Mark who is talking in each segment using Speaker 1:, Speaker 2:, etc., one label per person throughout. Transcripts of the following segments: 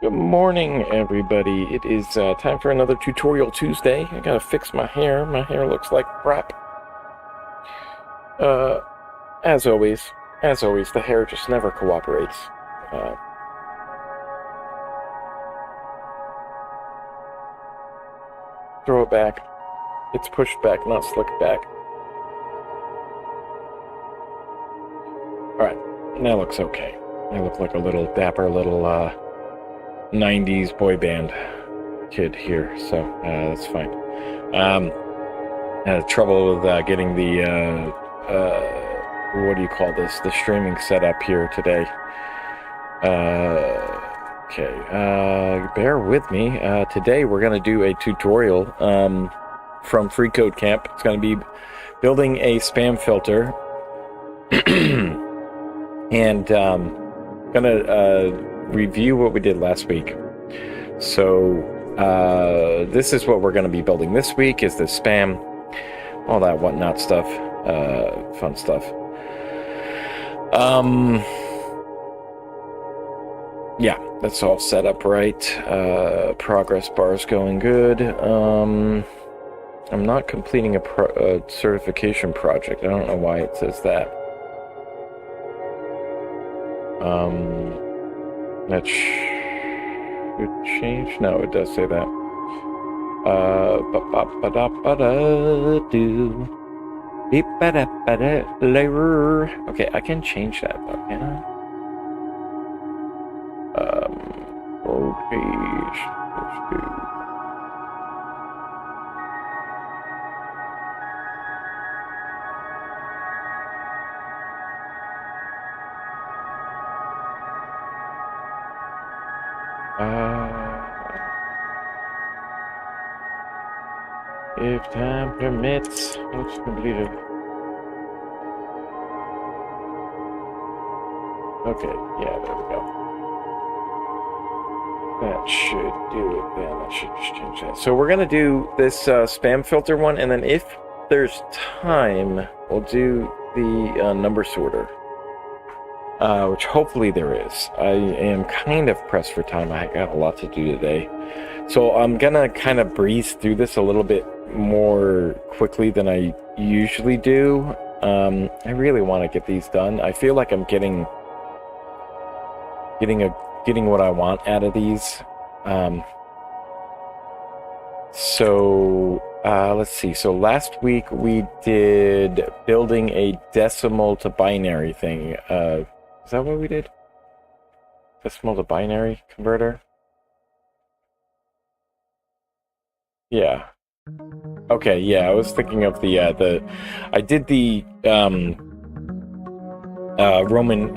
Speaker 1: Good morning, everybody. It is time for another Tutorial Tuesday. I gotta fix my hair. My hair looks like crap. Uh, as always, the hair just never cooperates. Throw it back. It's pushed back, not slicked back. Alright, that looks okay. I look like a little dapper little 90s boy band kid here, so that's fine. Had trouble with getting the what do you call this? The streaming setup here today. Okay, bear with me. Today we're gonna do a tutorial from FreeCodeCamp. It's gonna be building a spam filter, and gonna review what we did last week. So this is what we're going to be building this week, is the spam, all that whatnot stuff, fun stuff. Yeah, that's all set up right. Progress bar is going good. I'm not completing a certification project. I don't know why it says that. That should change. No, it does say that. Okay, I can change that though, can I? World page. Let's do. If time permits, let's complete it. Okay, yeah, there we go. That should do it then. That should just change that. So we're gonna do this spam filter one, and then if there's time, we'll do the number sorter. Which hopefully there is. I am kind of pressed for time. I got a lot to do today. So I'm gonna kind of breeze through this a little bit more quickly than I usually do. I really want to get these done. I feel like I'm getting what I want out of these. Let's see. So last week we did building a decimal to binary thing. Is that what we did? Decimal to binary converter? Yeah. Okay, yeah, I was thinking of I did the Roman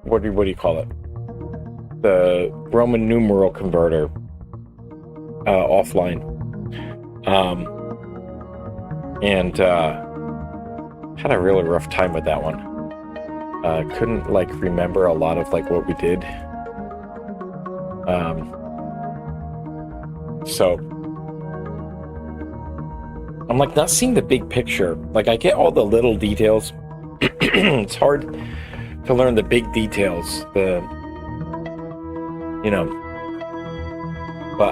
Speaker 1: what do you call it? The Roman numeral converter offline. And had a really rough time with that one. Couldn't remember a lot of what we did. So I'm not seeing the big picture. I get all the little details. It's hard to learn the big details. But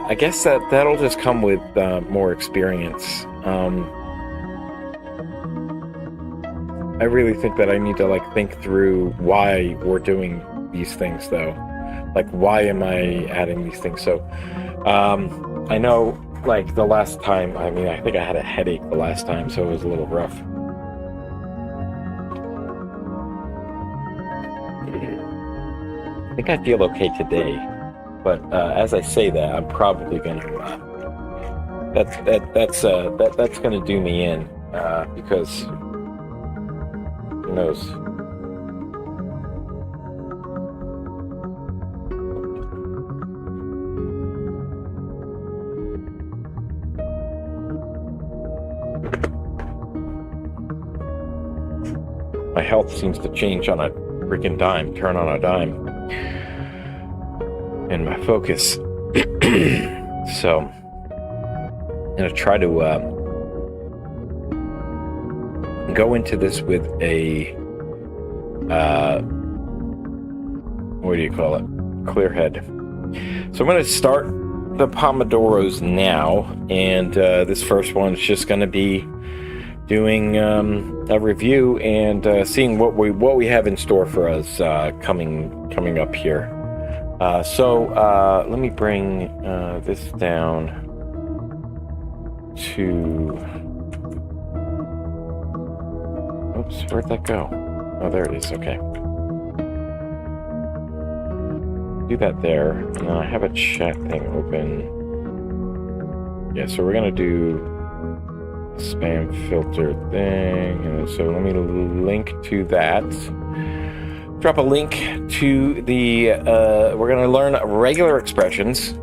Speaker 1: I guess that'll just come with more experience. I really think that I need to think through why we're doing these things, though. Why am I adding these things? So I know the last time, I think I had a headache the last time, so it was a little rough. I think I feel okay today, but as I say that, I'm probably gonna that's gonna do me in because who knows. My health seems to change on a freaking dime, turn on a dime. And my focus. So I'm gonna try to go into this with a what do you call it? clear head. So I'm going to start the Pomodoros now, and this first one is just going to be doing a review and seeing what we have in store for us coming up here. So let me bring this down to. Oops, where'd that go? Oh, there it is. Okay. Do that there, and then I have a chat thing open. Yeah, so we're gonna do spam filter thing, and so let me link to that. Drop a link to the. We're gonna learn regular expressions.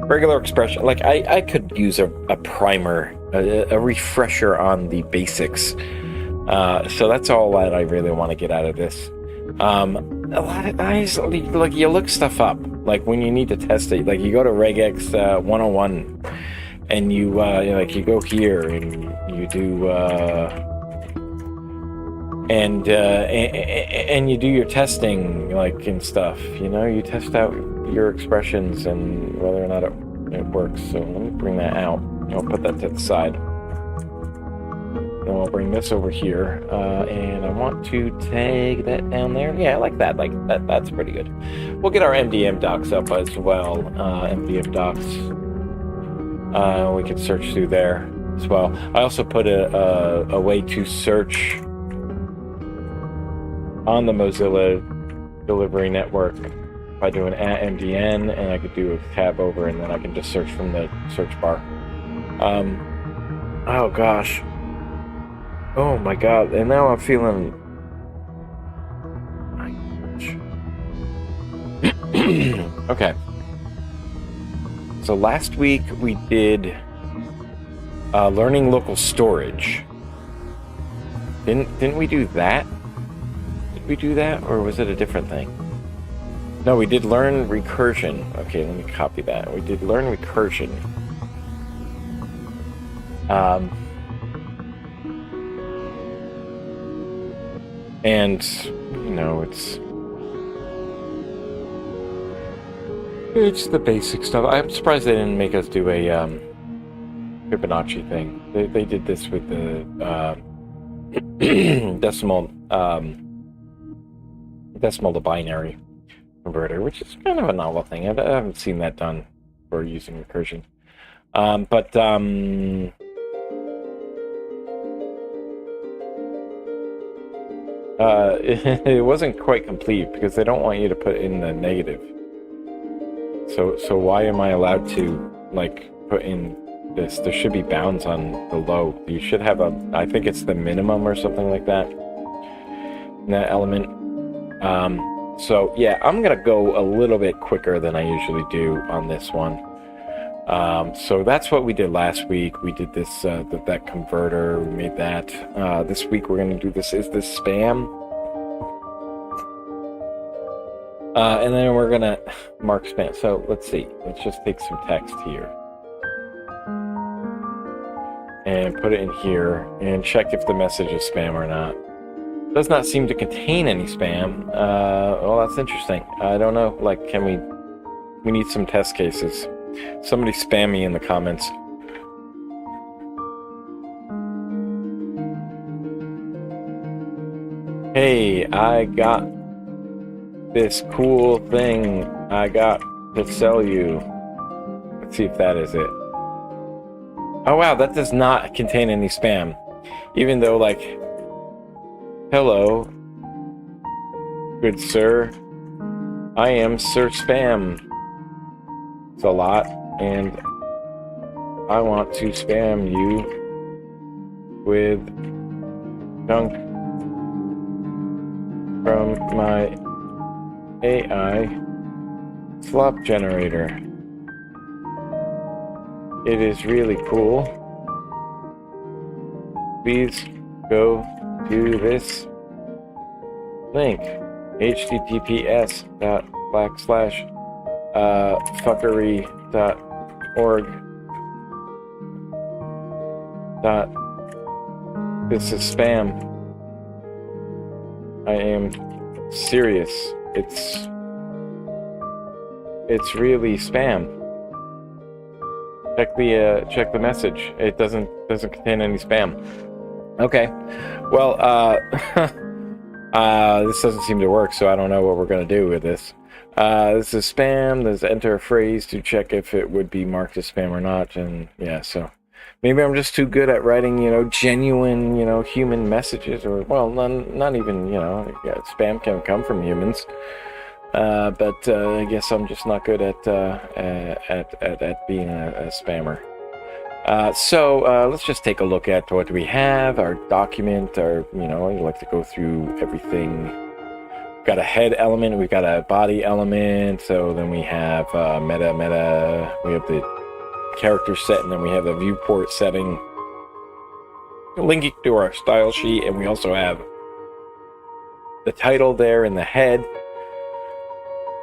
Speaker 1: Regular expression. Like I could use a primer, a refresher on the basics. So that's all that I really want to get out of this. A lot of guys, like, you look stuff up, like when you need to test it, like you go to regex 101 and you you go here and you do and you do your testing, like, and stuff, you test out your expressions and whether or not it works. So let me bring that out. I'll put that to the side. Then I'll bring this over here, and I want to tag that down there. Yeah, I like that. Like that. That's pretty good. We'll get our MDM docs up as well. MDM docs. We can search through there as well. I also put a way to search on the Mozilla Delivery Network by doing @MDN, and I could do a tab over, and then I can just search from the search bar. Oh gosh. Oh my god, and now I'm feeling. Okay. So last week we did learning local storage. Didn't we do that? Did we do that, or was it a different thing? No, we did learn recursion. Okay, let me copy that. We did learn recursion. And it's the basic stuff. I'm surprised they didn't make us do a Fibonacci thing. They did this with the decimal to binary converter, which is kind of a novel thing. I haven't seen that done for using recursion. It wasn't quite complete because they don't want you to put in the negative. So why am I allowed to, like, put in this? There should be bounds on the low. You should have I think it's the minimum or something like that in that element. So yeah, I'm gonna go a little bit quicker than I usually do on this one. So that's what we did last week. We did this that converter. We made that. This week we're gonna do this. Is this spam? And then we're gonna mark spam. So let's see. Let's just take some text here and put it in here and check if the message is spam or not. Does not seem to contain any spam. Well, that's interesting. I don't know. Like, we need some test cases. Somebody spam me in the comments. Hey, I got this cool thing I got to sell you. Let's see if that is it. Oh wow, that does not contain any spam. Even though, like, hello, good sir, I am Sir Spam. It's a lot, and I want to spam you with junk from my AI slop generator. It is really cool. Please go to this link, https://fuckery.org. This is spam. I I am serious. It's really spam. Check the message. It doesn't contain any spam. Okay. Well, this doesn't seem to work, so I don't know what we're gonna do with this. This is spam. Let's enter a phrase to check if it would be marked as spam or not. And yeah, so maybe I'm just too good at writing, genuine, human messages, or well, not even, spam can come from humans. But I guess I'm just not good at being a spammer. So let's just take a look at what we have. Our document, I like to go through everything. We've got a head element, we've got a body element, so then we have meta, we have the character set, and then we have the viewport setting linking to our style sheet, and we also have the title there in the head.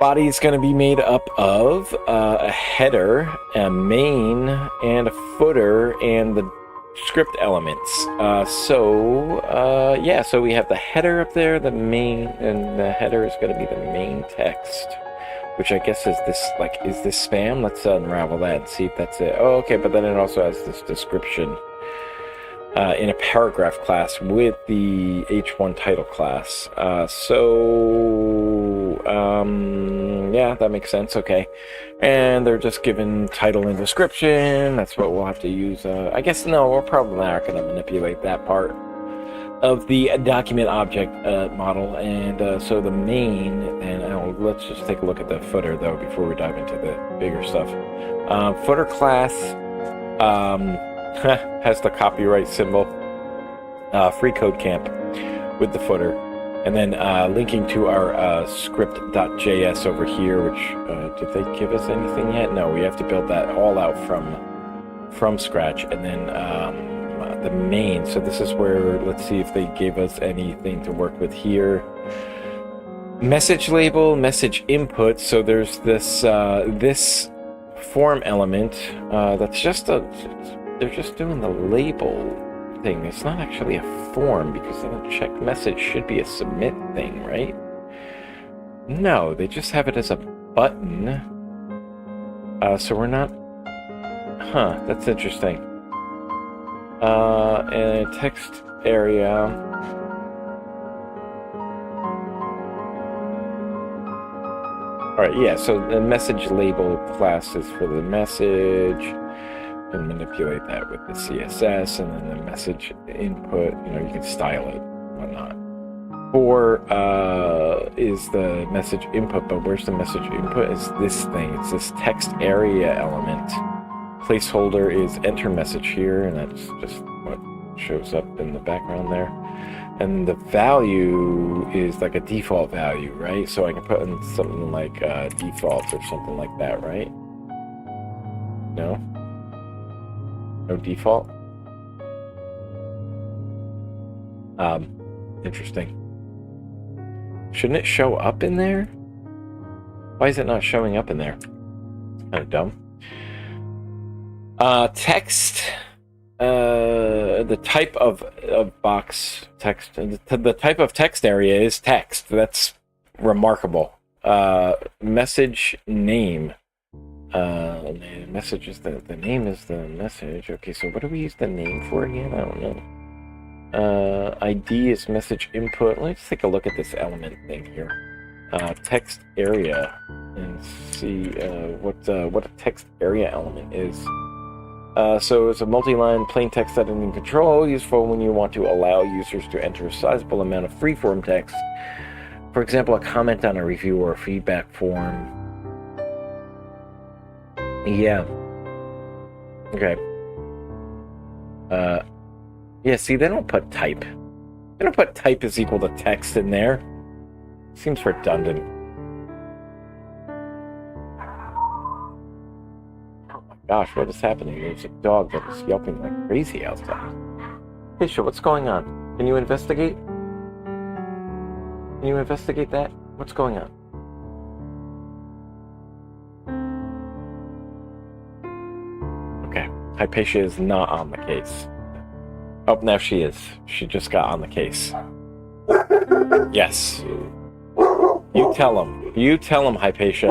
Speaker 1: Body is going to be made up of a header, a main, and a footer, and the script elements. So we have the header up there, the main, and the header is going to be the main text, which I guess is this spam? Let's unravel that and see if that's it. Oh, okay, but then it also has this description in a paragraph class with the H1 title class. Yeah, that makes sense. Okay, and they're just given title and description. That's what we'll have to use. I guess no, we're probably not going to manipulate that part of the document object model. And so the main, and let's just take a look at the footer though before we dive into the bigger stuff. Footer class has the copyright symbol, freeCodeCamp with the footer. And then linking to our script.js over here, which, did they give us anything yet? No, we have to build that all out from scratch. And then the main, so this is where, let's see if they gave us anything to work with here. Message label, message input, so there's this this form element that's just they're just doing the label thing. It's not actually a form, because the check message should be a submit thing, right? No, they just have it as a button. So we're not... Huh, that's interesting. And text area... Alright, yeah, so the message label class is for the message. And manipulate that with the CSS, and then the message input, you can style it, whatnot. Or is the message input, but where's the message input? Is this thing, it's this text area element. Placeholder is enter message here, and that's just what shows up in the background there. And the value is like a default value, right? So I can put in something like default or something like that, right? No? No default? Interesting. Shouldn't it show up in there? Why is it not showing up in there? Kind of dumb. Text. The type of box text. The type of text area is text. That's remarkable. Message name. Message is the name is the message. Okay, so what do we use the name for again? I don't know. ID is message input. Let's take a look at this element thing here. Text area, and see what a text area element is. So it's a multi-line plain text editing control, useful when you want to allow users to enter a sizable amount of free-form text. For example, a comment on a review or a feedback form. Yeah. Okay. Yeah, see, they don't put type. They don't put type is equal to text in there. Seems redundant. Oh my gosh, what is happening? There's a dog that is yelping like crazy outside. Tisha, what's going on? Can you investigate? Can you investigate that? What's going on? Hypatia is not on the case. Oh, now she is. She just got on the case. Yes. You tell him. You tell him, Hypatia.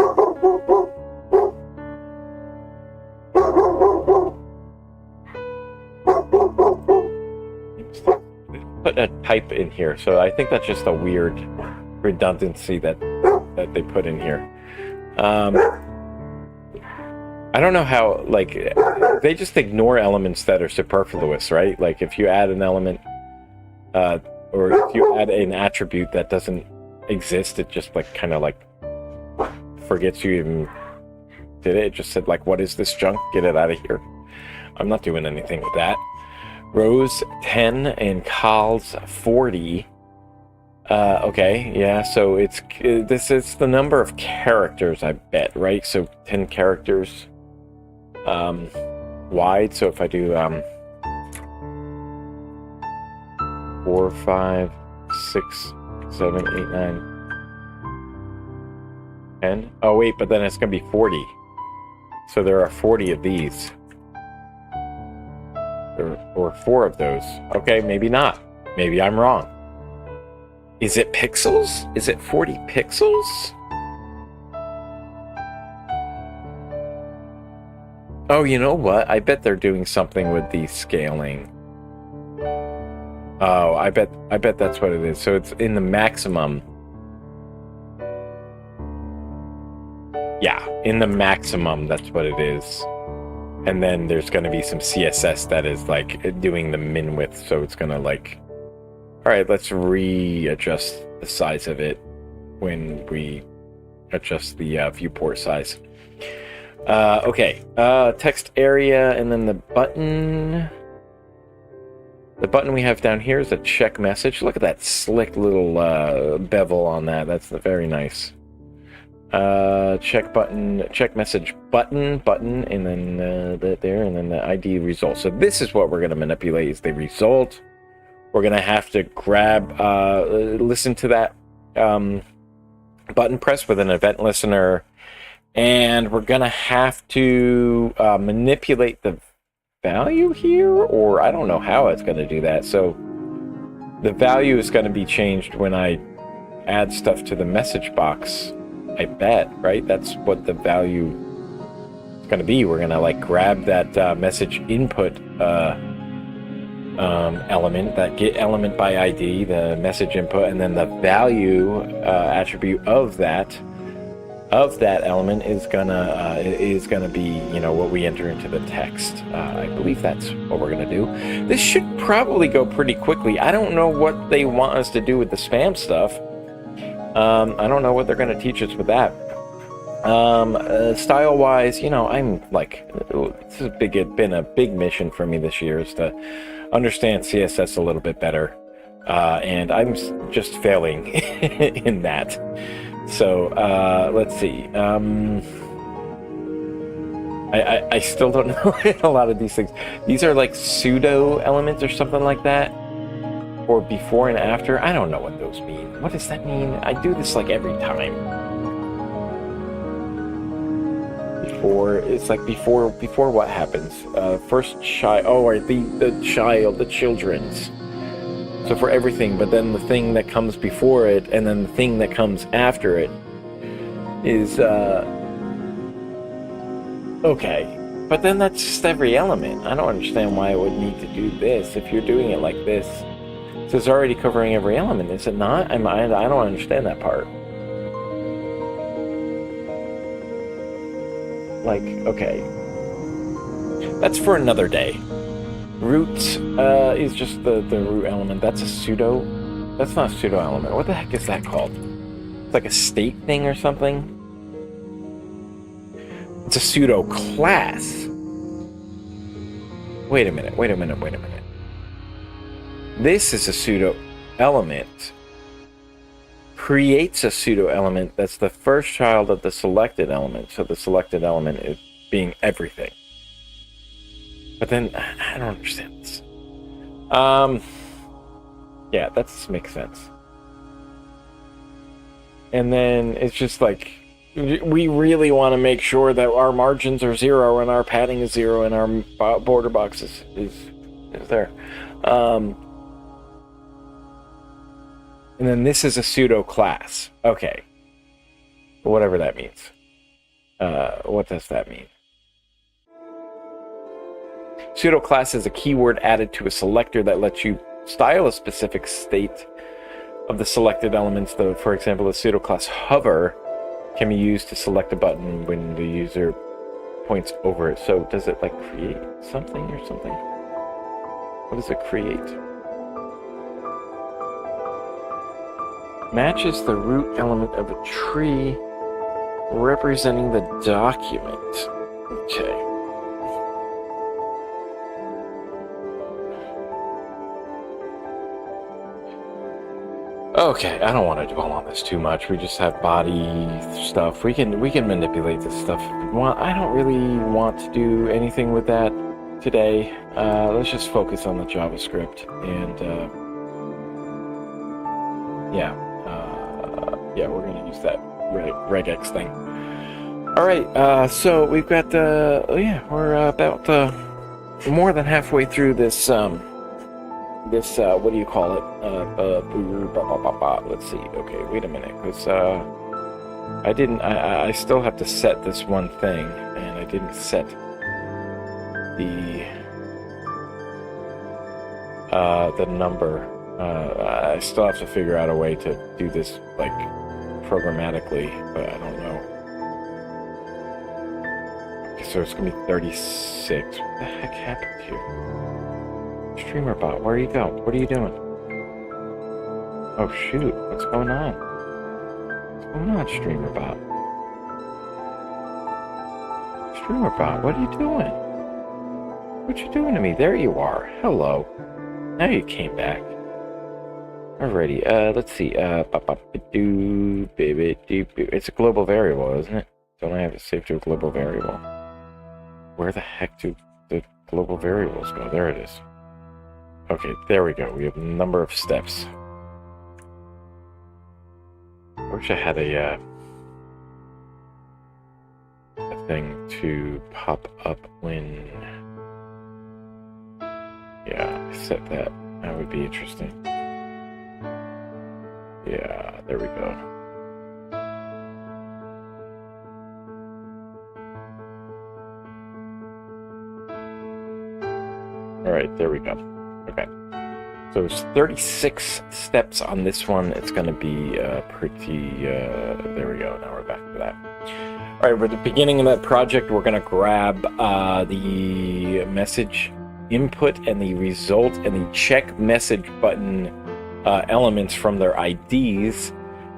Speaker 1: Put a type in here, so I think that's just a weird redundancy that they put in here. I don't know how, like, they just ignore elements that are superfluous, right? Like, if you add an element, or if you add an attribute that doesn't exist, it just, like, kind of, like, forgets you even did it. It just said, like, what is this junk? Get it out of here. I'm not doing anything with that. Rose 10 and Cal's 40. Okay, yeah, so this is the number of characters, I bet, right? So 10 characters wide. So if I do 4, 5, 6, 7, 8, 9, 10. Oh wait, but then it's gonna be 40. So there are 40 of these. Or 4 of those. Okay, maybe not. Maybe I'm wrong. Is it pixels? Is it 40 pixels? Oh, you know what? I bet they're doing something with the scaling. Oh, I bet that's what it is. So it's in the maximum. Yeah, in the maximum, that's what it is. And then there's going to be some CSS that is like doing the min width, so it's going to like, all right, let's readjust the size of it when we adjust the viewport size. Okay, text area, and then the button. The button we have down here is a check message. Look at that slick little bevel on that. That's very nice. Check button, check message button, and then that there, and then the ID result. So this is what we're going to manipulate, is the result. We're going to have to grab, listen to that button press with an event listener, and we're going to have to manipulate the value here, or I don't know how it's going to do that. So the value is going to be changed when I add stuff to the message box, I bet, right? That's what the value is going to be. We're going to like grab that message input element, that get element by ID, the message input, and then the value attribute of that element is gonna be, you know, what we enter into the text. I believe that's what we're gonna do. This should probably go pretty quickly. I don't know what they want us to do with the spam stuff. I don't know what they're gonna teach us with that. Style-wise, you know, I'm like, this has been a big mission for me this year, is to understand CSS a little bit better, and I'm just failing in that. So let's see. I still don't know a lot of these things. These are like pseudo elements or something like that, or before and after. I don't know what those mean. What does that mean? I do this like every time. Before, it's like before what happens? First child. Oh, or the children's. So for everything, but then the thing that comes before it, and then the thing that comes after it is, okay. But then that's just every element. I don't understand why it would need to do this if you're doing it like this. So it's already covering every element, is it not? I don't understand that part. Like, okay. That's for another day. Root is just the root element. That's a pseudo. That's not a pseudo element. What the heck is that called? It's like a state thing or something. It's a pseudo class. Wait a minute. This is a pseudo element. Creates a pseudo element that's the first child of the selected element. So the selected element is being everything. But then, I don't understand this. Yeah, that makes sense. And then it's just like, we really want to make sure that our margins are 0 and our padding is 0 and our border box is there. And then this is a pseudo class. Okay. Whatever that means. What does that mean? Pseudo class is a keyword added to a selector that lets you style a specific state of the selected elements. Though, for example, the pseudo class hover can be used to select a button when the user points over it. So does it like create something or something? What does it create? Matches the root element of a tree representing the document. Okay. Okay, I don't want to dwell on this too much. We just have body stuff. We can manipulate this stuff if we want. I don't really want to do anything with that today. Let's just focus on the JavaScript and we're gonna use that regex thing. All right, so we've got we're about more than halfway through this what do you call it? Let's see. Okay, wait a minute, because I still have to set this one thing, and I didn't set the number. I still have to figure out a way to do this like programmatically, but I don't know. Okay, so it's gonna be 36. What the heck happened here? StreamerBot, where are you going? What are you doing? Oh shoot, what's going on? What's going on, StreamerBot? StreamerBot, what are you doing? What you doing to me? There you are. Hello. Now you came back. Alrighty, let's see. It's a global variable, isn't it? Don't I have it saved to a global variable? Where the heck do the global variables go? There it is. Okay, there we go. We have a number of steps. I wish I had a thing to pop up when... Yeah, set that. That would be interesting. Yeah, there we go. Alright, there we go. Okay. So there's 36 steps on this one. It's going to be pretty... there we go. Now we're back to that. Alright, at the beginning of that project, we're going to grab the message input and the result and the check message button elements from their IDs,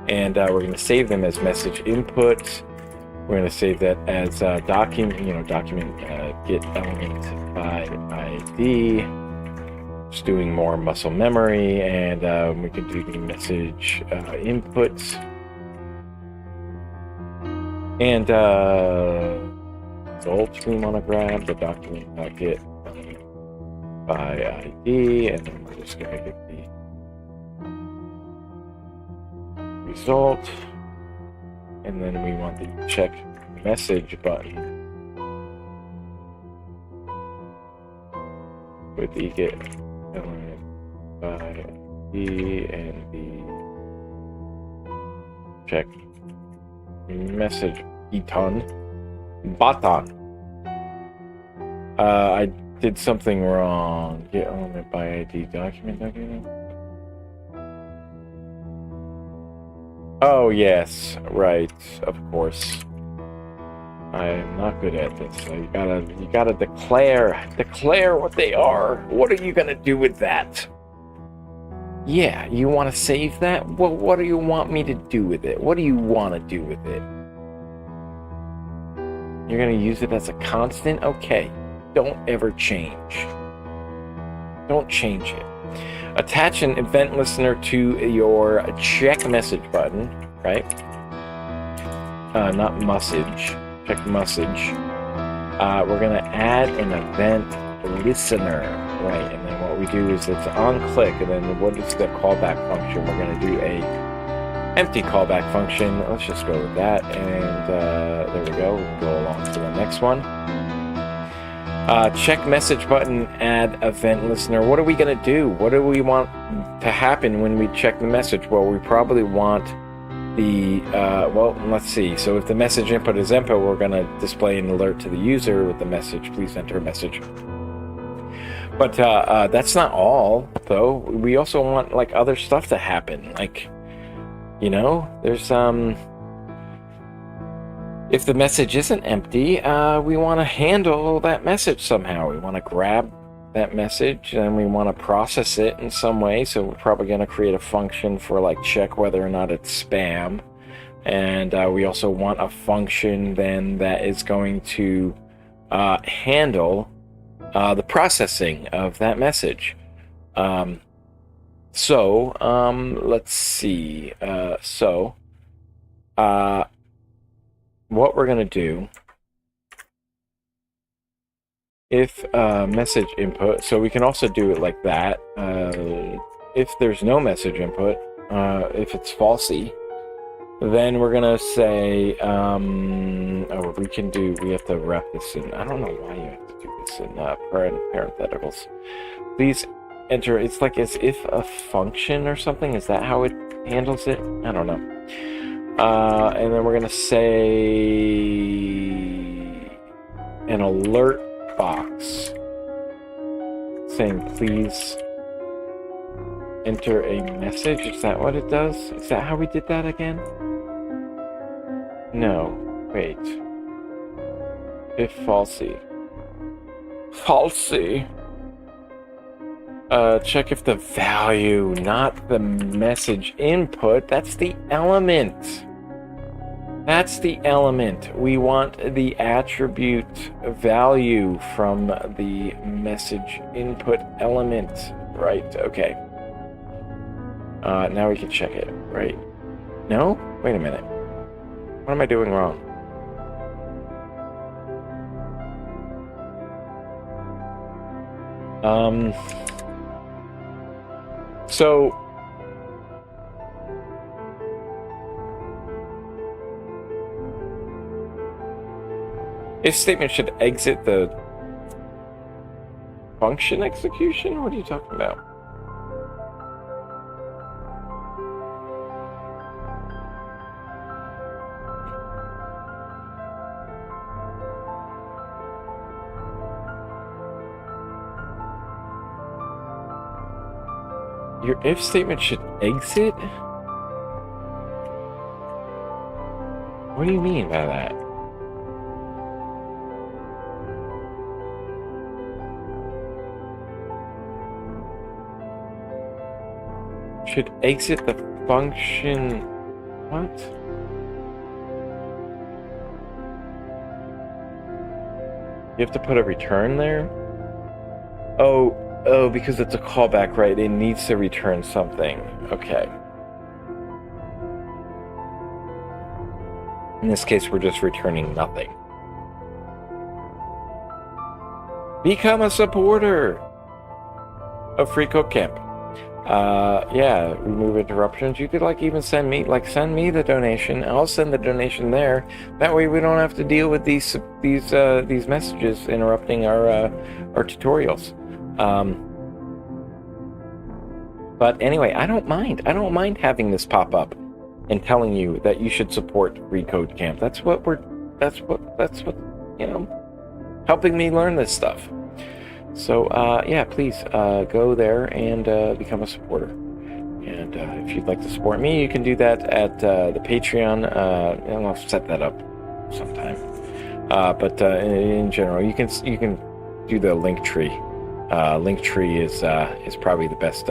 Speaker 1: and we're going to save them as message input. We're going to save that as document get element by ID. Just doing more muscle memory, and we can do the message inputs and results. We want to grab the document get by ID, and then we're just going to get the result, and then we want the check message button with the get element by ID and the check message button. I did something wrong. Get element by ID document. Oh yes, right. Of course. I am not good at this. So you gotta declare what they are. What are you gonna do with that? Yeah, you want to save that? Well, what do you want me to do with it? What do you want to do with it? You're gonna use it as a constant? Okay. Don't ever change. Don't change it. Attach an event listener to your check message button, right? Not message. Check message. We're gonna add an event listener, right? And then what we do is it's on click, and then what is the callback function? We're gonna do a empty callback function. Let's just go with that, and there we go. We'll go along to the next one. Check message button, add event listener. What are we going to do? What do we want to happen when we check the message? Well, we probably want the, well, let's see. So if the message input is input, we're going to display an alert to the user with the message, please enter a message. But that's not all, though. We also want, like, other stuff to happen. Like, you know, there's, if the message isn't empty, we want to handle that message somehow. We want to grab that message and we want to process it in some way. So we're probably going to create a function for like check whether or not it's spam. And we also want a function then that is going to handle the processing of that message. Let's see. What we're going to do, if message input, so we can also do it like that. If there's no message input, if it's falsy, then we're going to say, we have to wrap this in, I don't know why you have to do this in parentheticals. Please enter, it's like as if a function or something, is that how it handles it? I don't know. And then we're going to say an alert box saying, please enter a message. Is that what it does? Is that how we did that again? No. Wait. If falsy. Falsy. Check if the value, not the message input, that's the element. That's the element. We want the attribute value from the message input element. Right, okay. Now we can check it, right? No? Wait a minute. What am I doing wrong? So if statement should exit the function execution? What are you talking about? Your if statement should exit? What do you mean by that? Should exit the function. What? You have to put a return there? Oh, because it's a callback, right? It needs to return something. Okay. In this case, we're just returning nothing. Become a supporter of FreeCodeCamp. Yeah, remove interruptions. You could even send me the donation. I'll send the donation there. That way we don't have to deal with these messages interrupting our tutorials. But anyway, I don't mind having this pop up and telling you that you should support FreeCodeCamp. That's what helping me learn this stuff. So yeah, please go there and become a supporter. And if you'd like to support me, you can do that at the Patreon, and I'll set that up sometime. But in general, you can do the link tree. Link tree is probably the best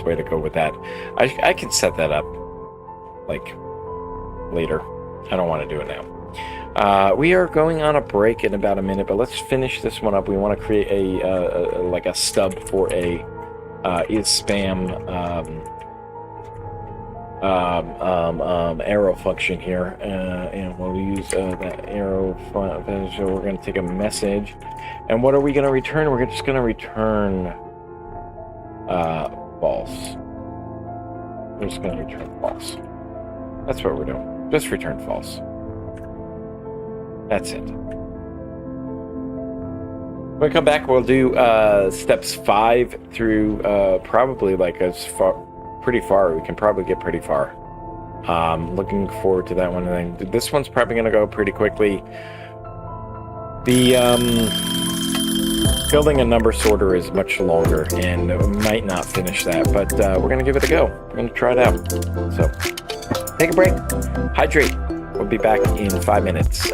Speaker 1: way to go with that. I can set that up later. I don't want to do it now. We are going on a break in about a minute, but let's finish this one up. We want to create a stub for a is spam arrow function here, and we'll use that arrow function. So we're going to take a message, and what are we going to return? We're just going to return false. We're just going to return false. That's what we're doing. Just return false. That's it. When we come back, we'll do steps 5 through probably like pretty far. We can probably get pretty far. Looking forward to that one. And then this one's probably going to go pretty quickly. The building a number sorter is much longer, and might not finish that, but we're going to give it a go. We're going to try it out. So, take a break, hydrate. We'll be back in 5 minutes.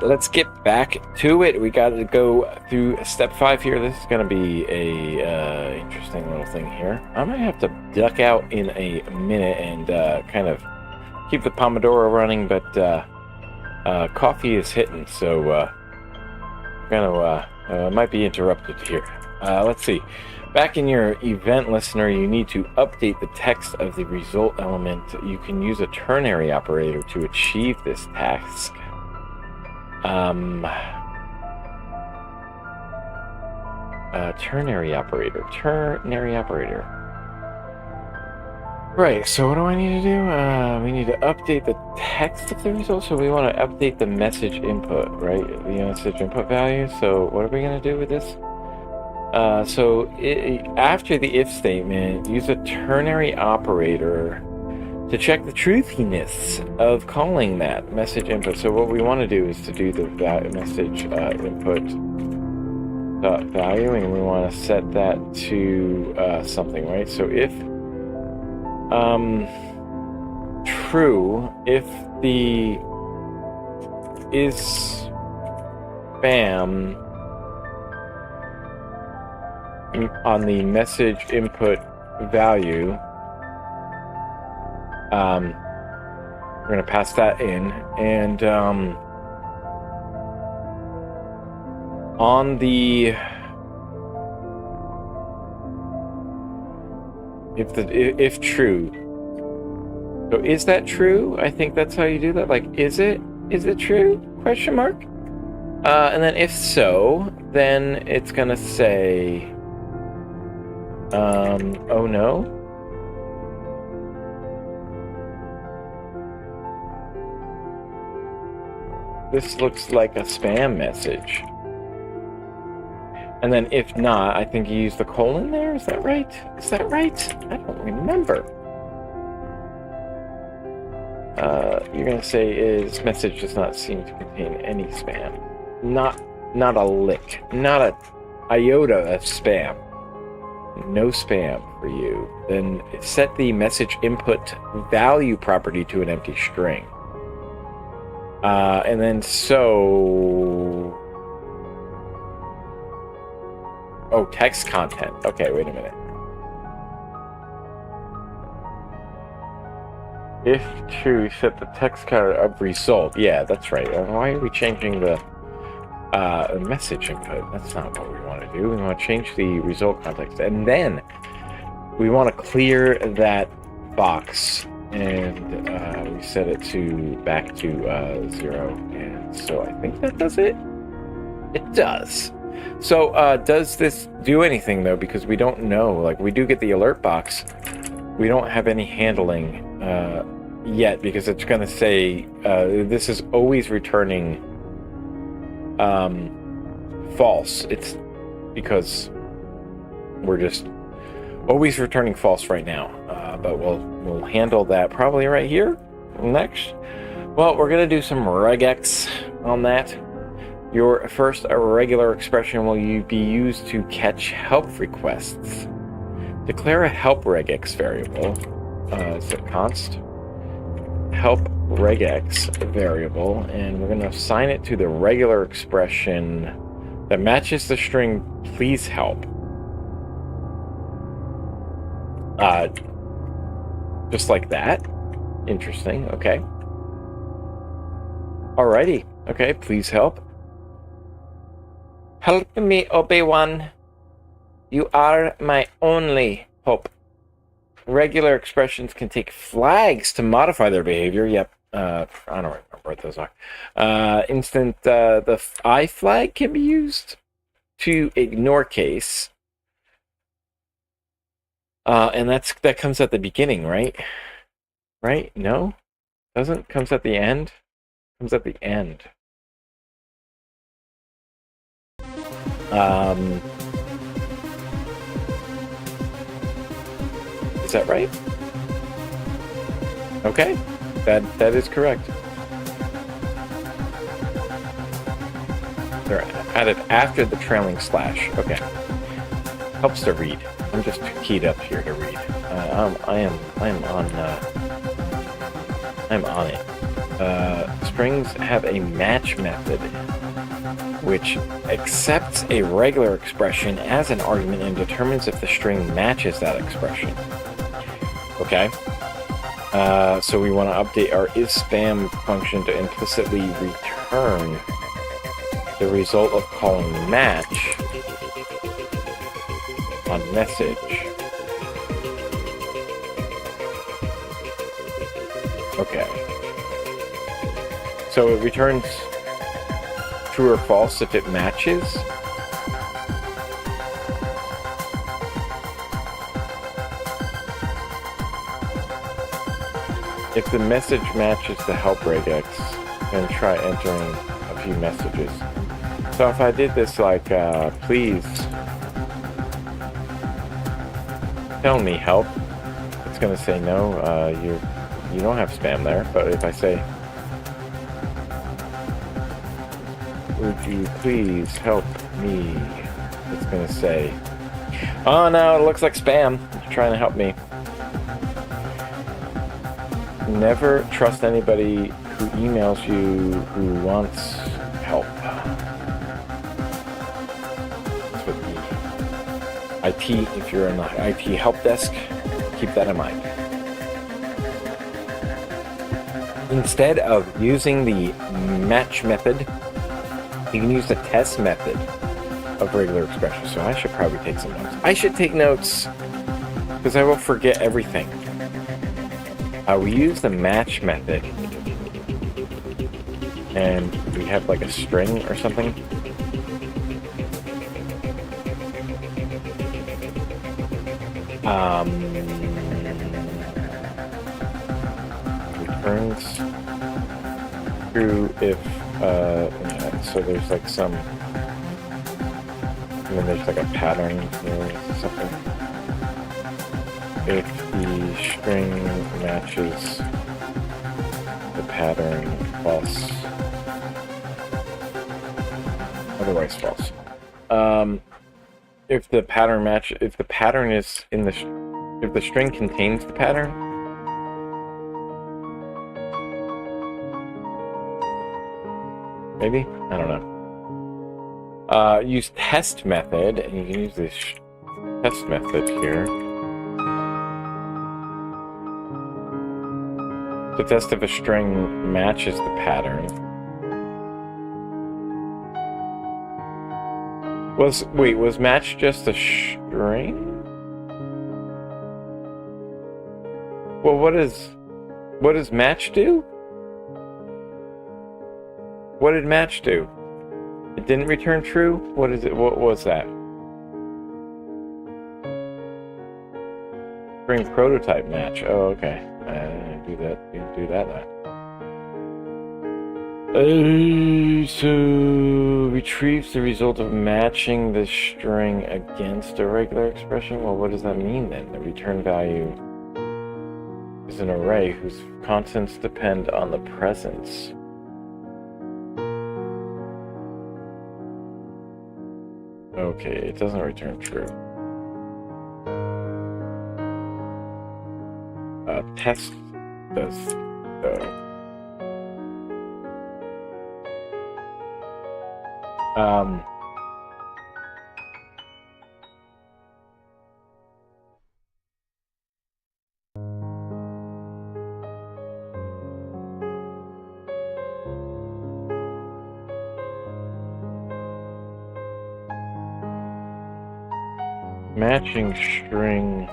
Speaker 1: let's get back to it. We got to go through step 5 here. This is going to be a interesting little thing here. I might have to duck out in a minute and kind of keep the pomodoro running, but coffee is hitting, so might be interrupted here. Let's see. Back in your event listener, you need to update the text of the result element. You can use a ternary operator to achieve this task. Ternary operator. Right, so what do I need to do? We need to update the text of the result, so we want to update the message input, right? The message input value. So what are we going to do with this? After the if statement, use a ternary operator to check the truthiness of calling that message input. So what we want to do is to do the message input value, and we want to set that to something, right? So if true, if the is spam on the message input value, we're going to pass that in, and on the if true, so is that true? I think that's how you do that. Like, is it true? Question mark. And then if so, then it's gonna say oh no. This looks like a spam message. And then if not, I think you use the colon there. Is that right? I don't remember. You're gonna say is message does not seem to contain any spam. Not a lick. Not a iota of spam. No spam for you. Then set the message input value property to an empty string. And then so... Oh, text content. Okay, wait a minute. If true, set the text counter of result. Yeah, that's right. Why are we changing the message input? That's not what we want to do. We want to change the result context. And then we want to clear that box. And we set it to back to 0. And so I think that does it. It does. So does this do anything, though? Because we don't know. Like, we do get the alert box. We don't have any handling yet, because it's going to say this is always returning false. It's because we're just always returning false right now. But we'll handle that probably right here next. Well, we're going to do some regex on that. Your first regular expression will be used to catch help requests. Declare a help regex variable. Is it const help regex variable, and we're going to assign it to the regular expression that matches the string please help. Just like that. Interesting. Okay. Alrighty. Okay, please help. Help me, Obi-Wan. You are my only hope. Regular expressions can take flags to modify their behavior. Yep. I don't remember what those are. The I flag can be used to ignore case. And that comes at the beginning, right? Right? No? Doesn't? Comes at the end? Comes at the end. Is that right? Okay, that is correct. They're added after the trailing slash. Okay, helps to read. I'm just keyed up here to read. I'm on it. strings have a match method, which accepts a regular expression as an argument and determines if the string matches that expression. Okay. So we want to update our isSpam function to implicitly return the result of calling match on message. Okay. So it returns true or false if it matches. If the message matches the help regex, then try entering a few messages. So if I did this like, please tell me help, it's going to say no, you don't have spam there. But if I say, would you please help me, it's going to say, oh no, it looks like spam. You're trying to help me. Never trust anybody who emails you who wants help. That's what the IT, if you're in the IT help desk, keep that in mind. Instead of using the match method, you can use the test method of regular expressions. So I should probably take some notes. I should take notes because I will forget everything. We use the match method, and we have like a string or something. Returns true if, so there's like some, and then there's like a pattern or something. If the string matches the pattern, false. Otherwise false. If the pattern match, if the pattern is in the, if the string contains the pattern, maybe? I don't know. Use test method, and you can use this test method here. To test if a string matches the pattern. Was match just a string? Well, what does match do? What did match do? It didn't return true? What is it? What was that? String prototype match. Oh, okay. Do that. You do that. So retrieves the result of matching the string against a regular expression. Well, what does that mean then? The return value is an array whose contents depend on the presence. Okay, it doesn't return true. Test does though. Matching string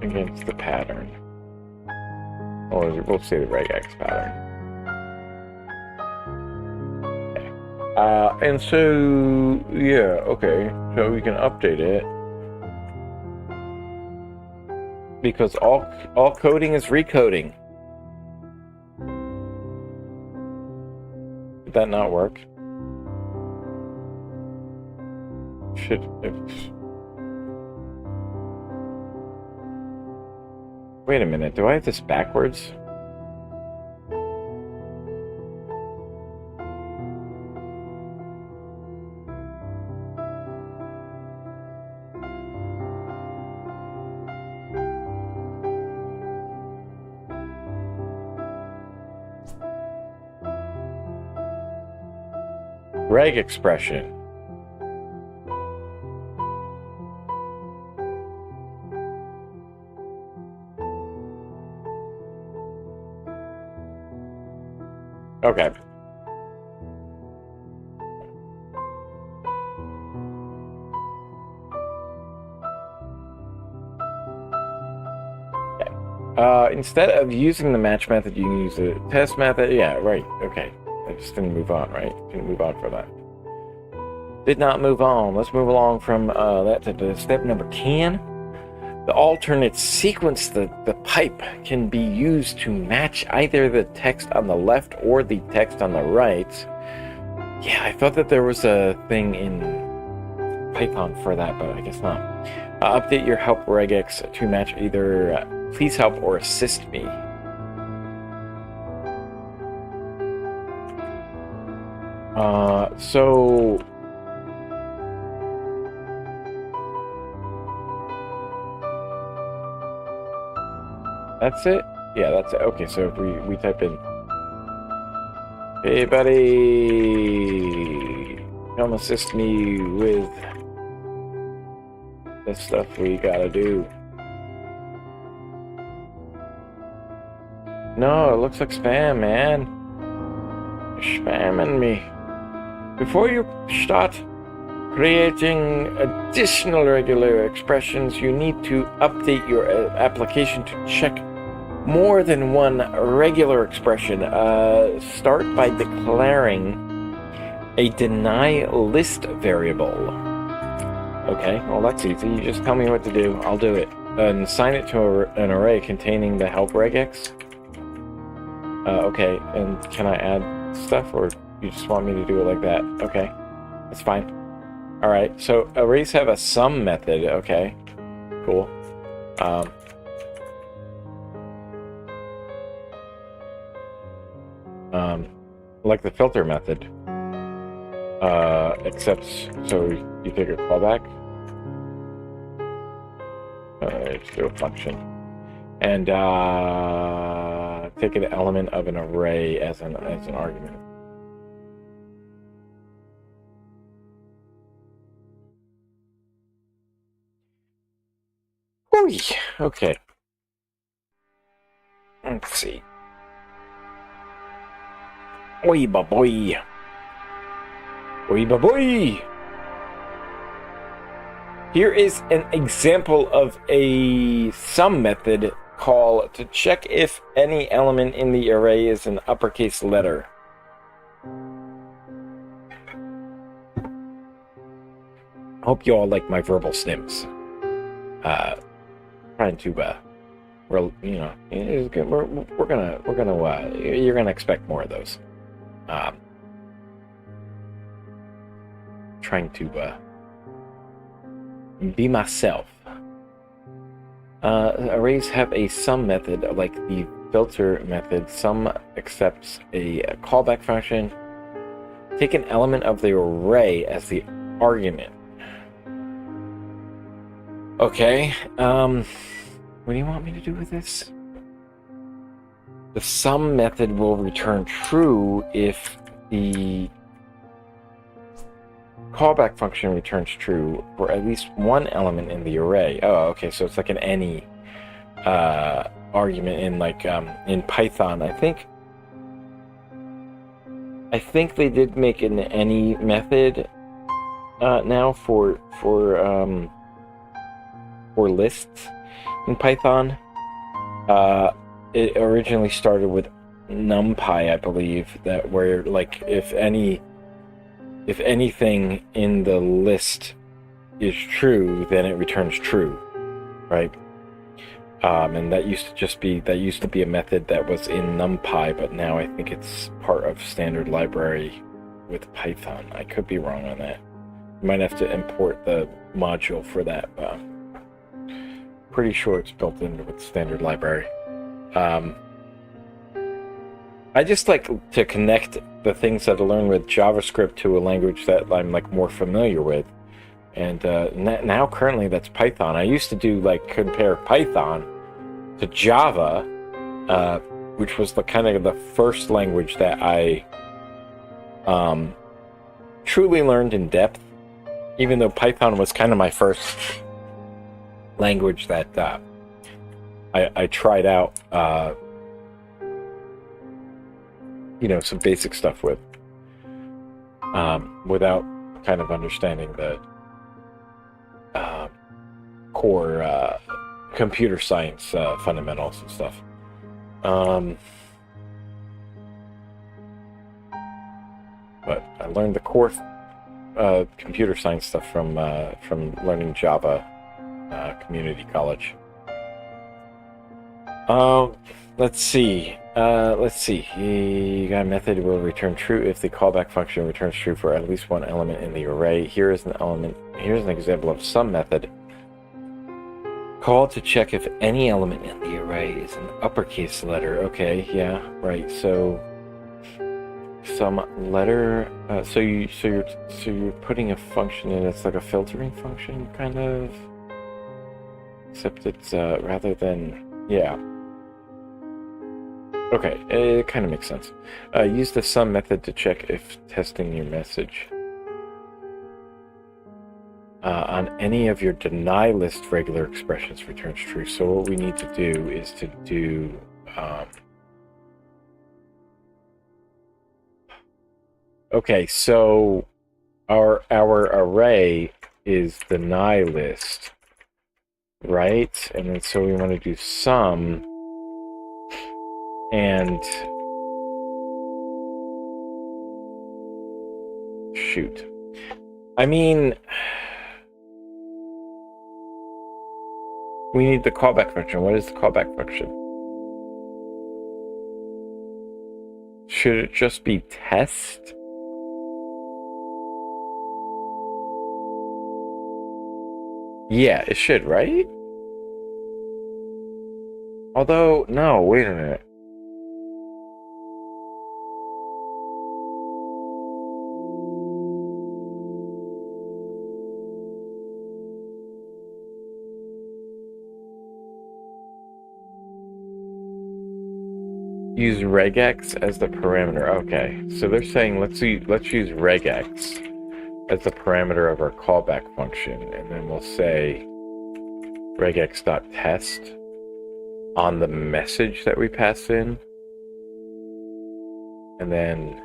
Speaker 1: against the pattern, or we'll say the regex pattern. Okay. And so yeah, okay, so we can update it because all coding is recoding. Did that not work? Wait a minute, do I have this backwards? reg expression. Okay. Instead of using the match method, you can use the test method. Yeah, right. Okay. I just didn't move on, right? Didn't move on for that. Did not move on. Let's move along from that to step number 10. The alternate sequence, the pipe, can be used to match either the text on the left or the text on the right. Yeah, I thought that there was a thing in Python for that, but I guess not. Update your help regex to match either please help or assist me. So that's it? Yeah, that's it. Okay, so if we type in, hey buddy, come assist me with this stuff we gotta do. No, it looks like spam, man. You're spamming me. Before you start creating additional regular expressions, you need to update your application to check more than one regular expression. Start by declaring a deny list variable. Okay, well that's easy. You just tell me what to do. I'll do it. And assign it to an array containing the help regex. Okay, and can I add stuff, or you just want me to do it like that? Okay, that's fine. Alright, so arrays have a sum method. Okay, cool. Like the filter method. Except, so you take a callback. Let's do a function. And, take an element of an array as an argument. Oy, okay. Let's see. Oi, boy. Oi, boy. Here is an example of a sum method call to check if any element in the array is an uppercase letter. Hope you all like my verbal snims. Trying to, we're gonna, you're gonna expect more of those. Trying to, be myself. Arrays have a sum method, like the filter method. Sum accepts a callback function. Take an element of the array as the argument. Okay, what do you want me to do with this? The sum method will return true if the callback function returns true for at least one element in the array. Oh, okay, so it's like an any argument in in Python. I think they did make an any method now for lists in Python. It originally started with NumPy, I believe, that where like if anything in the list is true, then it returns true, right? And that used to be a method that was in NumPy, but now I think it's part of standard library with Python. I could be wrong on that. You might have to import the module for that. Pretty sure it's built into with standard library. I just like to connect the things that I learn with JavaScript to a language that I'm more familiar with, and now currently that's Python. I used to do compare Python to Java, which was the kind of the first language that I truly learned in depth, even though Python was kind of my first language that I tried out, some basic stuff with, without kind of understanding the core computer science fundamentals and stuff. But I learned the core computer science stuff from learning Java community college. Let's see. You got a method will return true if the callback function returns true for at least one element in the array. Here's an example of some method. Call to check if any element in the array is an uppercase letter. Okay, yeah, right. So some letter. So you're putting a function in. It's like a filtering function, kind of. Except it's rather than, yeah. Okay, it kind of makes sense. Use the sum method to check if testing your message on any of your deny list regular expressions returns true. So what we need to do is to do okay, so our array is deny list, right? And then so we want to do sum and shoot. I mean, we need the callback function. What is the callback function? Should it just be test? Yeah, it should, right? Although, no, wait a minute. Use regex as the parameter. Okay, so they're saying let's use regex as the parameter of our callback function, and then we'll say regex.test on the message that we pass in, and then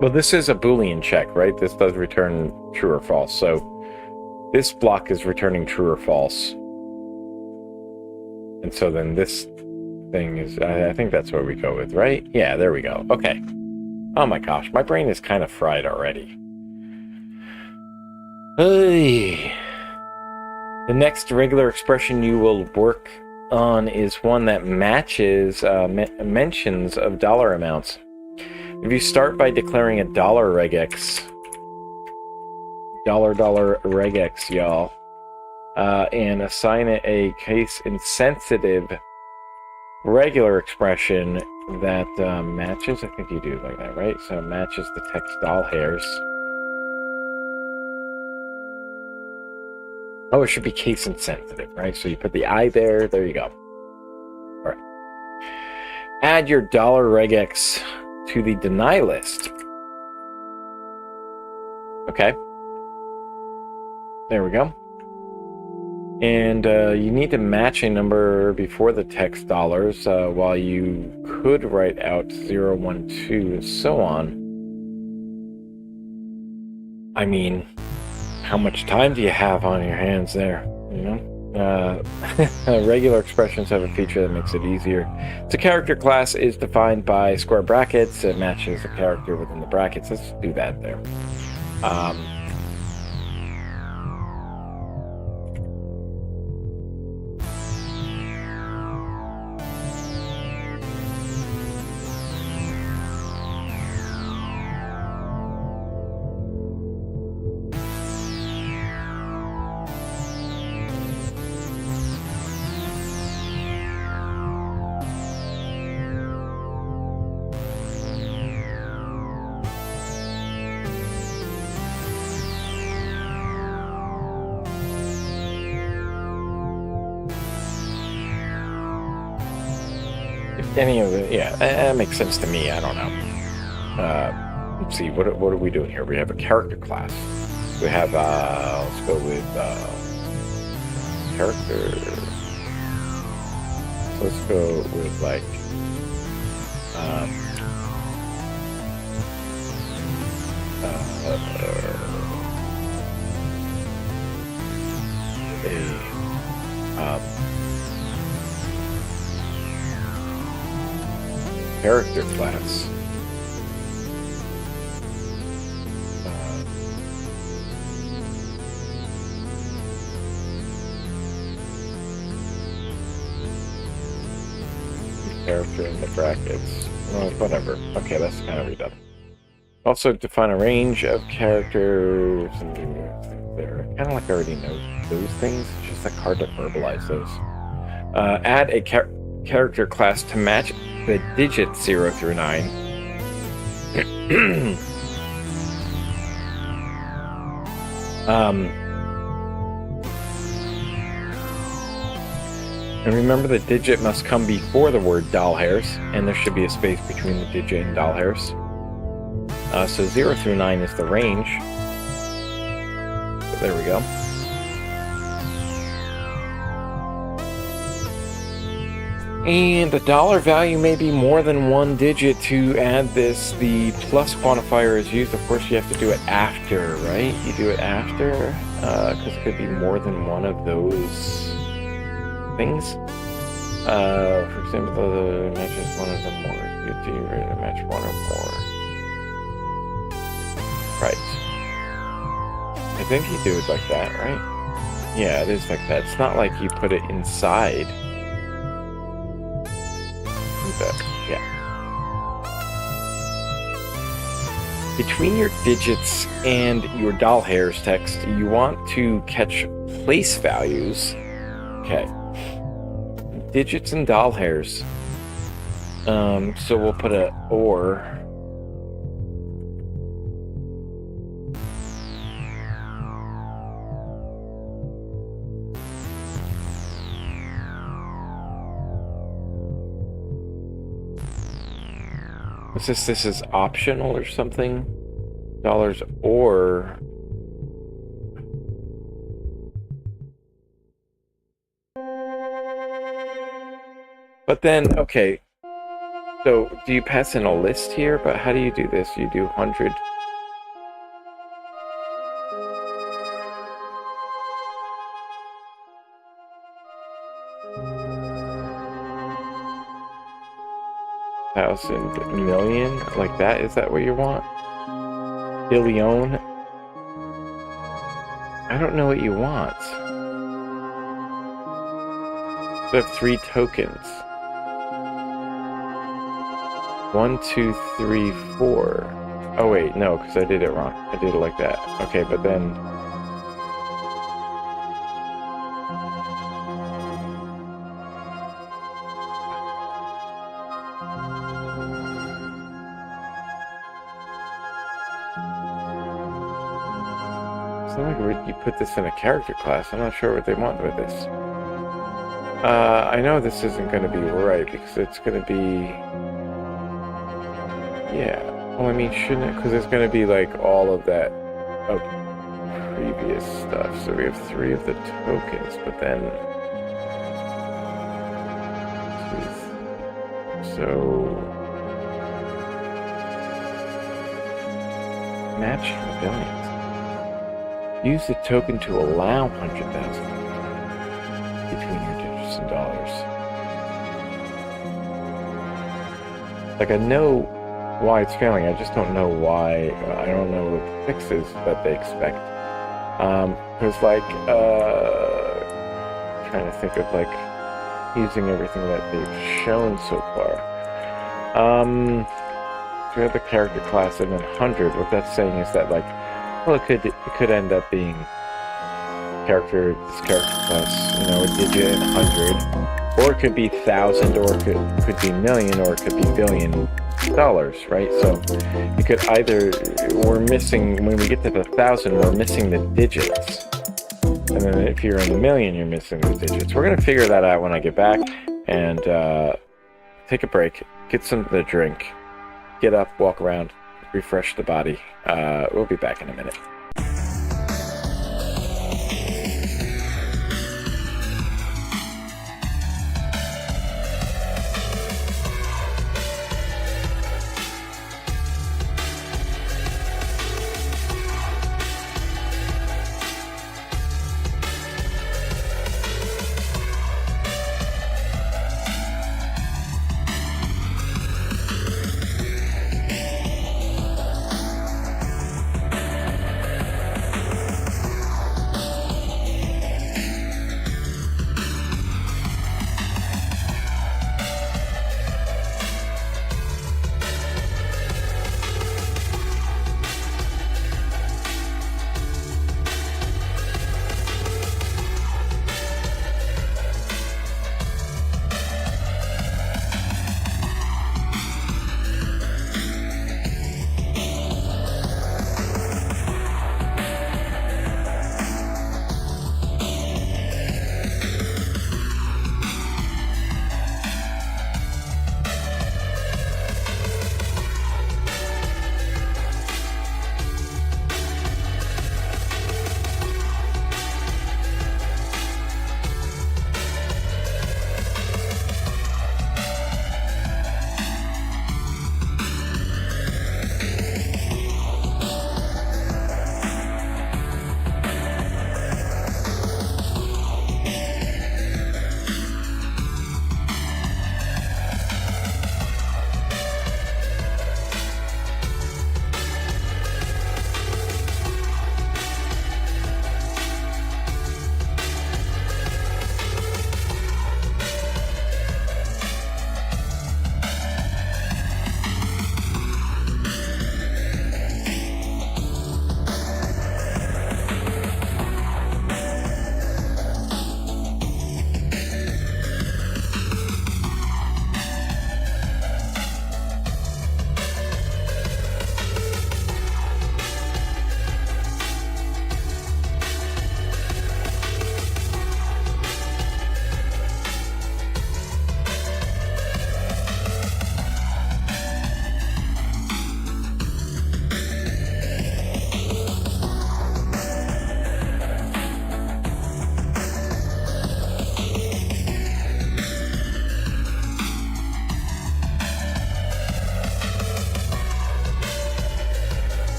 Speaker 1: well, this is a Boolean check, right? This does return true or false. So this block is returning true or false. And so then this thing is, I think that's what we go with, right? Yeah, there we go. Okay. Oh my gosh, my brain is kind of fried already. Hey. The next regular expression you will work on is one that matches mentions of dollar amounts. If you start by declaring a dollar regex, dollar regex, y'all, and assign it a case insensitive regular expression that matches, I think you do like that, right? So it matches the text doll hairs. Oh, it should be case insensitive, right? So you put the I there, there you go. All right. Add your dollar regex to the deny list. Okay. There we go. And you need to match a number before the text dollars, while you could write out 0, 1, 2, and so on. I mean, how much time do you have on your hands there? You know? Regular expressions have a feature that makes it easier. The character class is defined by square brackets. It matches a character within the brackets. Let's do that there. any of the, yeah, that makes sense to me. I don't know. Let's see, what are we doing here? We have a character class. We have, let's go with character. Let's go with like, character class. Character in the brackets. Well, whatever. Okay, that's kind of redundant. Also define a range of characters and there. Kind of like I already know those things. It's just like hard to verbalize those. Add a character class to match the digits 0 through 9. And remember the digit must come before the word doll hairs, and there should be a space between the digit and doll hairs. So 0 through 9 is the range. So there we go. And the dollar value may be more than one digit to add this. The plus quantifier is used. Of course, you have to do it after, right? You do it after, because it could be more than one of those things. For example, the matches one of them more. You do ready to match one or more. Right. I think you do it like that, right? Yeah, it is like that. It's not like you put it inside. Yeah. Between your digits and your doll hairs text, you want to catch place values. Okay. Digits and doll hairs. So we'll put a or. This is optional or something? Dollars or... But then, okay. So, do you pass in a list here? But how do you do this? You do 100... thousand, million, like that? Is that what you want? Billion? I don't know what you want. You have 3 tokens. 1, 2, 3, 4. Oh wait, no, because I did it wrong. I did it like that. Okay, but then... It's not like you put this in a character class. I'm not sure what they want with this. I know this isn't going to be right because it's going to be... Yeah. Well, I mean, shouldn't it? Because it's going to be like all of that of previous stuff. So we have 3 of the tokens, but then... So... Match billions. Use the token to allow 100,000 between your digits and dollars. Like, I know why it's failing, I just don't know why. I don't know what fixes that they expect. Because, like, trying to think of, like, using everything that they've shown so far. So we have the character class and then 100. What that's saying is that, like, well, it could end up being this character class, you know, a digit and 100, or it could be 1,000, or it could be million, or it could be billion dollars, right? So you could either, we're missing, when we get to the 1,000, we're missing the digits, and then if you're in the million, you're missing the digits. We're gonna figure that out when I get back, and take a break, get something to drink, get up, walk around, refresh the body. We'll be back in a minute.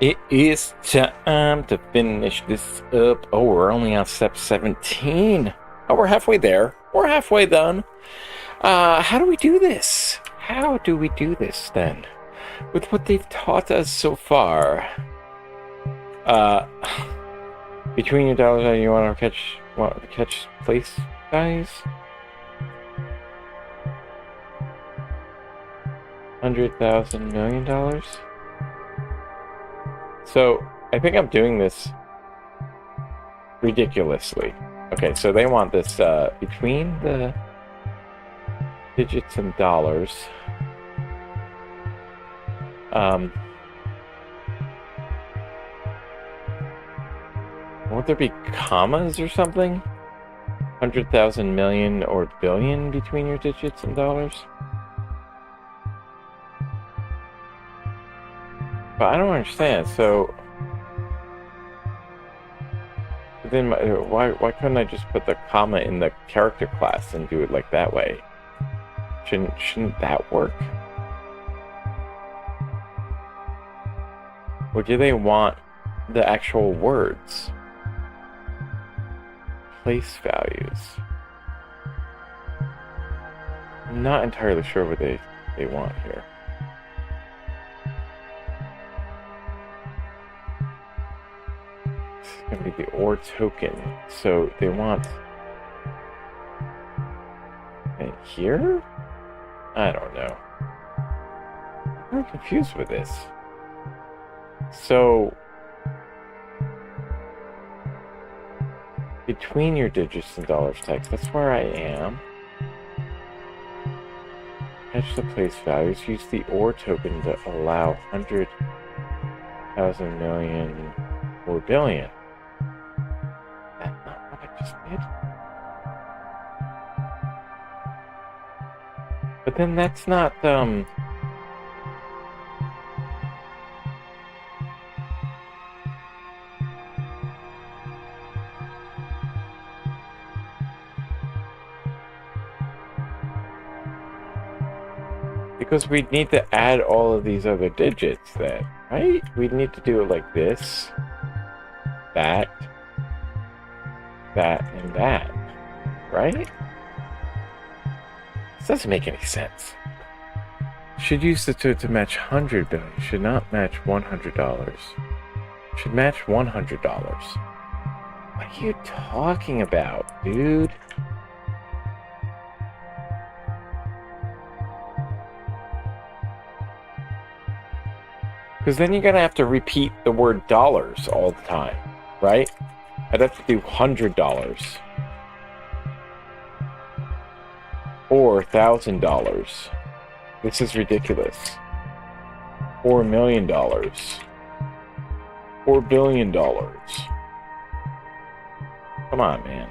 Speaker 1: It is time to finish this up. Oh, we're only on step 17. Oh, we're halfway there. We're halfway done. How do we do this? How do we do this then? With what they've taught us so far. Between your dollars, you want to catch place values? $100,000 million? So, I think I'm doing this ridiculously. Okay, so they want this between the digits and dollars. Won't there be commas or something? 100,000 million or billion between your digits and dollars? But I don't understand. So then why couldn't I just put the comma in the character class and do it like that way? Shouldn't that work? Or do they want the actual words? Place values. I'm not entirely sure what they want here. It's going to be the OR token. So they want it here? I don't know. I'm confused with this. So between your digits and dollars text, that's where I am. Catch the place values. Use the OR token to allow 100,000 million or billion. That's not what I just did. But then that's not because we'd need to add all of these other digits then, right? We'd need to do it like this, that, and that, right? This doesn't make any sense. Should use the two to match 100 billion. Should not match $100. Should match $100. What are you talking about, dude? Because then you're going to have to repeat the word dollars all the time, right? I'd have to do $100 or $1,000. This is ridiculous. Or $1 million or $1 billion. Come on, man.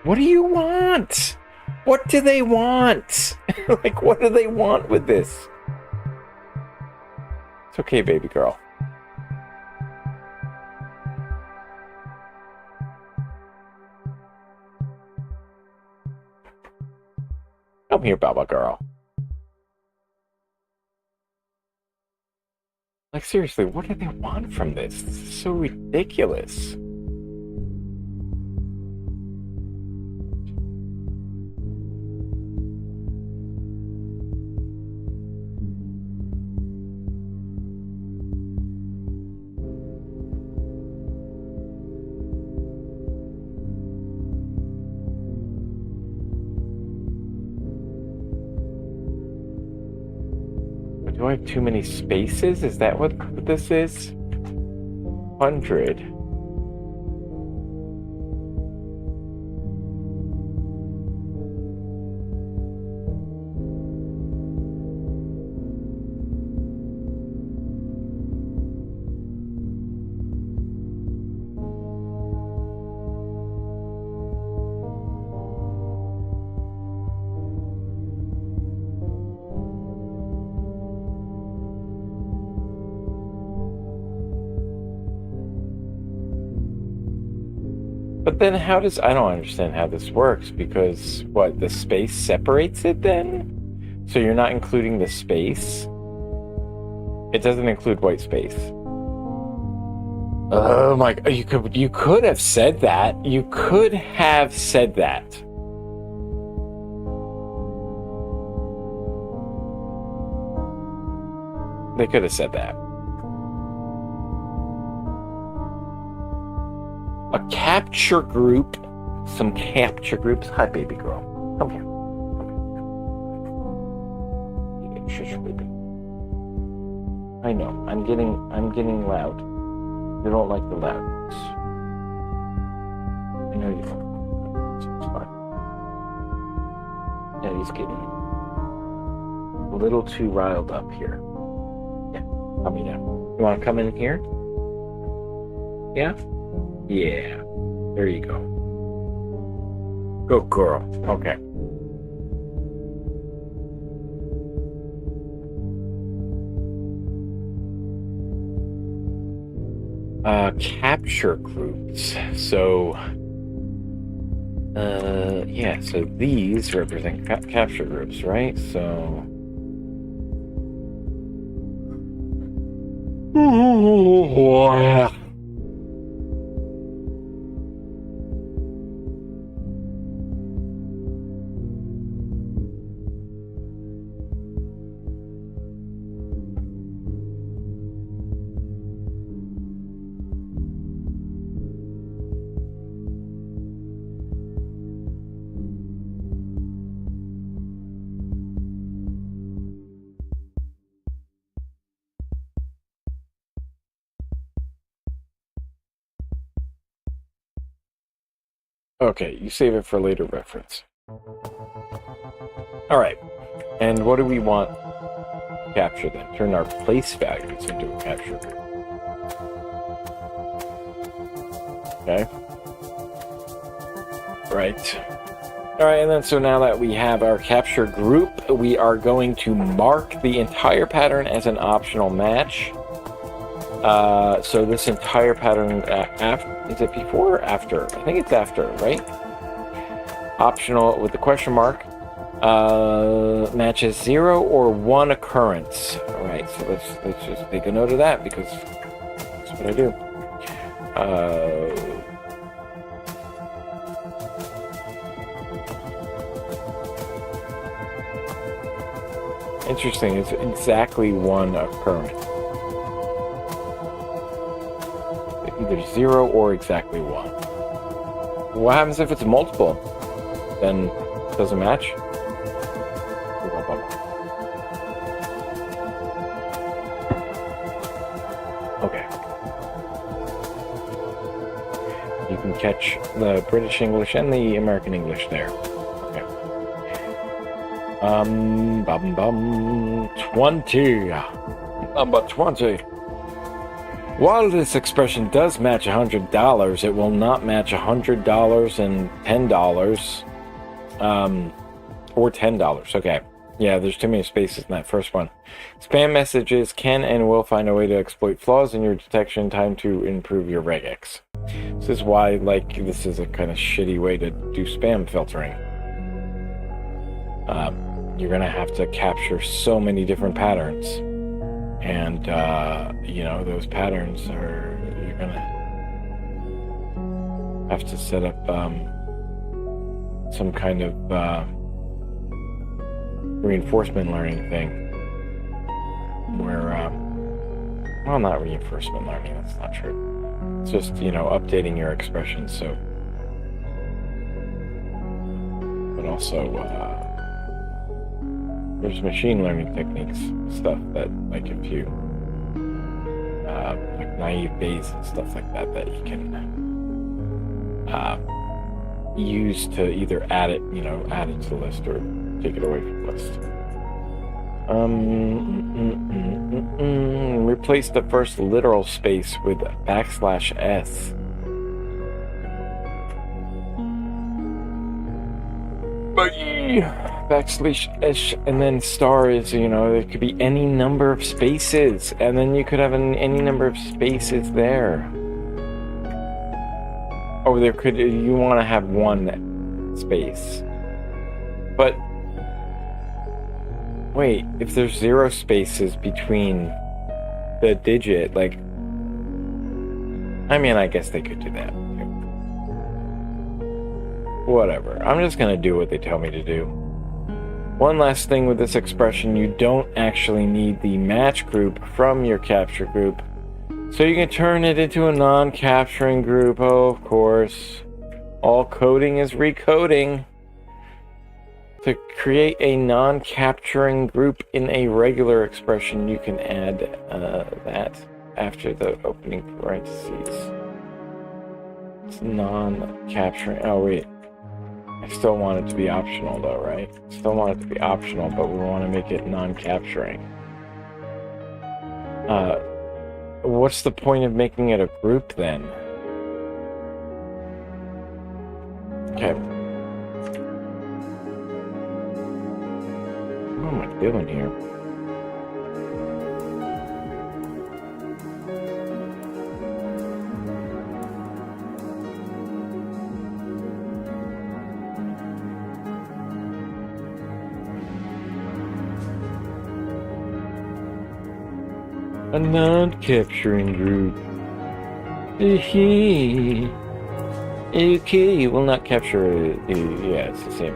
Speaker 1: What do you want? What do they want? Like, what do they want with this? It's okay, baby girl. Come here, Baba girl. Like, seriously, what do they want from this? This is so ridiculous. Do I have too many spaces? Is that what this is? 100. But then how does... I don't understand how this works, because, what, the space separates it then? So you're not including the space? It doesn't include white space. Oh my... You could have said that. You could have said that. They could have said that. A capture group. Some capture groups. Hi, baby girl. Come here. Come here. Shush, baby. I know. I'm getting loud. You don't like the loudness. I know you don't. It's fine. Yeah, he's getting a little too riled up here. Yeah, calm me down. You want to come in here? Yeah? Yeah. There you go. Good girl. Okay. Capture groups. So, yeah, so these represent capture groups, right? So, okay, you save it for later reference. All right, and what do we want to capture then? Turn our place values into a capture group. Okay. Right. All right, and then so now that we have our capture group, we are going to mark the entire pattern as an optional match. So this entire pattern, is it before or after? I think it's after, right? Optional with the question mark. Matches 0 or 1 occurrence. All right, so let's just make a note of that, because that's what I do. Interesting. It's exactly 1 occurrence. Either 0 or exactly 1. What happens if it's multiple? Then it doesn't match? Okay. You can catch the British English and the American English there. Okay. 20. Number 20. While this expression does match $100, it will not match $100 and $10, or $10. Okay. Yeah, there's too many spaces in that first one. Spam messages can and will find a way to exploit flaws in your detection time to improve your regex. This is why, like, this is a kind of shitty way to do spam filtering. You're gonna have to capture so many different patterns. And, you know, those patterns are, you're gonna have to set up, some kind of, reinforcement learning thing. Where, well, not reinforcement learning, that's not true. It's just, you know, updating your expressions, so. But also, there's machine learning techniques, stuff that, like, if you, like naive Bayes and stuff like that, that you can use to either add it, you know, add it to the list or take it away from the list. Replace the first literal space with \s. \s and then star is, you know, it could be any number of spaces, and then you could have any number of spaces there. Oh, there could, you want to have one space. But, wait, if there's 0 spaces between the digit, like, I mean, I guess they could do that. Whatever. I'm just going to do what they tell me to do. One last thing with this expression, you don't actually need the match group from your capture group. So you can turn it into a non-capturing group. Oh, of course. All coding is recoding. To create a non-capturing group in a regular expression, you can add that after the opening parentheses. It's non-capturing. Oh, wait. I still want it to be optional, though, right? Still want it to be optional, but we want to make it non-capturing. What's the point of making it a group, then? Okay. What am I doing here? A non-capturing group. Okay, will not capture. Yeah, it's the same.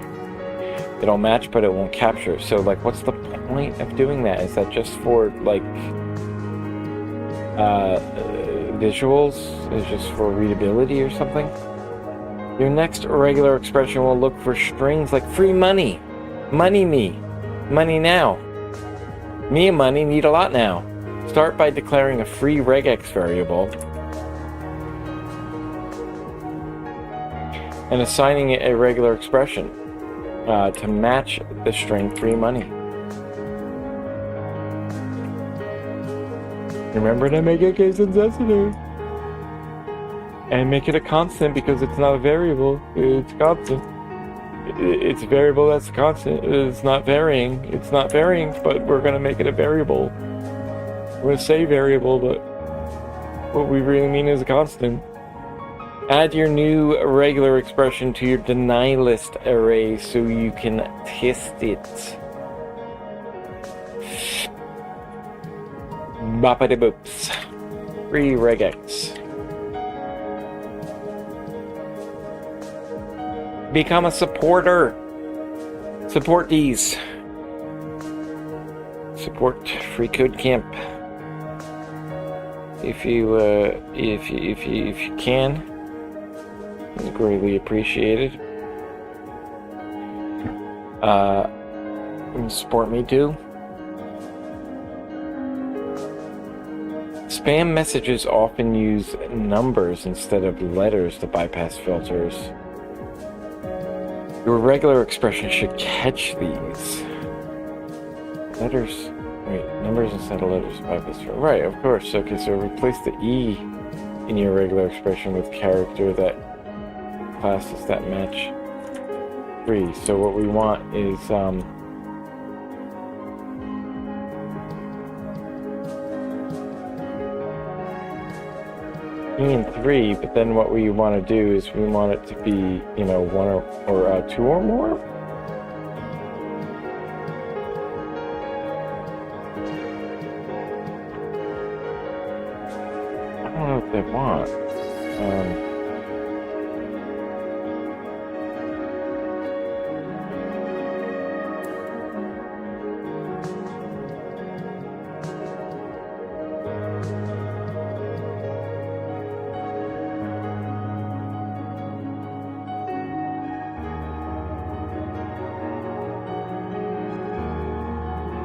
Speaker 1: It'll match, but it won't capture. So, like, what's the point of doing that? Is that just for, like, visuals? Is it just for readability or something? Your next regular expression will look for strings like free money, money me, money now. Me and money need a lot now. Start by declaring a free regex variable and assigning it a regular expression to match the string free money. Remember to make it case insensitive. And make it a constant because it's not a variable, it's constant. It's a variable that's a constant, it's not varying. It's not varying, but we're going to make it a variable. We're going to say variable, but what we really mean is a constant. Add your new regular expression to your deny list array so you can test it. Boppity boops. Free regex. Become a supporter. Support these. Support FreeCodeCamp. If you can, it's greatly appreciated. Support me too. Spam messages often use numbers instead of letters to bypass filters. Your regular expression should catch these. Letters. Wait, numbers instead of letters to bypass filters. Right, of course. Okay, so replace the E in your regular expression with character that classes that match free. So what we want is and 3, but then what we want to do is we want it to be, you know, 1 or 2 or more. I don't know what they want.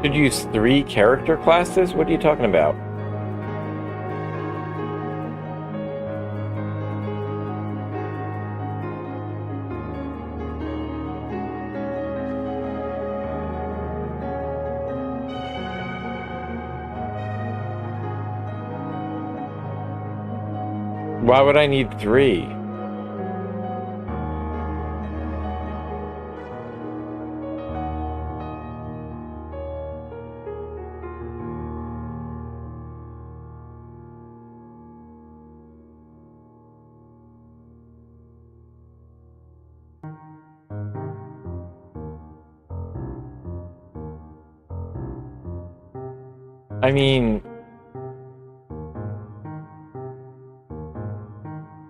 Speaker 1: Should use 3 character classes? What are you talking about? Why would I need 3? I mean...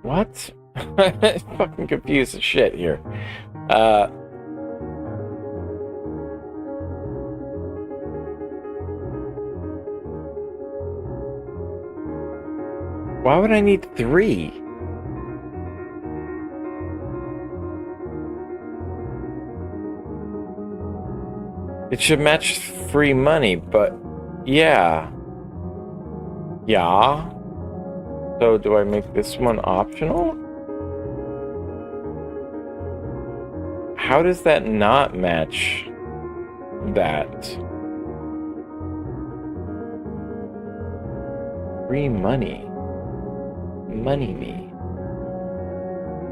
Speaker 1: What? I'm fucking confused as shit here. Why would I need 3? It should match free money, but yeah. Yeah. So do I make this one optional? How does that not match that? Free money. Money me.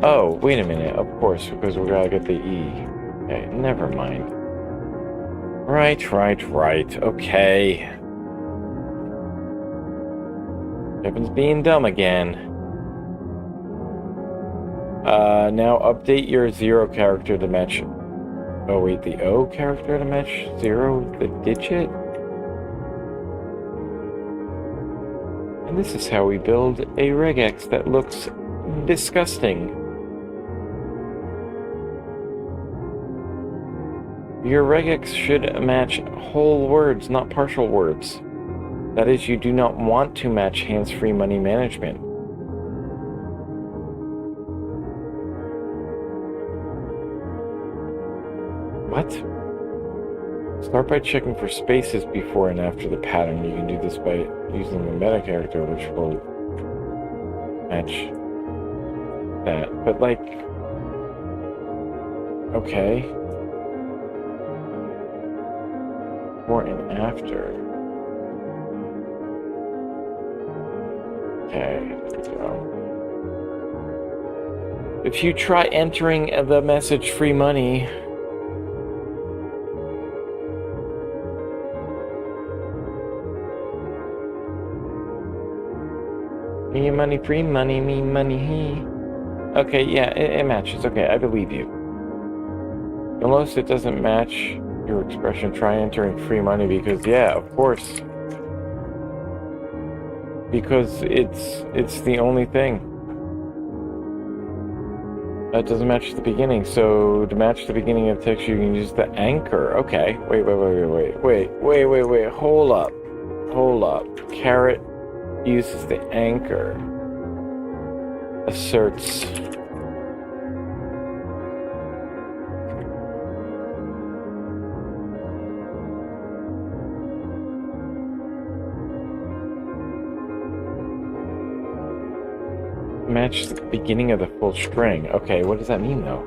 Speaker 1: Oh, wait a minute. Of course, because we gotta get the E. Okay, never mind. Right. Okay. Kevin's being dumb again. Now update your 0 character to match... Oh wait, the O character to match 0, the digit? And this is how we build a regex that looks disgusting. Your regex should match whole words, not partial words. That is, you do not want to match hands-free money management. What? Start by checking for spaces before and after the pattern. You can do this by using the meta character, which will match that. But like... Okay. Before and after. Okay, so... If you try entering the message free money... Me money, free money, me money, he. Okay, yeah, it matches. Okay, I believe you. Unless it doesn't match your expression, try entering free money because, yeah, of course. Because it's the only thing. That doesn't match the beginning, so to match the beginning of text, you can use the anchor. Okay, wait, hold up. Caret uses the anchor. Asserts. Match the beginning of the full string. Okay, what does that mean though?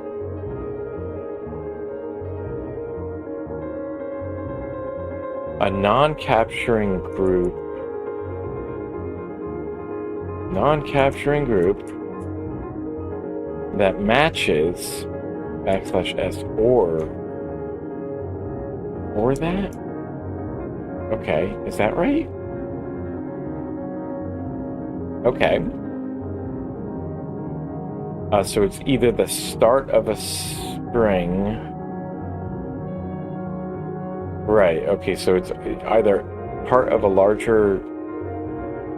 Speaker 1: A non-capturing group. Non-capturing group that matches \s or that? Okay, is that right? Okay. So it's either the start of a string. Right, okay, so it's either part of a larger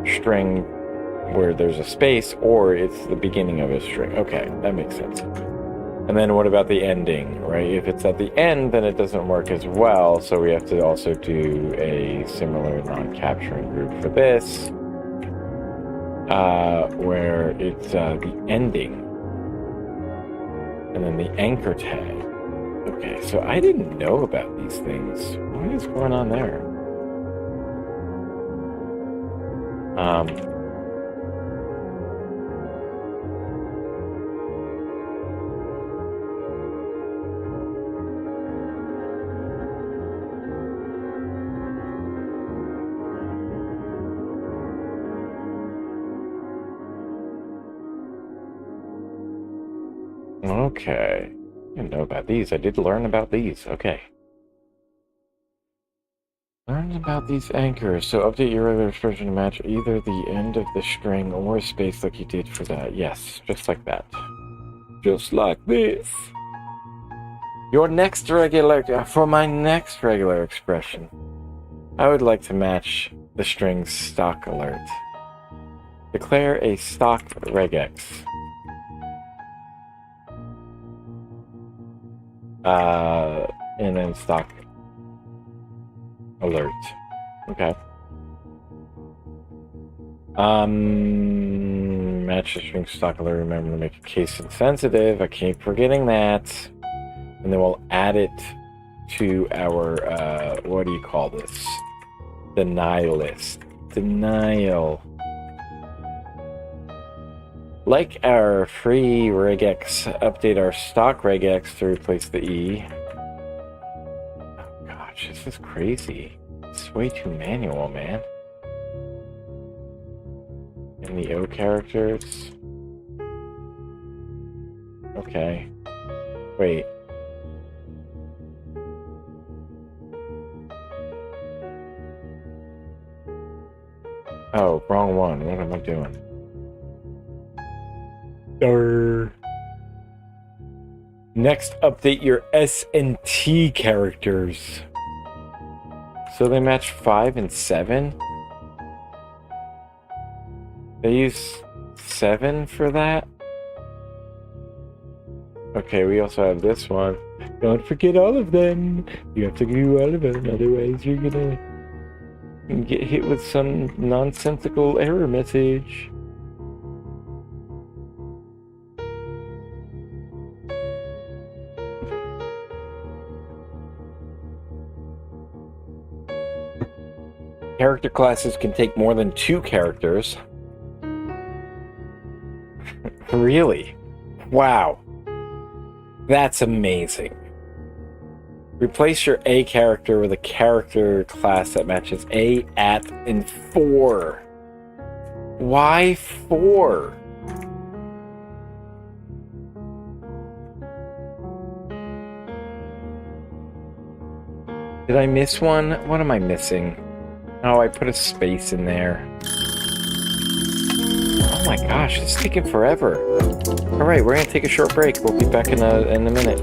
Speaker 1: string where there's a space, or it's the beginning of a string. Okay, that makes sense. And then what about the ending, right? If it's at the end, then it doesn't work as well, so we have to also do a similar non-capturing group for this, where it's the ending. And then the anchor tag. Okay, so I didn't know about these things. What is going on there? Okay. I didn't know about these. I did learn about these. Okay. Learn about these anchors. So update your regular expression to match either the end of the string or a space like you did for that. Yes, just like that. Just like this. For my next regular expression, I would like to match the string stock alert. Declare a stock regex. And then stock alert. Okay. Match the string stock alert. Remember to make it case insensitive. I keep forgetting that. And then we'll add it to our, what do you call this? Denial list. Denial. Like our free regex, update our stock regex to replace the E. Oh gosh, this is crazy. It's way too manual, man. And the O characters. Okay. Wait. Oh, wrong one. What am I doing? Next, update your S and T characters. So they match 5 and 7? They use 7 for that? Okay, we also have this one. Don't forget all of them. You have to do all of them, otherwise you're gonna get hit with some nonsensical error message. Character classes can take more than 2 characters. Really? Wow. That's amazing. Replace your A character with a character class that matches A, at, and 4. Why 4? Did I miss one? What am I missing? Oh, I put a space in there. Oh my gosh, it's taking forever. Alright, we're gonna take a short break. We'll be back in a minute.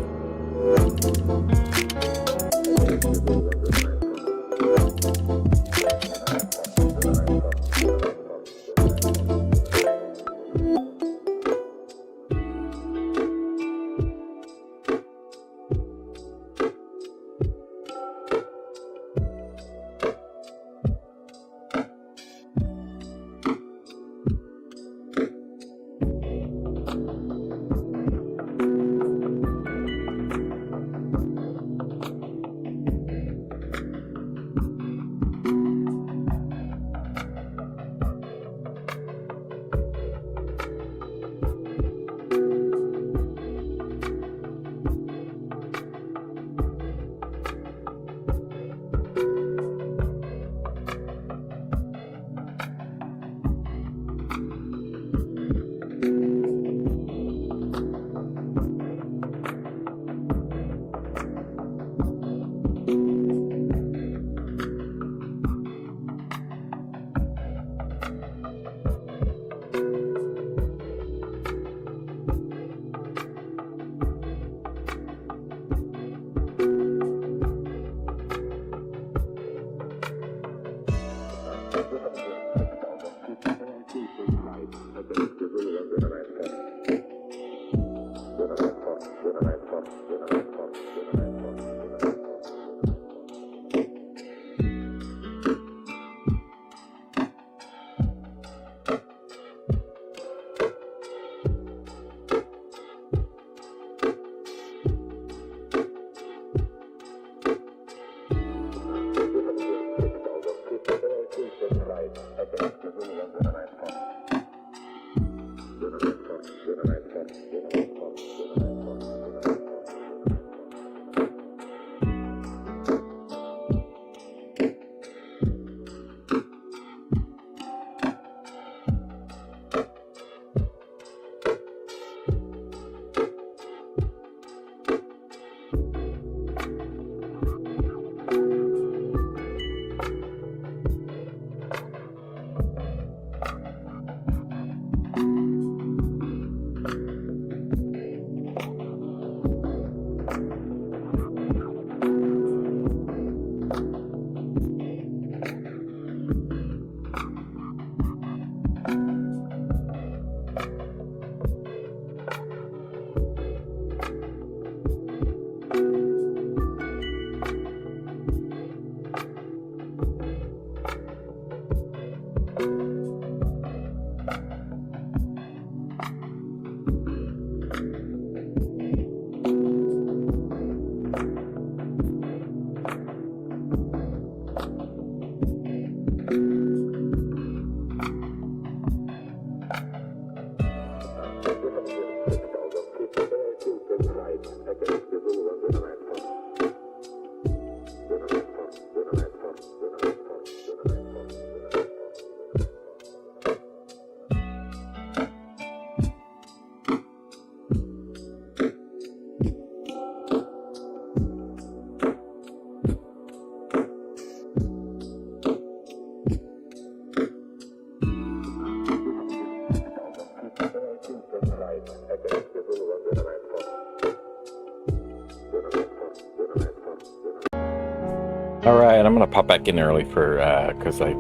Speaker 1: Alright, I'm gonna pop back in early for, because I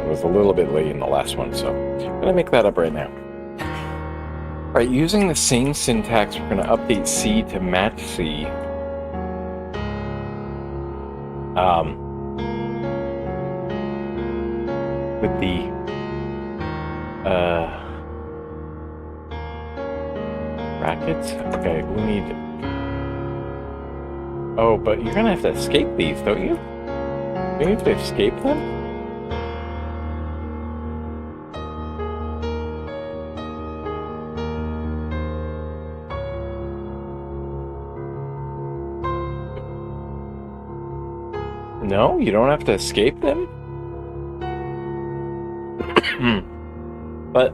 Speaker 1: was a little bit late in the last one, so I'm gonna make that up right now. Alright, using the same syntax, we're gonna update C to match C. With the, brackets? Okay, we need... Oh, but you're gonna have to escape these, don't you? You need to escape them? No, you don't have to escape them? But...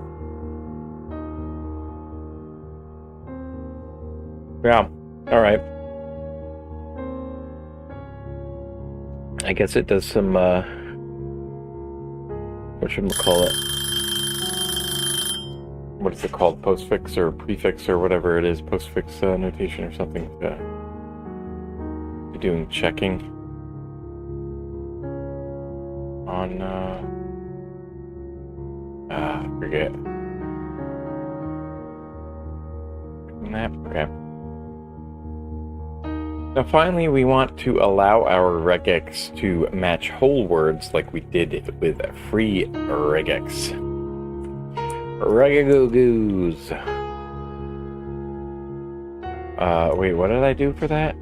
Speaker 1: Yeah, alright. I guess it does some, whatchamacallit? What is it called? Postfix or prefix or whatever it is. Postfix notation or something. You're doing checking on, I forget. Map, okay. Now finally, we want to allow our regex to match whole words like we did with freeCodeCamp. Regegoos. Wait, what did I do for that?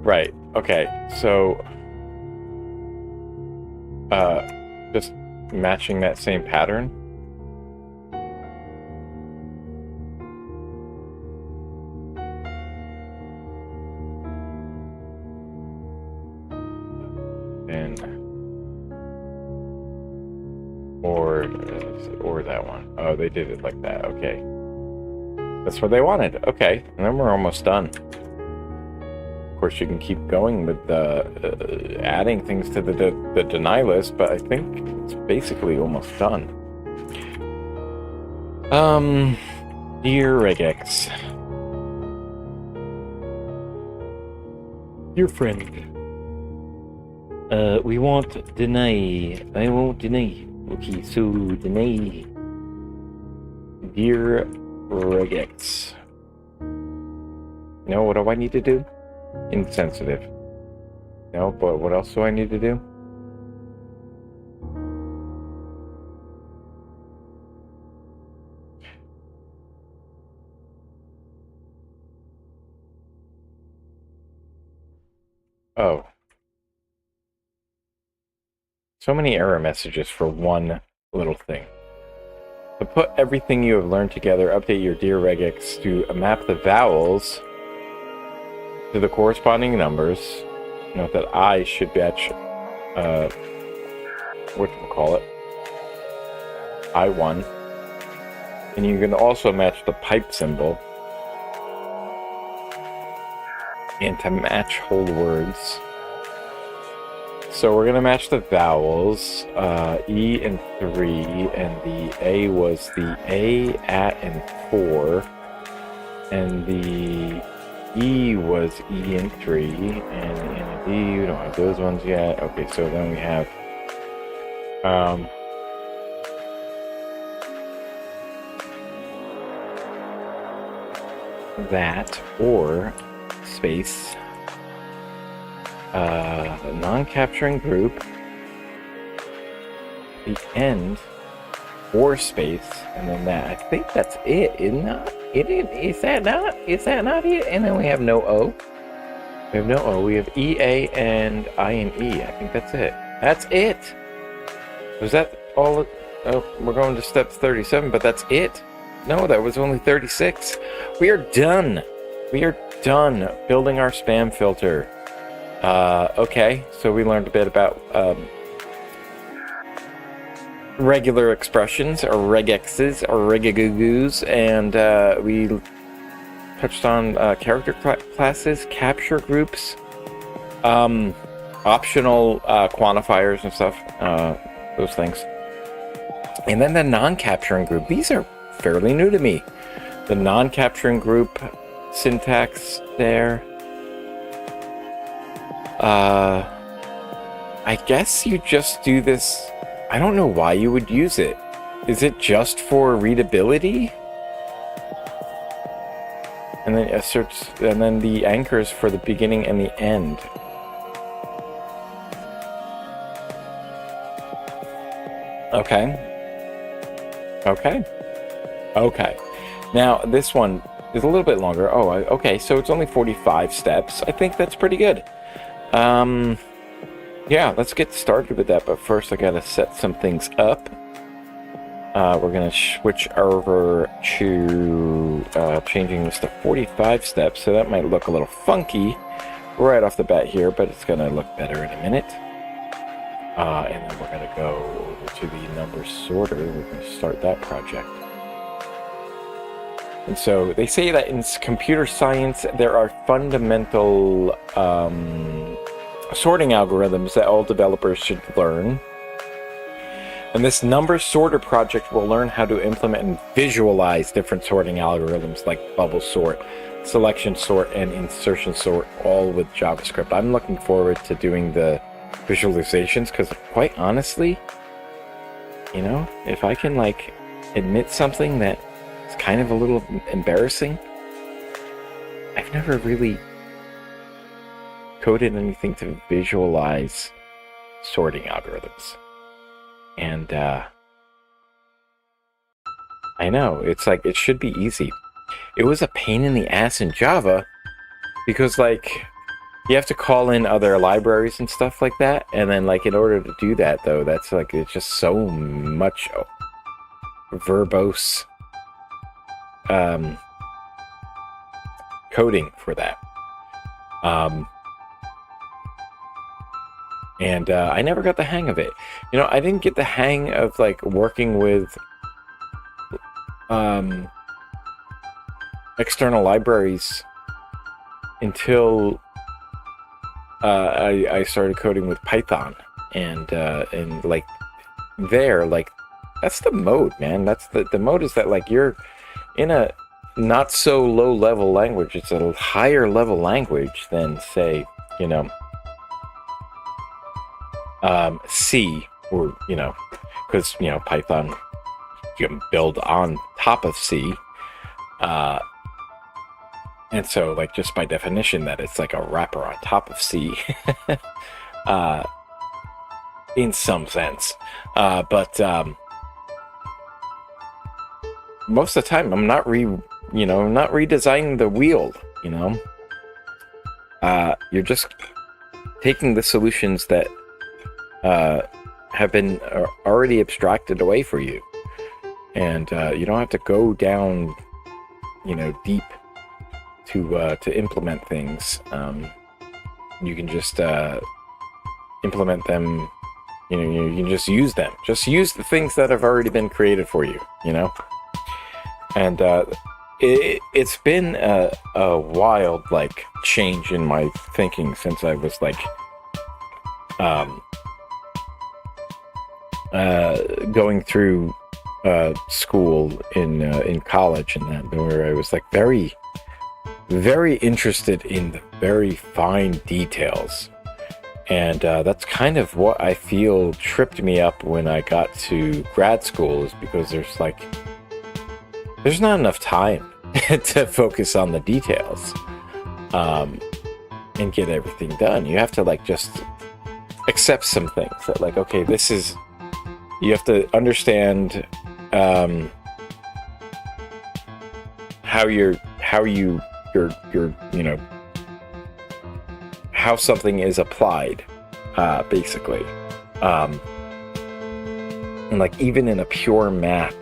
Speaker 1: Right, okay, so... just matching that same pattern. Or that one. Oh, they did it like that. Okay. That's what they wanted. Okay. And then we're almost done. Of course, you can keep going with adding things to the deny list, but I think it's basically almost done. Dear regex. Dear friend. We want deny. I won't deny. Okay, so deny. Dear regex. No, what do I need to do? Insensitive. No, but what else do I need to do? Oh. So many error messages for one little thing. To put everything you have learned together, update your dear regex to map the vowels to the corresponding numbers. Note that I should match, whatchamacallit, I1. And you can also match the pipe symbol. And to match whole words. So we're gonna match the vowels, E and 3, and the A was the A, at, and 4, and the E was E and 3, and the D, we don't have those ones yet. Okay, so then we have, that, or space, the non-capturing group, the end, or space, and then that. I think that's it, isn't that? Is that not? Is that not it? And then we have no O. We have no O. We have E, A, and I and E. I think that's it. That's it! Was that all? Oh, we're going to step 37, but that's it? No, that was only 36. We are done. We are done building our spam filter. Okay, so we learned a bit about regular expressions, or regexes, or regegoos, and we touched on character classes, capture groups, optional quantifiers and stuff, those things. And then the non-capturing group. These are fairly new to me. The non-capturing group syntax there. I guess you just do this. I don't know why you would use it. Is it just for readability? And then asserts, and then the anchors for the beginning and the end. Okay. Now this one is a little bit longer. Oh, okay. So it's only 45 steps. I think that's pretty good. Yeah, let's get started with that. But first, I gotta set some things up. We're gonna switch over to changing this to 45 steps. So that might look a little funky right off the bat here, but it's gonna look better in a minute. And then we're gonna go over to the number sorter. We're gonna start that project. And so they say that in computer science, there are fundamental sorting algorithms that all developers should learn. And this number sorter project will learn how to implement and visualize different sorting algorithms like bubble sort, selection sort, and insertion sort, all with JavaScript. I'm looking forward to doing the visualizations because, quite honestly, you know, if I can like admit something that is kind of a little embarrassing, I've never really coded anything to visualize sorting algorithms. And I know, it's like, it should be easy. It was a pain in the ass in Java because like you have to call in other libraries and stuff like that, and then like in order to do that though, that's like, it's just so much verbose coding for that. And I never got the hang of it. You know, I didn't get the hang of like working with external libraries until I started coding with Python, and like there, like that's the mode, man. That's the mode is that like you're in a not so low level language. It's a higher level language than, say, you know, C, or, you know, because, you know, Python, you can build on top of C, and so like just by definition that it's like a wrapper on top of C, in some sense, but most of the time I'm not redesigning the wheel, you know. You're just taking the solutions that have been already abstracted away for you, and you don't have to go down, you know, deep to implement things. You can just implement them. You know, you can just use them. Just use the things that have already been created for you. You know, and it's been a wild like change in my thinking since I was like going through school in college, and that, where I was like very, very interested in the very fine details, and that's kind of what I feel tripped me up when I got to grad school, is because there's not enough time to focus on the details and get everything done. You have to like just accept some things that like, okay, this is, you have to understand how you know, how something is applied, basically, and like even in a pure math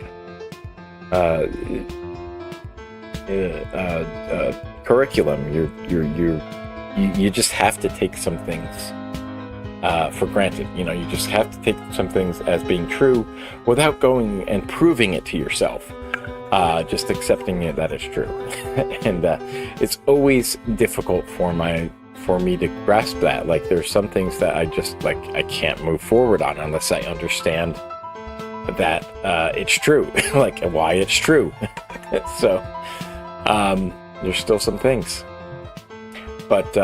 Speaker 1: curriculum, you just have to take some things for granted. You know, you just have to take some things as being true without going and proving it to yourself. Just accepting it that it's true. And it's always difficult for me to grasp that. Like, there's some things that I just like, I can't move forward on unless I understand that it's true, like why it's true. So there's still some things. But,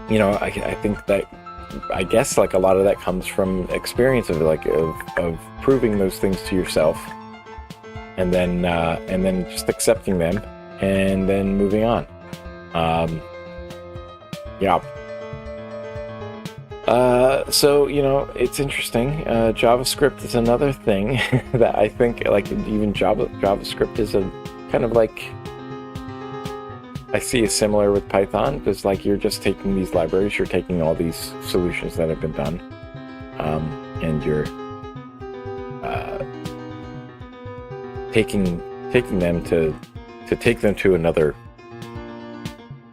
Speaker 1: you know, I think that, I guess, like, a lot of that comes from experience of, like, of proving those things to yourself, and then just accepting them, and then moving on. Yeah. So, you know, it's interesting. JavaScript is another thing that I think, like, even JavaScript is a kind of like, I see it similar with Python, because, like, you're just taking these libraries, you're taking all these solutions that have been done, and you're taking them to take them to another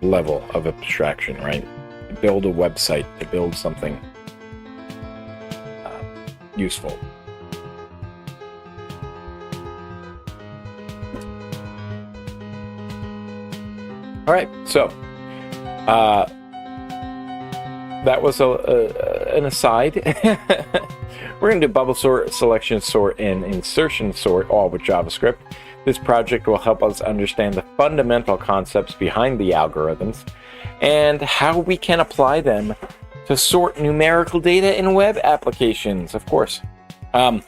Speaker 1: level of abstraction, right? To build a website, to build something useful. All right, so that was an aside. We're going to do bubble sort, selection sort, and insertion sort, all with JavaScript. This project will help us understand the fundamental concepts behind the algorithms and how we can apply them to sort numerical data in web applications, of course. I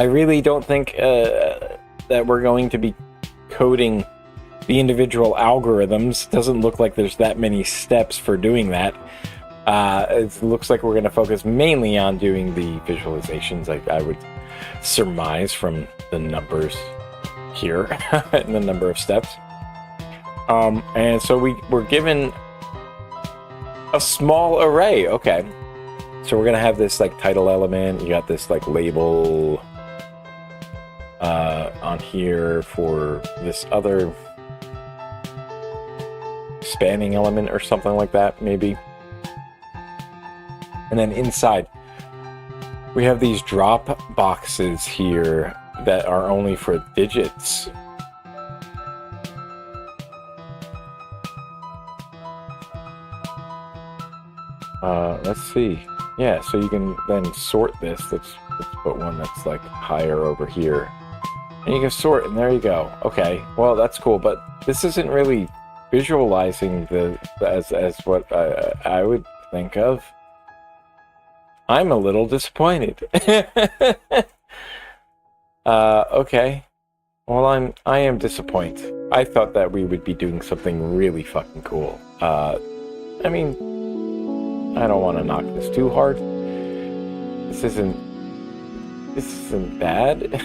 Speaker 1: really don't think that we're going to be coding the individual algorithms. Doesn't look like there's that many steps for doing that. It looks like we're going to focus mainly on doing the visualizations, I would surmise from the numbers here and the number of steps. And so we're given a small array. Okay, so we're going to have this, like, title element. You got this, like, label on here for this other spanning element or something like that, maybe. And then inside, we have these drop boxes here that are only for digits. Let's see. Yeah, so you can then sort this. Let's put one that's, like, higher over here. And you can sort, and there you go. Okay, well, that's cool, but this isn't really visualizing as what I would think of. I'm a little disappointed. Okay. Well, I am disappointed. I thought that we would be doing something really fucking cool. I mean, I don't want to knock this too hard. This isn't bad.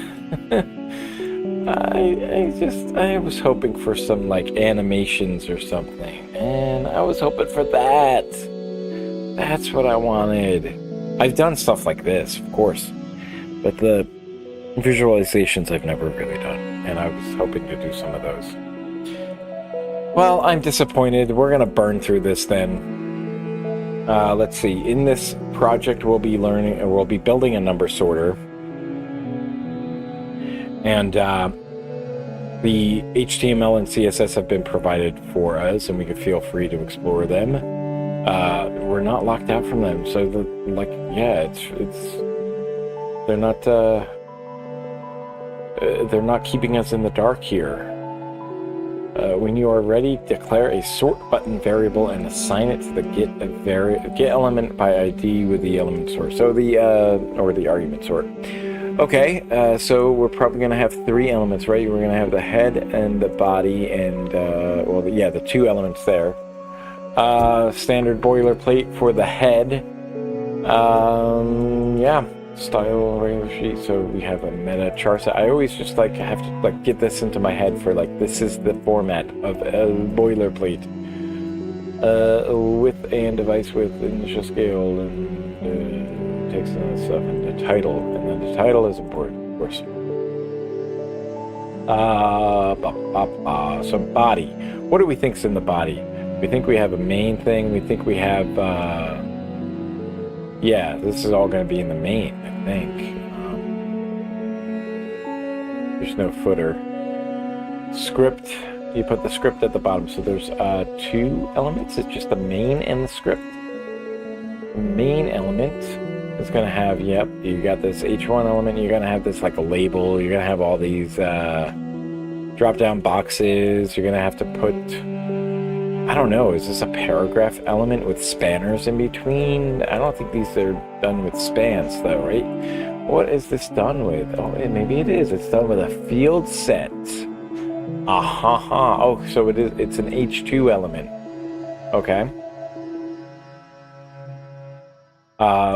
Speaker 1: I was hoping for some, like, animations or something, and I was hoping for that. That's what I wanted. I've done stuff like this, of course, but the visualizations I've never really done, and I was hoping to do some of those. Well, I'm disappointed. We're gonna burn through this then. Let's see. In this project, we'll be building a number sorter, and the HTML and CSS have been provided for us, and we can feel free to explore them. We're not locked out from them, so they're not keeping us in the dark here. When you are ready, declare a sort button variable and assign it to the get element by ID with the element sort. So the argument sort. Okay, so we're probably going to have 3 elements, right? We're going to have the head and the body and, the 2 elements there. Standard boilerplate for the head. Style regular sheet. So we have a meta chart. So I always just, like, have to, like, get this into my head for, like, this is the format of a boilerplate. Width and device width, initial scale, and text and stuff, and the title. And then the title is important, of course. So body. What do we think's in the body? We think we have a main thing. We think we have, this is all going to be in the main, I think. There's no footer. Script, you put the script at the bottom. So there's 2 elements. It's just the main and the script. The main element is going to have, you got this H1 element. You're going to have this, like, a label. You're going to have all these drop down boxes. You're gonna have to put, I don't know, is this a paragraph element with spanners in between? I don't think these are done with spans though, right? What is this done with? Oh, maybe it is. It's done with a field set. Oh, so it's an H2 element. Okay.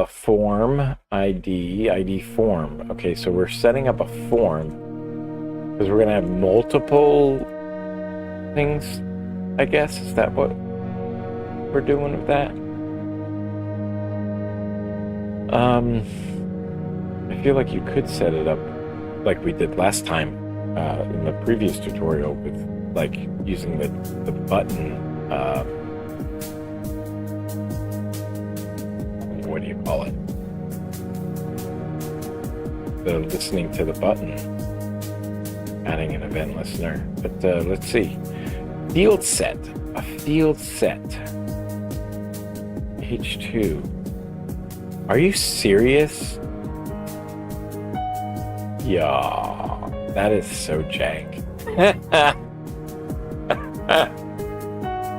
Speaker 1: Form, ID form. Okay, so we're setting up a form because we're gonna have multiple things, I guess. Is that what we're doing with that? I feel like you could set it up like we did last time in the previous tutorial with like using the button. What do you call it? The listening to the button. Adding an event listener. But let's see. Field set. A field set. H2. Are you serious? Yeah, that is so jank.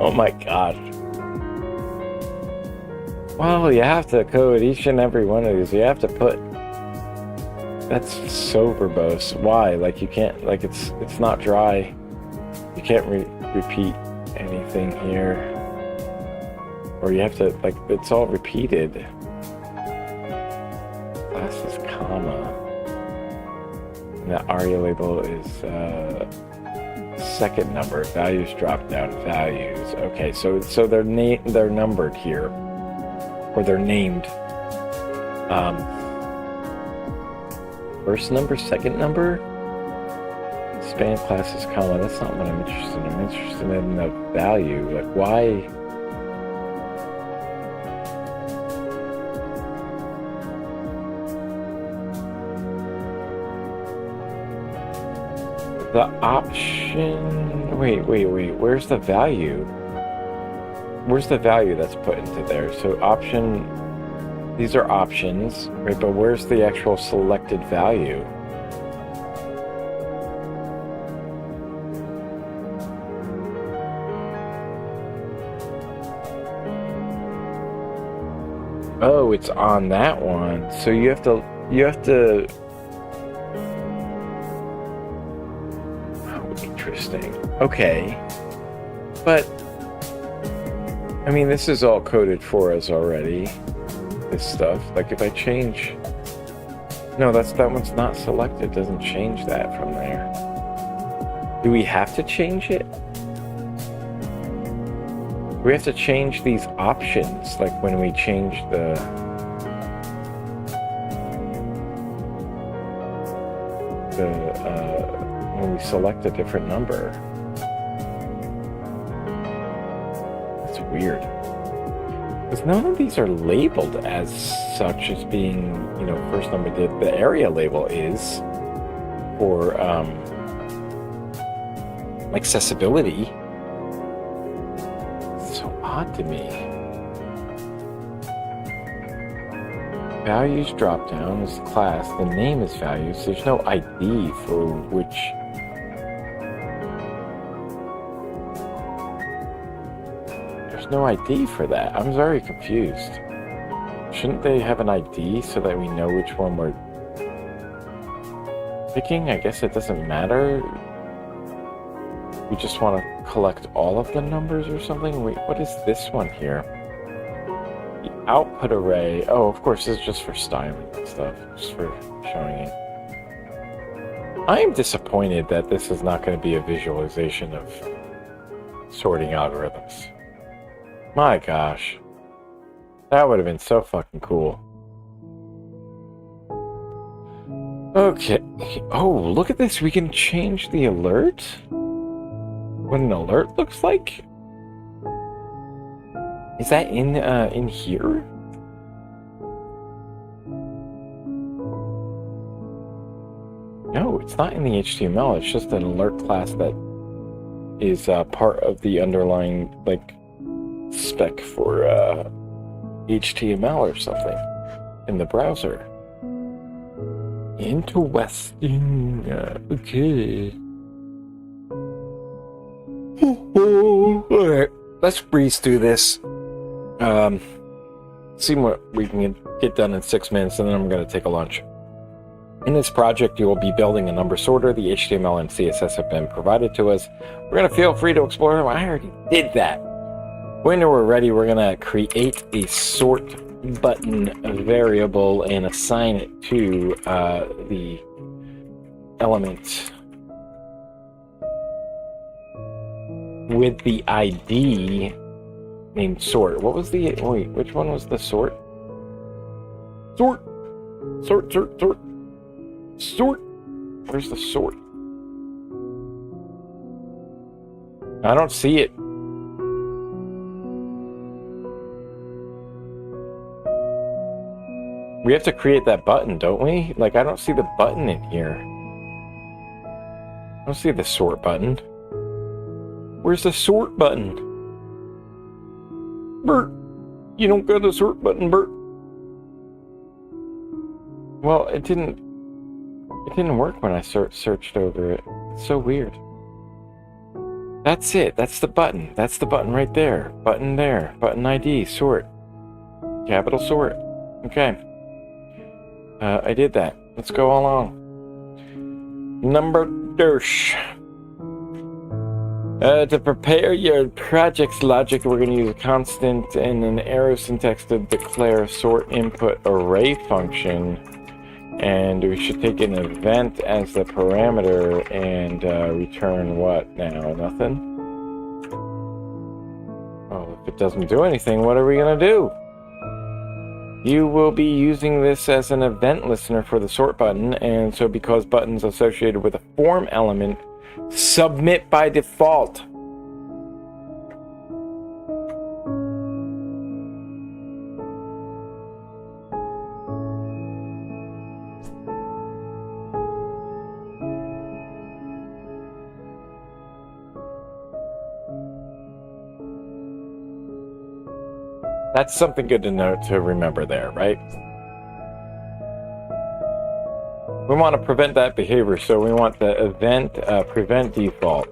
Speaker 1: Oh my gosh. Well, you have to code each and every one of these. You have to put. That's so verbose. Why? Like you can't. Like it's not dry. You can't repeat anything here. Or you have to like it's all repeated. Classes comma. And the ARIA label is second number. Values drop down. Values. Okay, so they're numbered here. Or they're named. First number, second number? Span classes, comma. That's not what I'm interested in. I'm interested in the value. Like, why? The option... Wait. Where's the value? Where's the value that's put into there? So option... These are options, right? But where's the actual selected value? Oh, it's on that one. So you have to... Oh, interesting. Okay. But... I mean, this is all coded for us already. This stuff. Like if I change... No, that one's not selected. It doesn't change that from there. Do we have to change it? We have to change these options, like when we change when we select a different number. That's weird. Because none of these are labeled as such as being, first number. The area label is for accessibility. It's so odd to me. Values drop down is class. The name is values. There's no ID for which. No ID for that. I'm very confused. Shouldn't they have an ID so that we know which one we're picking? I guess it doesn't matter. We just want to collect all of the numbers or something? Wait, what is this one here? The output array. Oh, of course, this is just for styling and stuff. Just for showing it. I am disappointed that this is not going to be a visualization of sorting algorithms. My gosh. That would have been so fucking cool. Okay. Oh, look at this. We can change the alert. What an alert looks like? Is that in here? No, it's not in the HTML. It's just an alert class that is part of the underlying, spec for HTML or something in the browser. Interesting. Okay. let's breeze through this. See what we can get done in 6 minutes, and then I'm going to take a lunch. In this project, you will be building a number sorter. The HTML and CSS have been provided to us. We're going to feel free to explore them. I already did that. When we're ready, we're going to create a sort button variable and assign it to the element with the ID named sort. What was the, wait, which one was the sort? Sort. Where's the sort? I don't see it. We have to create that button, don't we? Like, I don't see the button in here. I don't see the sort button. Where's the sort button? Bert, you don't got a sort button, Bert. Well, it didn't work when I searched over it. It's so weird. That's it. That's the button. That's the button right there. Button there. Button ID. Sort. Capital sort. Okay. I did that. Let's go along. Number dash. To prepare your project's logic, we're going to use a constant and an arrow syntax to declare sort input array function. And we should take an event as the parameter and return what now? Nothing? Oh, if it doesn't do anything, what are we going to do? You will be using this as an event listener for the sort button, and so because buttons associated with a form element submit by default. That's something good to know, to remember there, right? We want to prevent that behavior, so we want the event prevent default.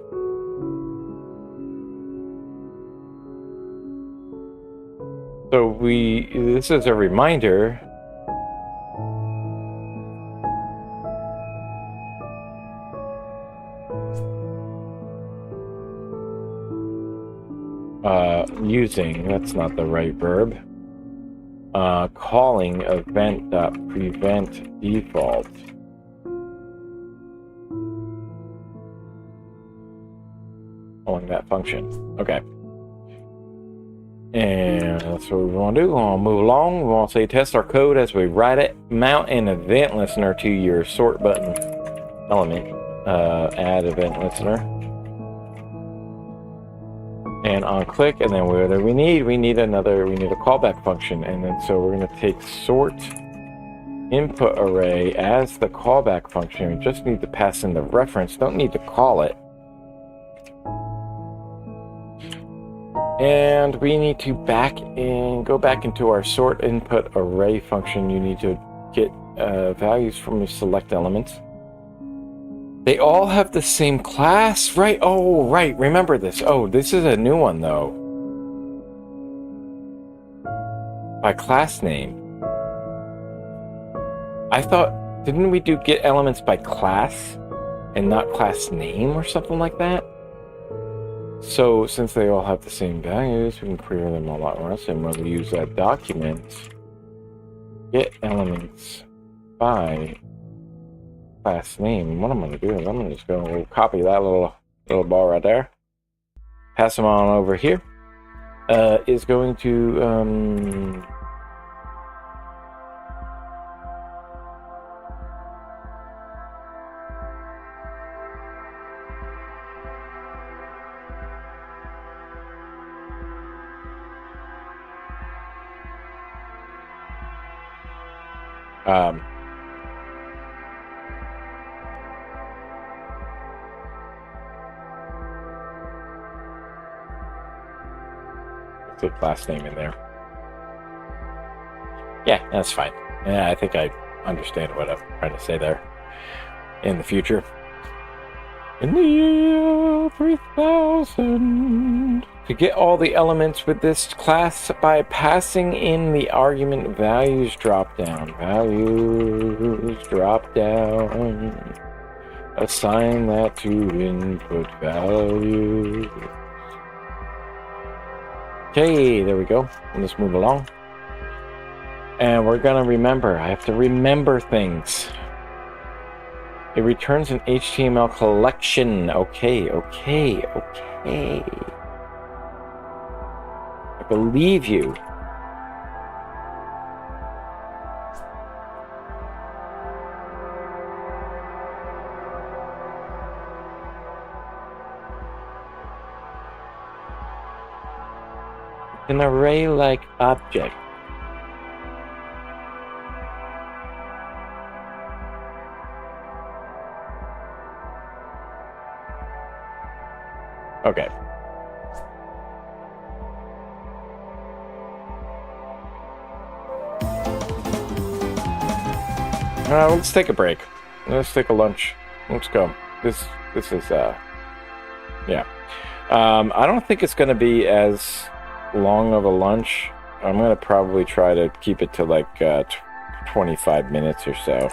Speaker 1: So this is a reminder. Using, that's not the right verb. Calling event.prevent default. Calling that function. Okay. And that's what we want to do. We want to move along. We want to say test our code as we write it. Mount an event listener to your sort button element. Add event listener. And on click, and then what do we need? We need a callback function. And then so we're going to take sort input array as the callback function. We just need to pass in the reference, don't need to call it. And we need to go back into our sort input array function. You need to get values from your select elements. They all have the same class, right? Oh, right. Remember this. Oh, this is a new one, though. By class name. I thought, didn't we do get elements by class and not class name or something like that? So, since they all have the same values, we can clear them all at once, and we'll use that document. Get elements by class name. What I'm going to do is I'm going to just go copy that little bar right there, pass them on over here. Is going to class name in there. Yeah, that's fine. Yeah, I think I understand what I'm trying to say there. In the future. In the year 3000. To get all the elements with this class by passing in the argument values dropdown. Values dropdown. Assign that to input value. Okay, there we go. Let's move along. And we're gonna remember. I have to remember things. It returns an HTML collection. Okay. I believe you. An array-like object. Okay. Let's take a break. Let's take a lunch. Let's go. This is yeah. I don't think it's gonna be as long of a lunch. I'm gonna probably try to keep it to like 25 minutes or so.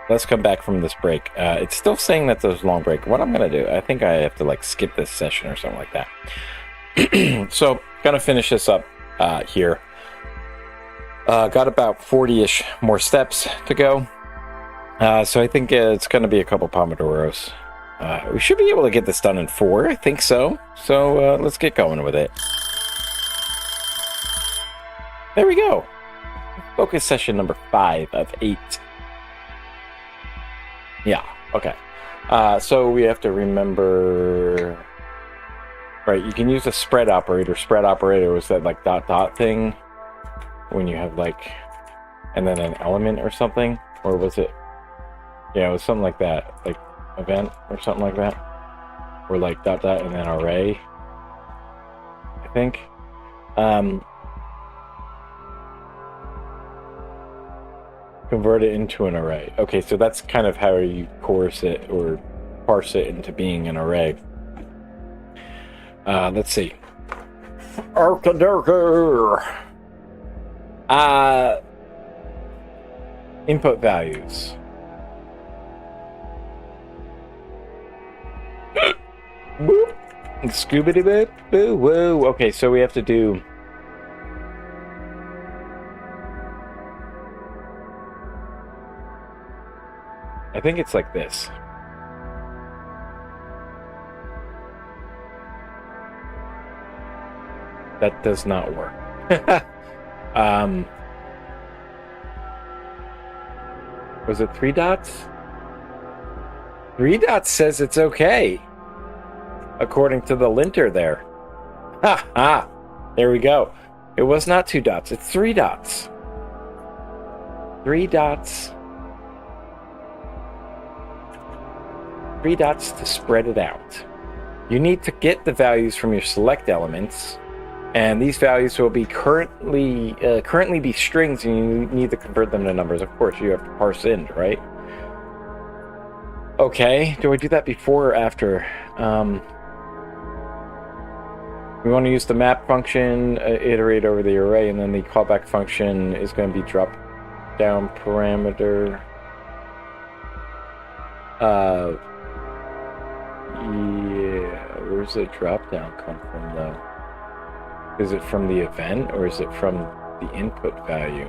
Speaker 1: let's come back from this break. It's still saying that there's a long break. What I'm going to do, I think I have to like skip this session or something like that. So, gonna finish this up here. Got about 40-ish more steps to go. So I think it's going to be a couple Pomodoros. We should be able to get this done in 4. I think so. So let's get going with it. There we go. Focus session number 5 of 8. Yeah, okay. So we have to remember... Right, you can use a spread operator. Spread operator was that like dot thing when you have like, and then an element or something, or was it? Yeah, it was something like that, like event or something like that, or like dot and then array. I think. Convert it into an array. Okay, so that's kind of how you parse it into being an array. Let's see. Input values. Boop. Scoobity boop. Boo woo. Okay, so we have to do. I think it's like this. That does not work. Was it 3 dots? 3 dots says it's okay. According to the linter there. Ha ha! There we go. It was not 2 dots, it's 3 dots. 3 dots. 3 dots to spread it out. You need to get the values from your select elements. And these values will be currently be strings, and you need to convert them to numbers. Of course, you have to parse in, right? Okay, do I do that before or after? We want to use the map function, iterate over the array, and then the callback function is going to be drop down parameter. Yeah, where's the drop down come from though? Is it from the event or is it from the input value?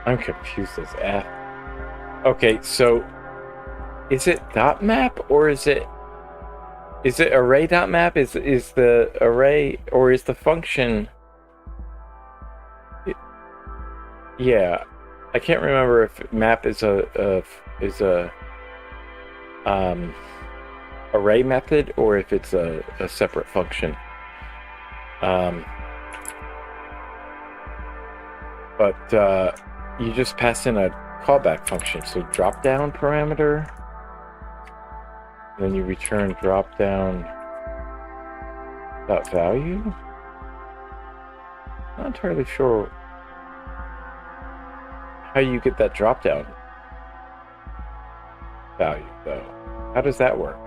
Speaker 1: I'm confused as F. Okay, so is it dot map or is it array dot map? Is the array or is the function? Yeah, I can't remember if map is a array method or if it's a separate function. But you just pass in a callback function. So drop down parameter, then you return drop down dot value. Not entirely sure how you get that drop down value though. How does that work?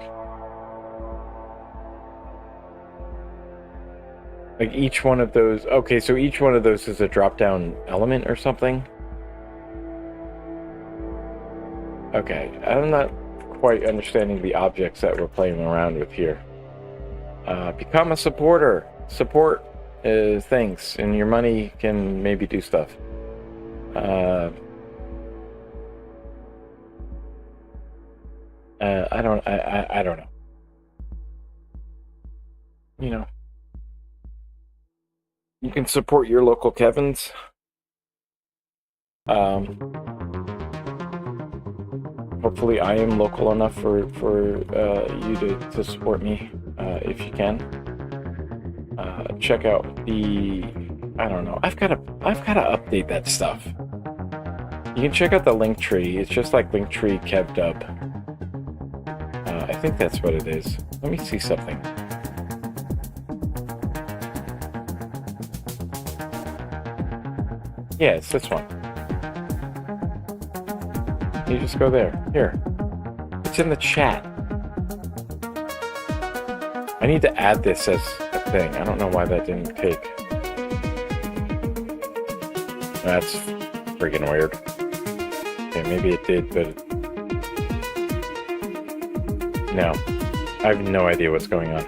Speaker 1: Like each one of those, okay, so each one of those is a drop down element or something? Okay, I'm not quite understanding the objects that we're playing around with here. Become a supporter. Support things, and your money can maybe do stuff. I don't know. You know, you can support your local Kevins. Hopefully I am local enough for you to support me if you can. Check out the, I don't know, I've gotta update that stuff. You can check out the link tree. It's just like Linktree KevDub. I think that's what it is. Let me see something. Yeah, it's this one. You just go there. Here. It's in the chat. I need to add this as a thing. I don't know why that didn't take. That's freaking weird. Okay, maybe it did, but no. I have no idea what's going on.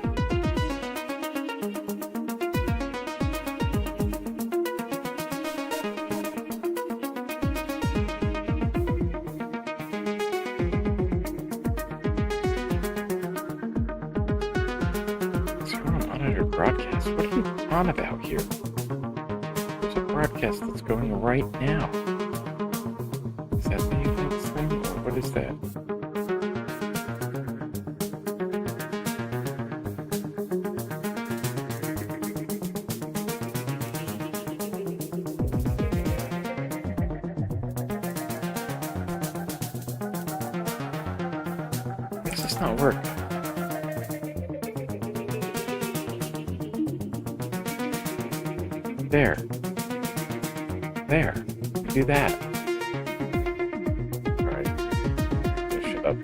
Speaker 1: Broadcast? What are you on about here? There's a broadcast that's going right now. Is that the next thing? Or what is that? This does not work. There. Do that. Alright. Push it up.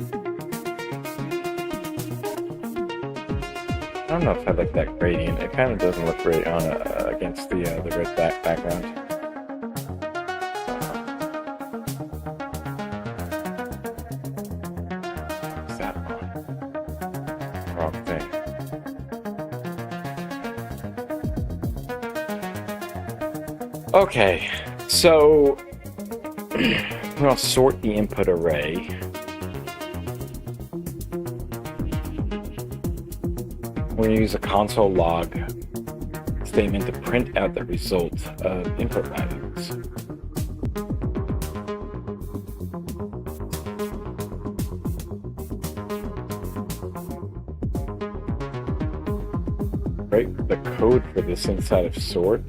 Speaker 1: I don't know if I like that gradient. It kind of doesn't look great on against the red background. What's that on? Wrong thing. Okay, so I'm going to sort the input array. We're going to use a console log statement to print out the result of input values. Right, the code for this inside of sort.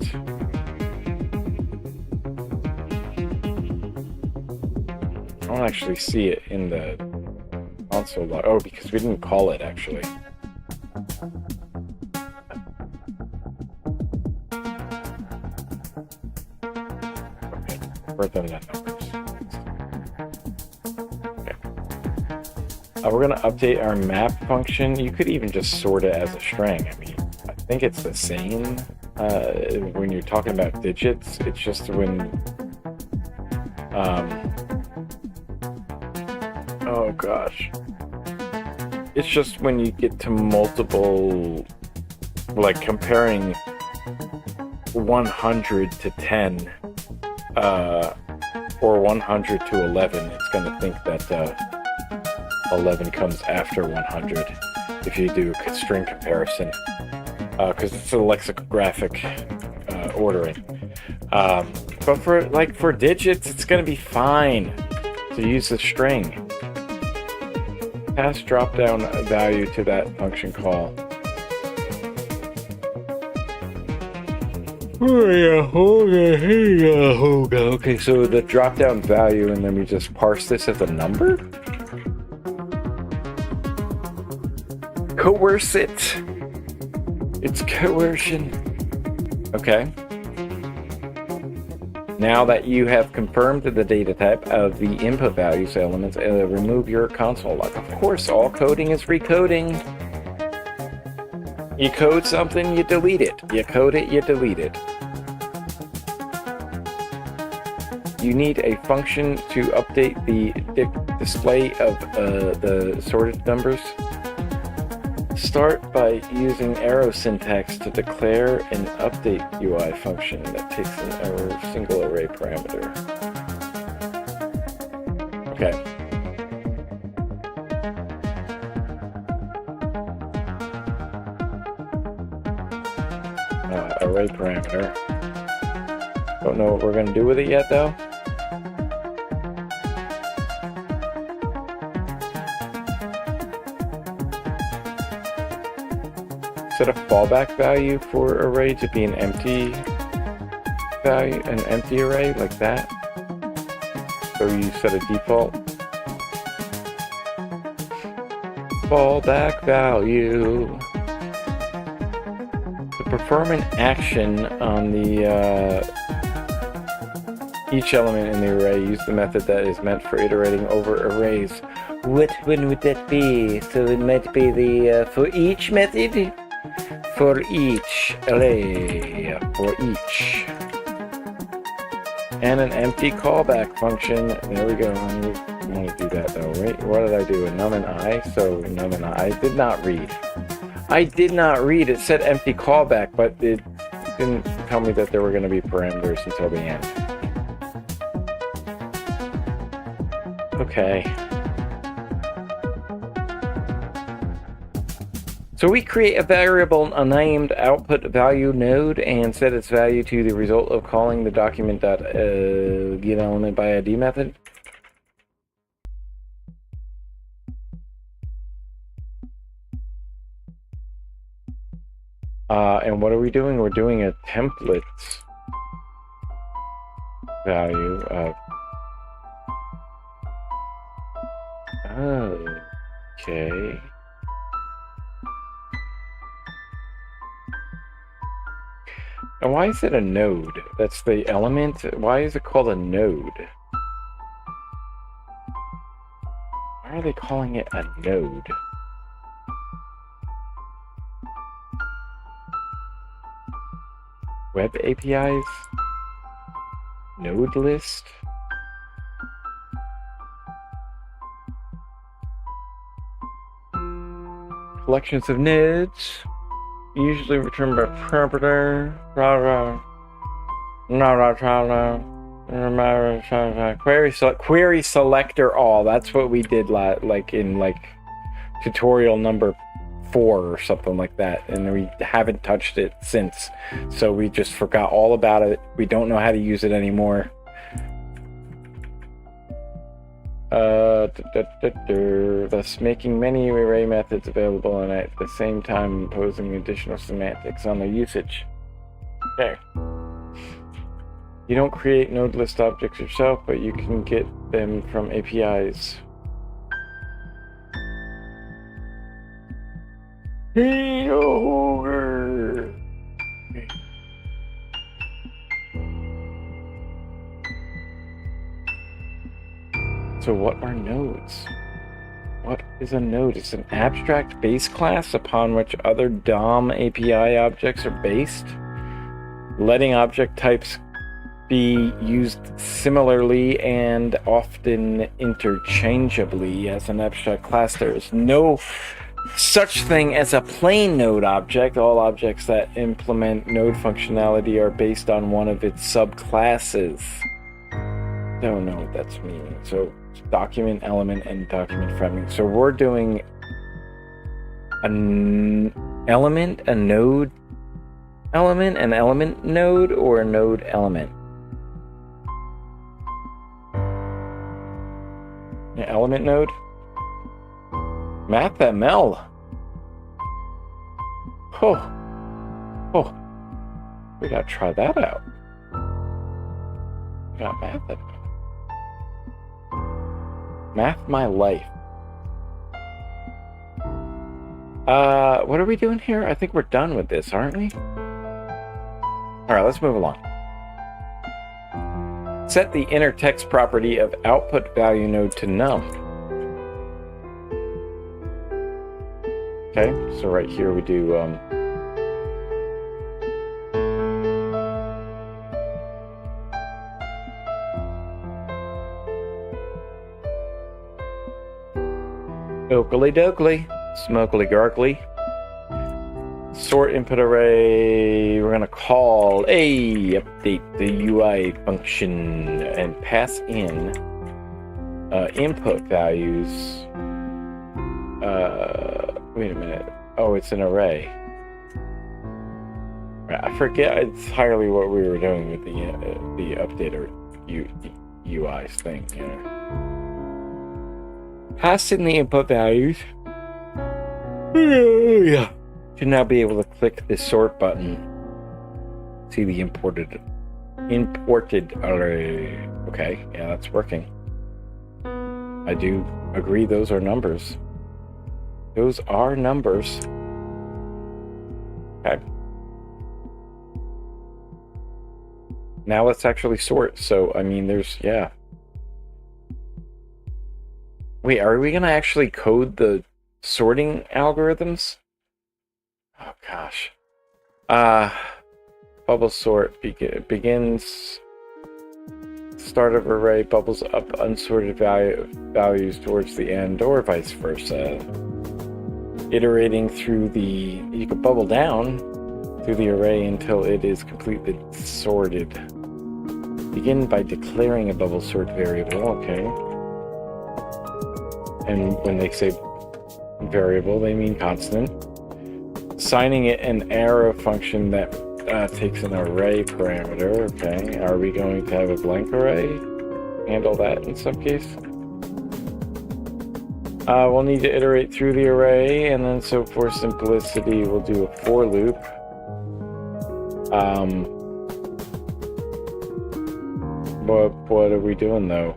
Speaker 1: I don't actually see it in the console log. Oh, because we didn't call it actually. Okay, further than numbers. Okay. We're going to update our map function. You could even just sort it as a string. I mean, I think it's the same when you're talking about digits. It's just when oh gosh. It's just when you get to multiple, like comparing 100 to 10, or 100 to 11, it's going to think that 11 comes after 100 if you do a string comparison, because it's a lexicographic ordering. But for digits, it's going to be fine to use the string. Pass drop-down value to that function call. Okay, so the drop-down value, and then we just parse this as a number? Coerce it! It's coercion. Okay. Now that you have confirmed the data type of the input values elements, remove your console log. Of course, all coding is recoding. You code something, you delete it. You code it, you delete it. You need a function to update the display of the sorted numbers. Start by using arrow syntax to declare an update UI function that takes a single array parameter. Okay. Array parameter. Don't know what we're going to do with it yet, though. Set a fallback value for array to be an empty value, an empty array like that. So you set a default fallback value. To perform an action on the each element in the array. Use the method that is meant for iterating over arrays. What one would that be? So it might be the for each method? For each array. For each. And an empty callback function. There we go. I want to do that though. Wait, what did I do? A num and I? So num and I did not read. I did not read. It said empty callback, but it didn't tell me that there were going to be parameters until the end. Okay. So we create a variable unnamed output value node and set its value to the result of calling the document.getElement by ID method. And what are we doing? We're doing a template value of... Okay. And why is it a node? That's the element? Why is it called a node? Why are they calling it a node? Web APIs? Node list? Collections of nodes, usually returned by parameter. Query selector all. That's what we did like in tutorial number 4 or something like that, and we haven't touched it since. So we just forgot all about it. We don't know how to use it anymore. Thus making many array methods available and at the same time imposing additional semantics on their usage. Okay. You don't create node list objects yourself, but you can get them from APIs. Hey, ogre! So what are nodes? What is a node? It's an abstract base class upon which other DOM API objects are based, letting object types be used similarly and often interchangeably as an abstract class. There is no such thing as a plain node object. All objects that implement node functionality are based on one of its subclasses. Don't know what that's meaning. So document element and document framing. So we're doing an element, a node element, an element node, or a node element. An element node. MathML. Oh, we gotta try that out. We got MathML. Math my life. What are we doing here? I think we're done with this, aren't we? Alright, let's move along. Set the inner text property of output value node to num. Okay, so right here we do Oakley dokley, smokely garkly. Sort input array. We're gonna call update the UI function and pass in input values. Wait a minute. Oh, it's an array. I forget entirely what we were doing with the updater UIs thing. You know. Pass in the input values. Yeah. Should now be able to click the sort button. See the imported array. Okay, yeah, that's working. I do agree those are numbers. Those are numbers. Okay. Now let's actually sort. So, I mean, there's, yeah. Wait, are we going to actually code the sorting algorithms? Oh, gosh. Bubble sort begins start of array, bubbles up unsorted values towards the end, or vice versa. Iterating through you can bubble down through the array until it is completely sorted. Begin by declaring a bubble sort variable, okay. And when they say variable, they mean constant. Assigning it an arrow function that takes an array parameter, okay. Are we going to have a blank array? Handle that in some case. We'll need to iterate through the array, and then so for simplicity, we'll do a for loop. What are we doing though?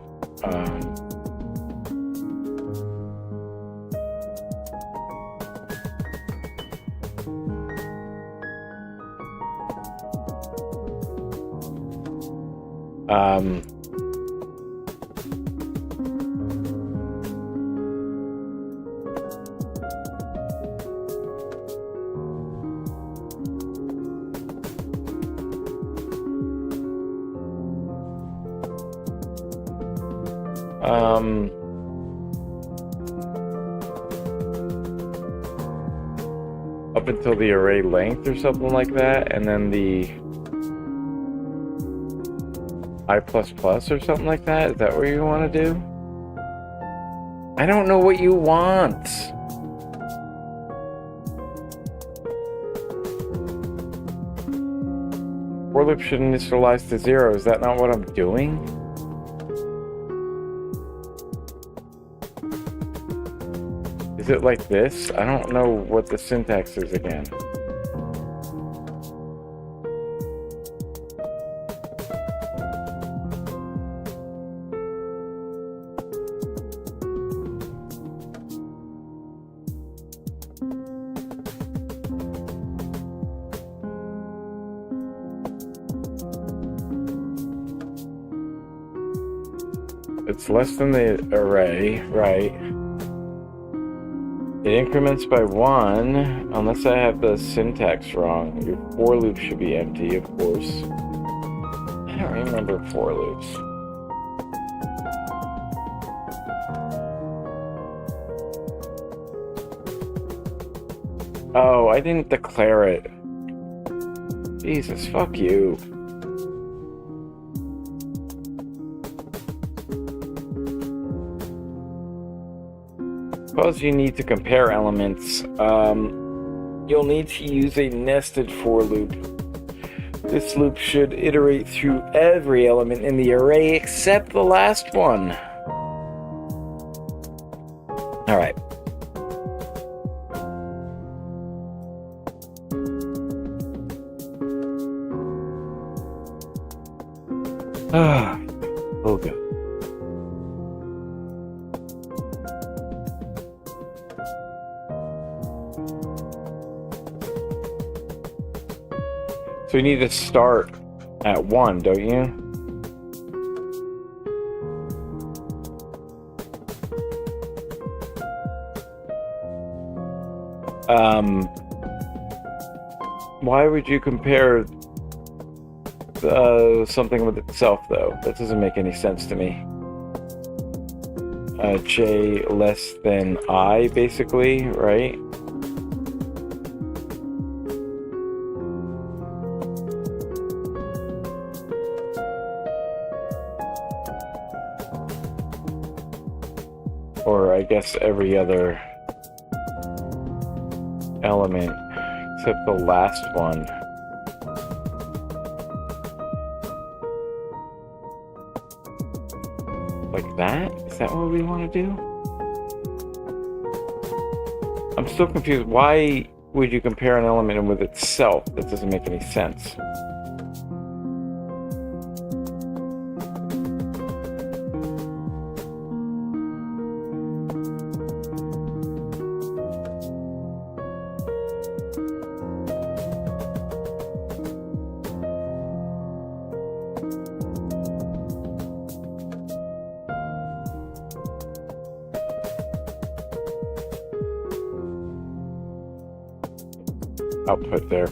Speaker 1: Up until the array length or something like that, and then the I++ or something like that? Is that what you want to do? I don't know what you want. For loop should initialize to 0. Is that not what I'm doing? Is it like this? I don't know what the syntax is again. It's less than the array, right? It increments by 1, unless I have the syntax wrong. Your for loop should be empty, of course. I don't remember for loops. Oh, I didn't declare it. Jesus, fuck you. Suppose you need to compare elements. You'll need to use a nested for loop. This loop should iterate through every element in the array except the last one. All right. Okay. So you need to start at 1, don't you? Why would you compare something with itself, though? That doesn't make any sense to me. J less than I, basically, right? Or I guess every other element except the last one. Like that? Is that what we want to do? I'm still confused. Why would you compare an element with itself? That doesn't make any sense. Output there.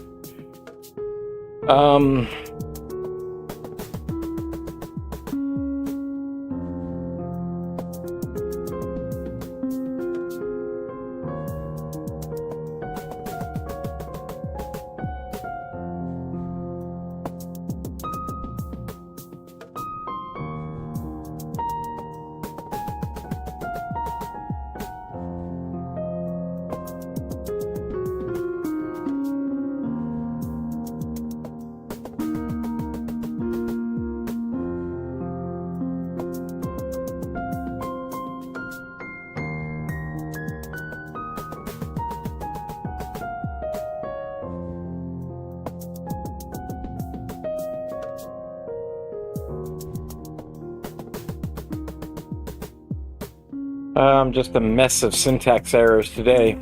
Speaker 1: Just a mess of syntax errors today.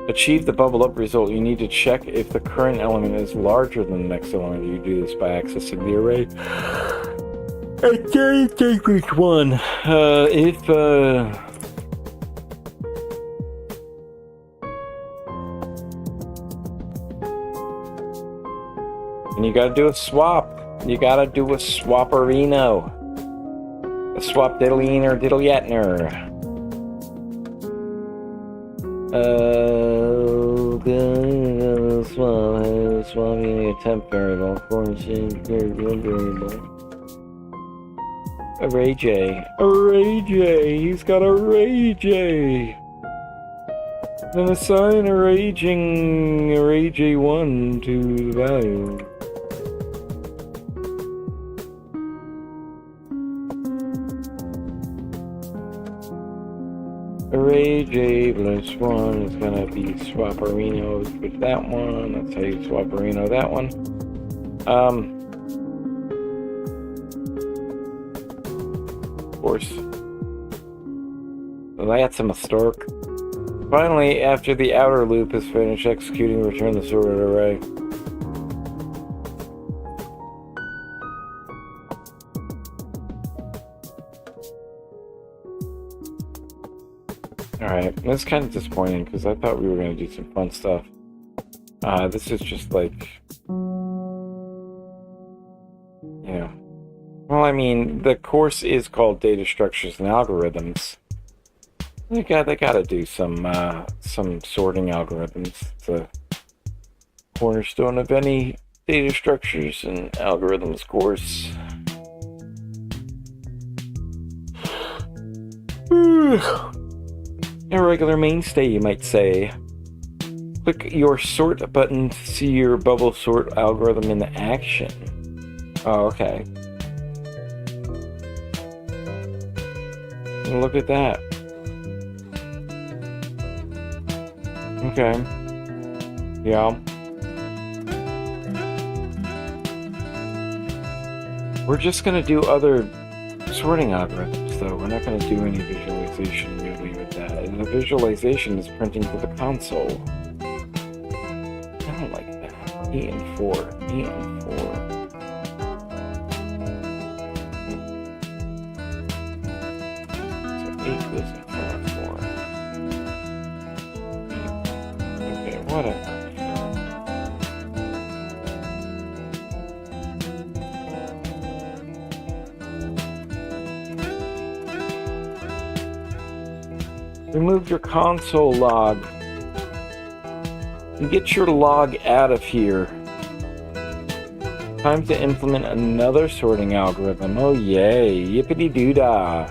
Speaker 1: Achieve the bubble up result. You need to check if the current element is larger than the next element. You do this by accessing the array. I can't think which one. And you gotta do a swap. You gotta do a swapperino. A swap diddle-eener diddle-yetner. Swapping a temp variable, foreign change variable. Array J. Array J. He's got Array J. Then assign array J1 to the value. Array J plus 1 is gonna be swapperino with that one. That's how you swapperino that one. Of course. Well, that's a mistake. Finally, after the outer loop is finished executing, return the sorted array. Alright, that's kind of disappointing because I thought we were going to do some fun stuff. This is just like, you know, well, I mean, the course is called Data Structures and Algorithms. They gotta do some sorting algorithms. It's a cornerstone of any data structures and algorithms course. A regular mainstay, you might say. Click your sort button to see your bubble sort algorithm in action. Oh, okay. Look at that. Okay. Yeah. We're just gonna do other sorting algorithms, though. We're not gonna do any visualization really with that. And the visualization is printing to the console. I don't like that. 8 and 4. 8 and 4. So 8 goes in front of 4. Okay, whatever. Remove your console log. And get your log out of here. Time to implement another sorting algorithm. Oh yay, yippity-doo-dah.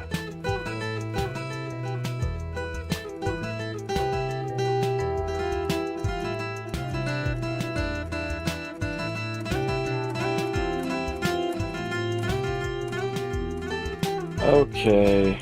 Speaker 1: Okay.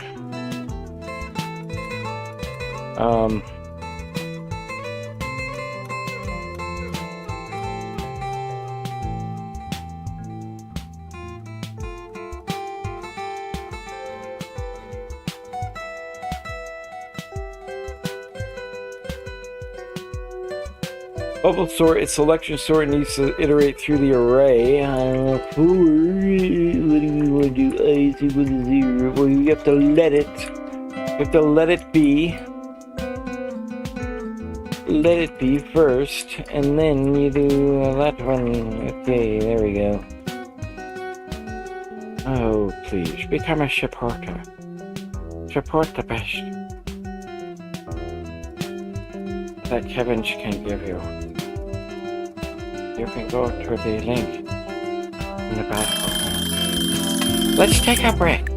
Speaker 1: Bubble sort is selection sort and needs to iterate through the array. What do you want to do? A is equal to 0. Well, you have to let it. You have to let it be. Let it be first, and then you do that one. Okay, there we go. Oh, please, become a supporter. Support the best that Kevin can give you. You can go to the link in the back. Let's take a break.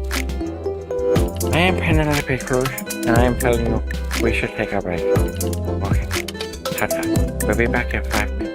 Speaker 1: I am Penelope Cruz, and I am telling you we should take a break. Okay. Ta-ta. We'll be back in 5 minutes.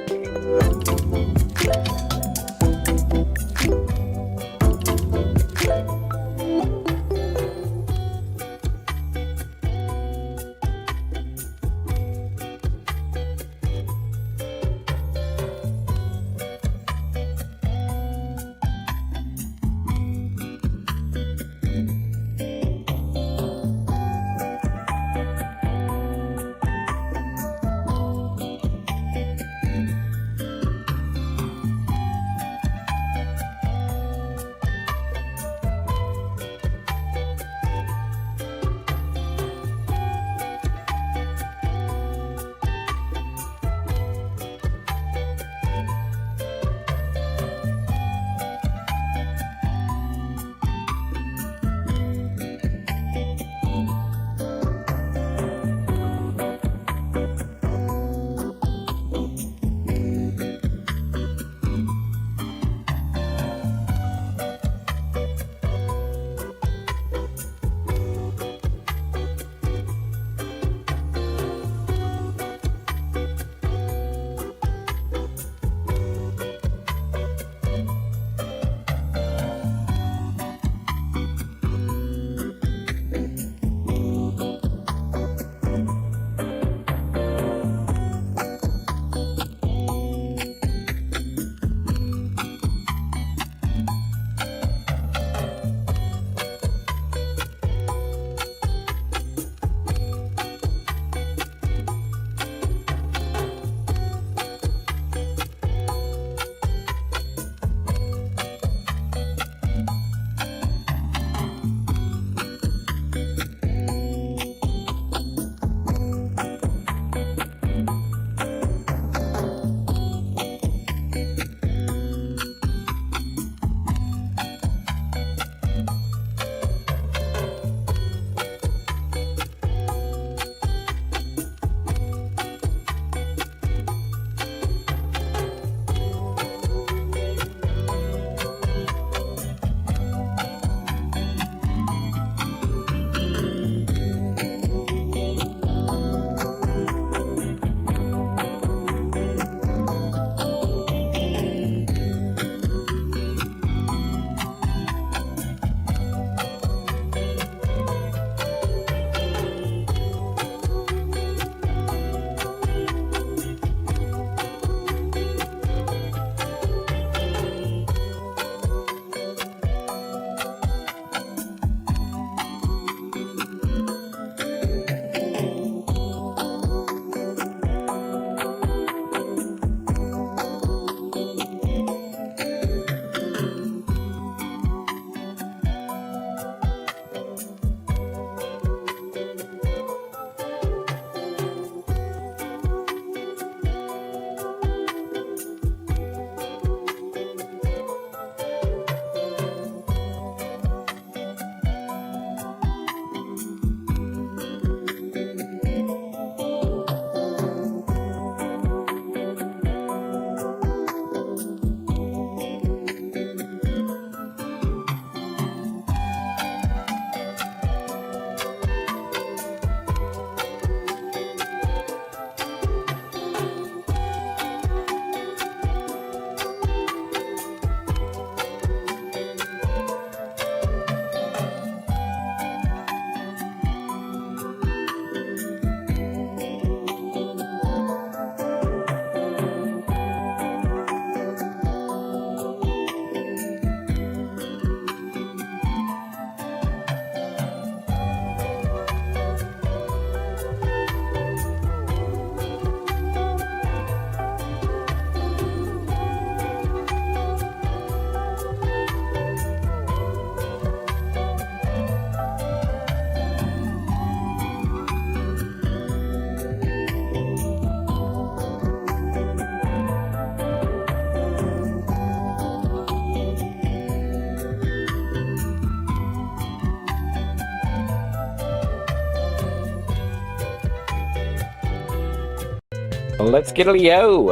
Speaker 1: Let's get a yo.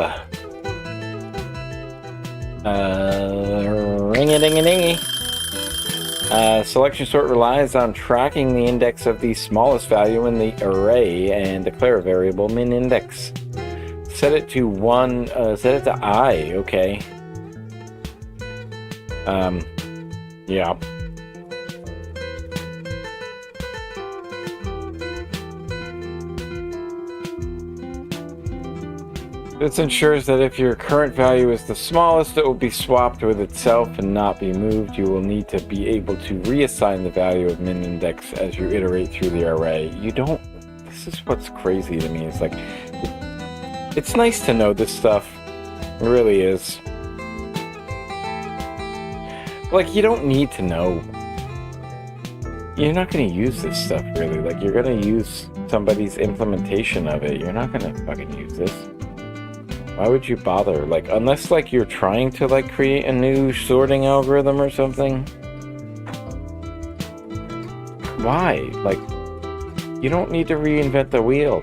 Speaker 1: Ring-a-ding-a-dingy. Selection sort relies on tracking the index of the smallest value in the array and declare a variable min index. Set it to set it to I, okay. Yeah. This ensures that if your current value is the smallest, it will be swapped with itself and not be moved. You will need to be able to reassign the value of min index as you iterate through the array. You don't... This is what's crazy to me. It's like... It's nice to know this stuff. It really is. Like, you don't need to know. You're not going to use this stuff, really. Like, you're going to use somebody's implementation of it. You're not going to fucking use this. Why would you bother? Like, unless, like, you're trying to, like, create a new sorting algorithm or something. Why? Like, you don't need to reinvent the wheel.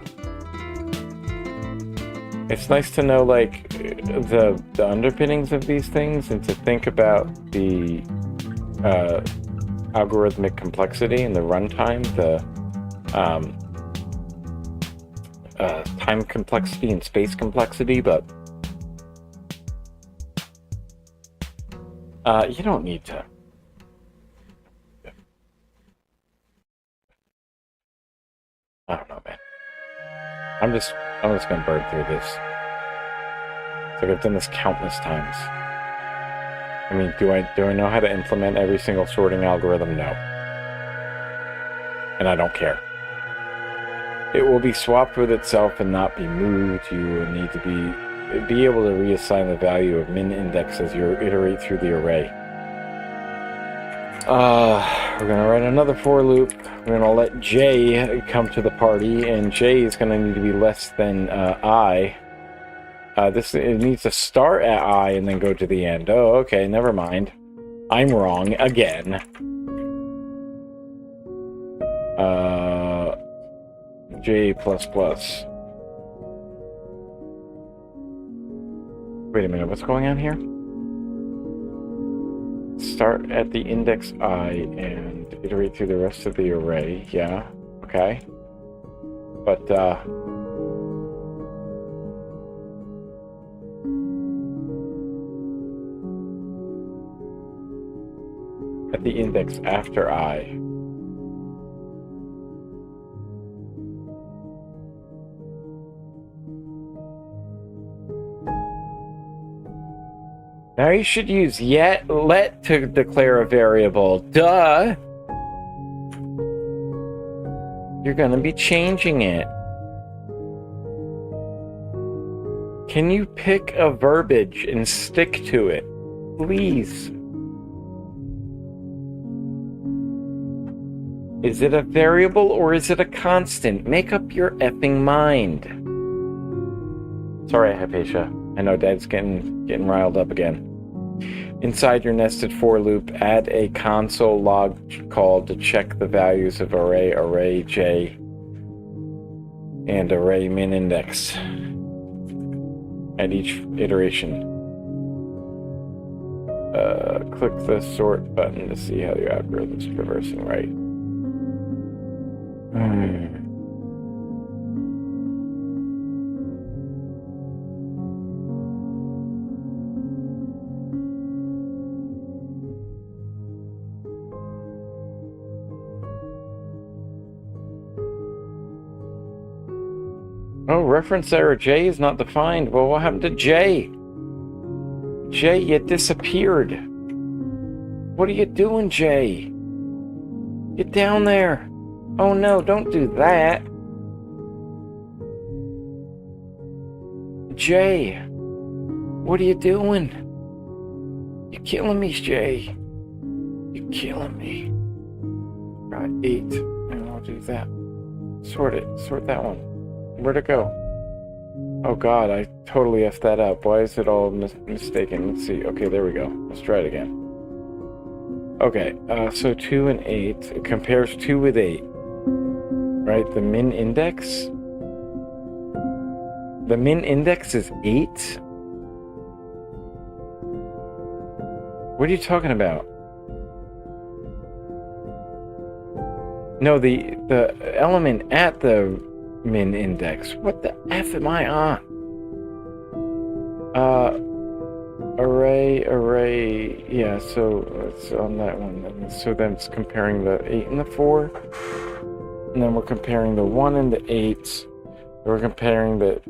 Speaker 1: It's nice to know, like, the underpinnings of these things and to think about the algorithmic complexity and the runtime, the time complexity and space complexity, but you don't need to. I don't know, man. I'm just gonna burn through this. It's like I've done this countless times. I mean, do I know how to implement every single sorting algorithm? No. And I don't care. It will be swapped with itself and not be moved. You will need to be able to reassign the value of min index as you iterate through the array. We're gonna write another for loop. We're gonna let J come to the party, and J is gonna need to be less than I. It needs to start at I and then go to the end. Oh, okay, never mind. I'm wrong again. J++. Wait a minute, what's going on here? Start at the index I and iterate through the rest of the array. Yeah, okay. But, at the index after I. Now you should use let to declare a variable. Duh! You're gonna be changing it. Can you pick a verbiage and stick to it? Please. Is it a variable or is it a constant? Make up your effing mind. Sorry, Hypatia. I know Dad's getting riled up again. Inside your nested for loop, add a console log call to check the values of array J, and array min index at each iteration. Click the sort button to see how your algorithm is traversing right. Oh, reference error. J is not defined. Well, what happened to J? J, you disappeared. What are you doing, J? Get down there. Oh no, don't do that. Jay, what are you doing? You're killing me, Jay. You're killing me. Got 8, and I'll do that. Sort it. Sort that one. Where'd it go? Oh god, I totally effed that up. Why is it all mistaken? Let's see. Okay, there we go. Let's try it again. Okay, so 2 and 8. It compares 2 with 8. Right, the min index. The min index is 8? What are you talking about? No, the element at the min index. What the F am I on? Array. Yeah, so it's on that one. And so then it's comparing the 8 and the 4. And then we're comparing the 1 and the 8. We're comparing the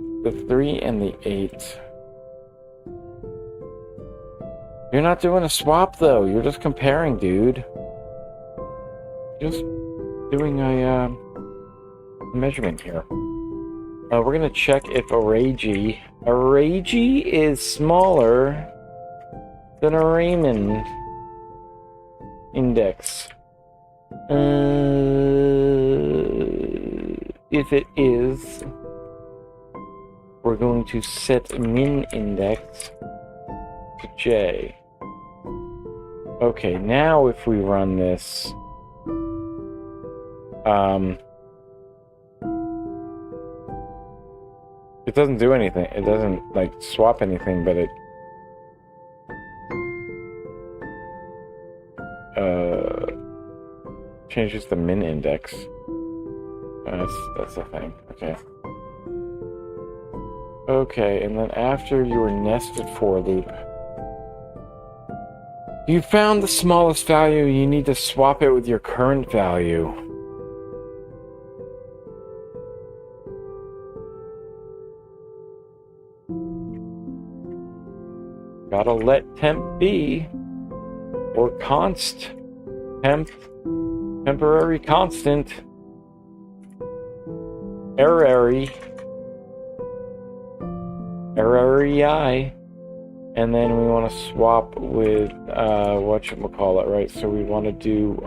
Speaker 1: 3 and the 8. You're not doing a swap, though. You're just comparing, dude. Just doing a measurement here. We're going to check if array G is smaller than a Raymond index. If it is, we're going to set min index to J. Okay, now if we run this, it doesn't do anything. It doesn't, like, swap anything, but it changes the min index. That's the thing. Okay. Okay, and then after your nested for loop, you found the smallest value, you need to swap it with your current value. Gotta let temp be, or const, temporary constant, errary I, and then we want to swap with whatchamacallit, right? So we want to do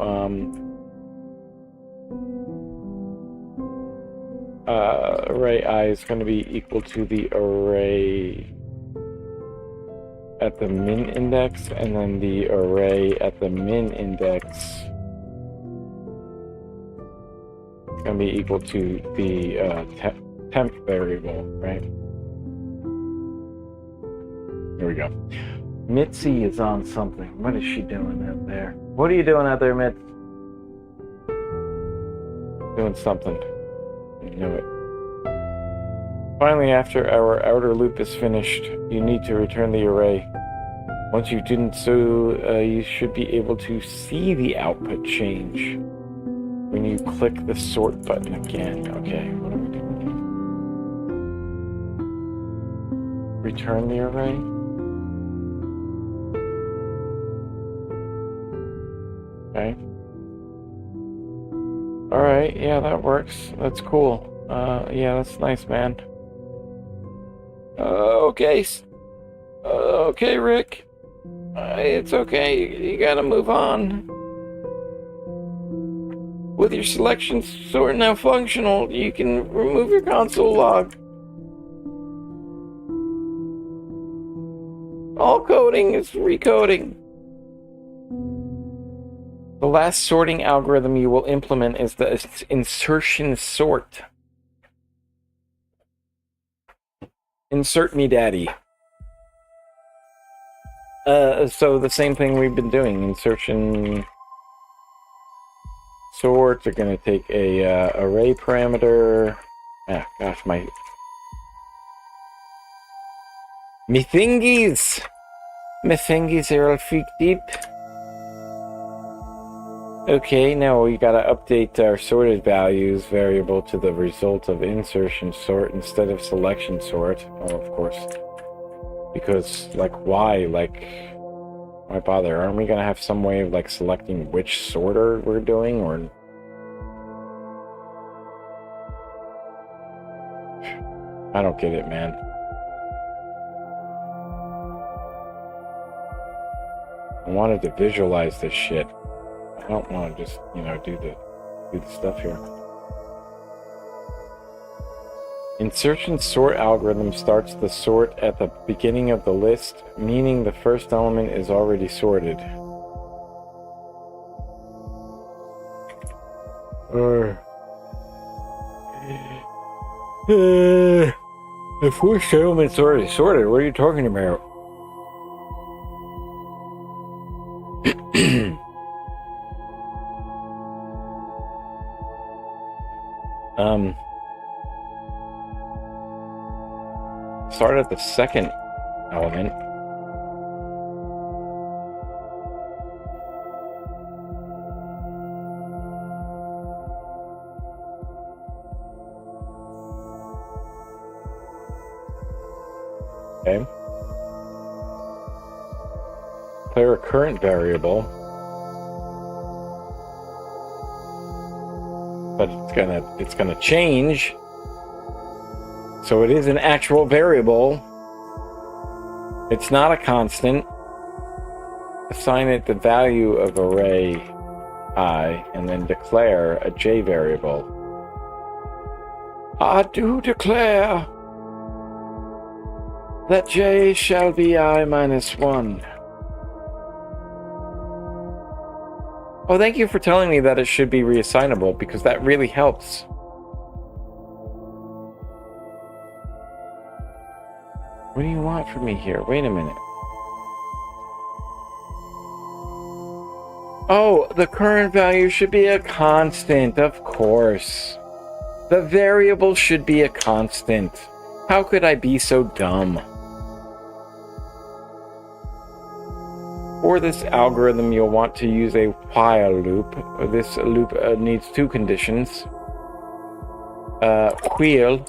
Speaker 1: array I is going to be equal to the array at the min index, and then the array at the min index is going to be equal to the temp variable, right? Here we go. Mitzi is on something. What is she doing out there? What are you doing out there, Mitz? Doing something. You know it. Finally, after our outer loop is finished, you need to return the array. Once you didn't so, you should be able to see the output change when you click the sort button again. Okay, what are we doing? Return the array. Okay. Alright, yeah, that works. That's cool. Yeah, that's nice, man. Okay. Okay, Rick. It's okay. You gotta move on. With your selection sort now functional, you can remove your console log. All coding is recoding. The last sorting algorithm you will implement is the insertion sort. Insert me, daddy. So the same thing we've been doing. Insertion sort. They're going to take a array parameter. Ah, gosh, my thingies are all freak deep. Okay, now we gotta update our sorted values variable to the result of insertion sort instead of selection sort. Oh, of course. Because, like, why? Like, why bother? Aren't we gonna have some way of, like, selecting which sorter we're doing, or... I don't get it, man. I wanted to visualize this shit. I don't want to just, you know, do the stuff here. Insertion sort algorithm starts the sort at the beginning of the list, meaning the first element is already sorted. The first settlement's already sorted. What are you talking about? Start at the second element. Okay. Declare a current variable, but it's gonna change. So it is an actual variable. It's not a constant. Assign it the value of array I, and then declare a j variable. I do declare that j shall be I minus 1. Oh, thank you for telling me that it should be reassignable, because that really helps. What do you want from me here? Wait a minute. Oh, the current value should be a constant, of course. The variable should be a constant. How could I be so dumb? For this algorithm, you'll want to use a while loop. This loop needs two conditions. While.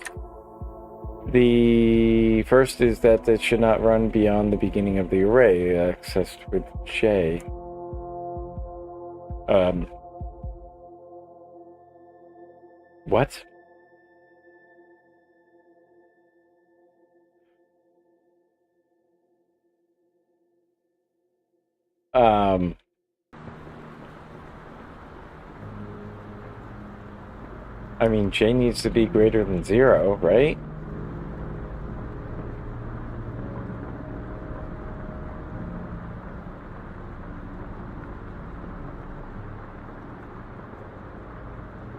Speaker 1: The first is that it should not run beyond the beginning of the array, accessed with j. What? I mean, j needs to be greater than 0, right?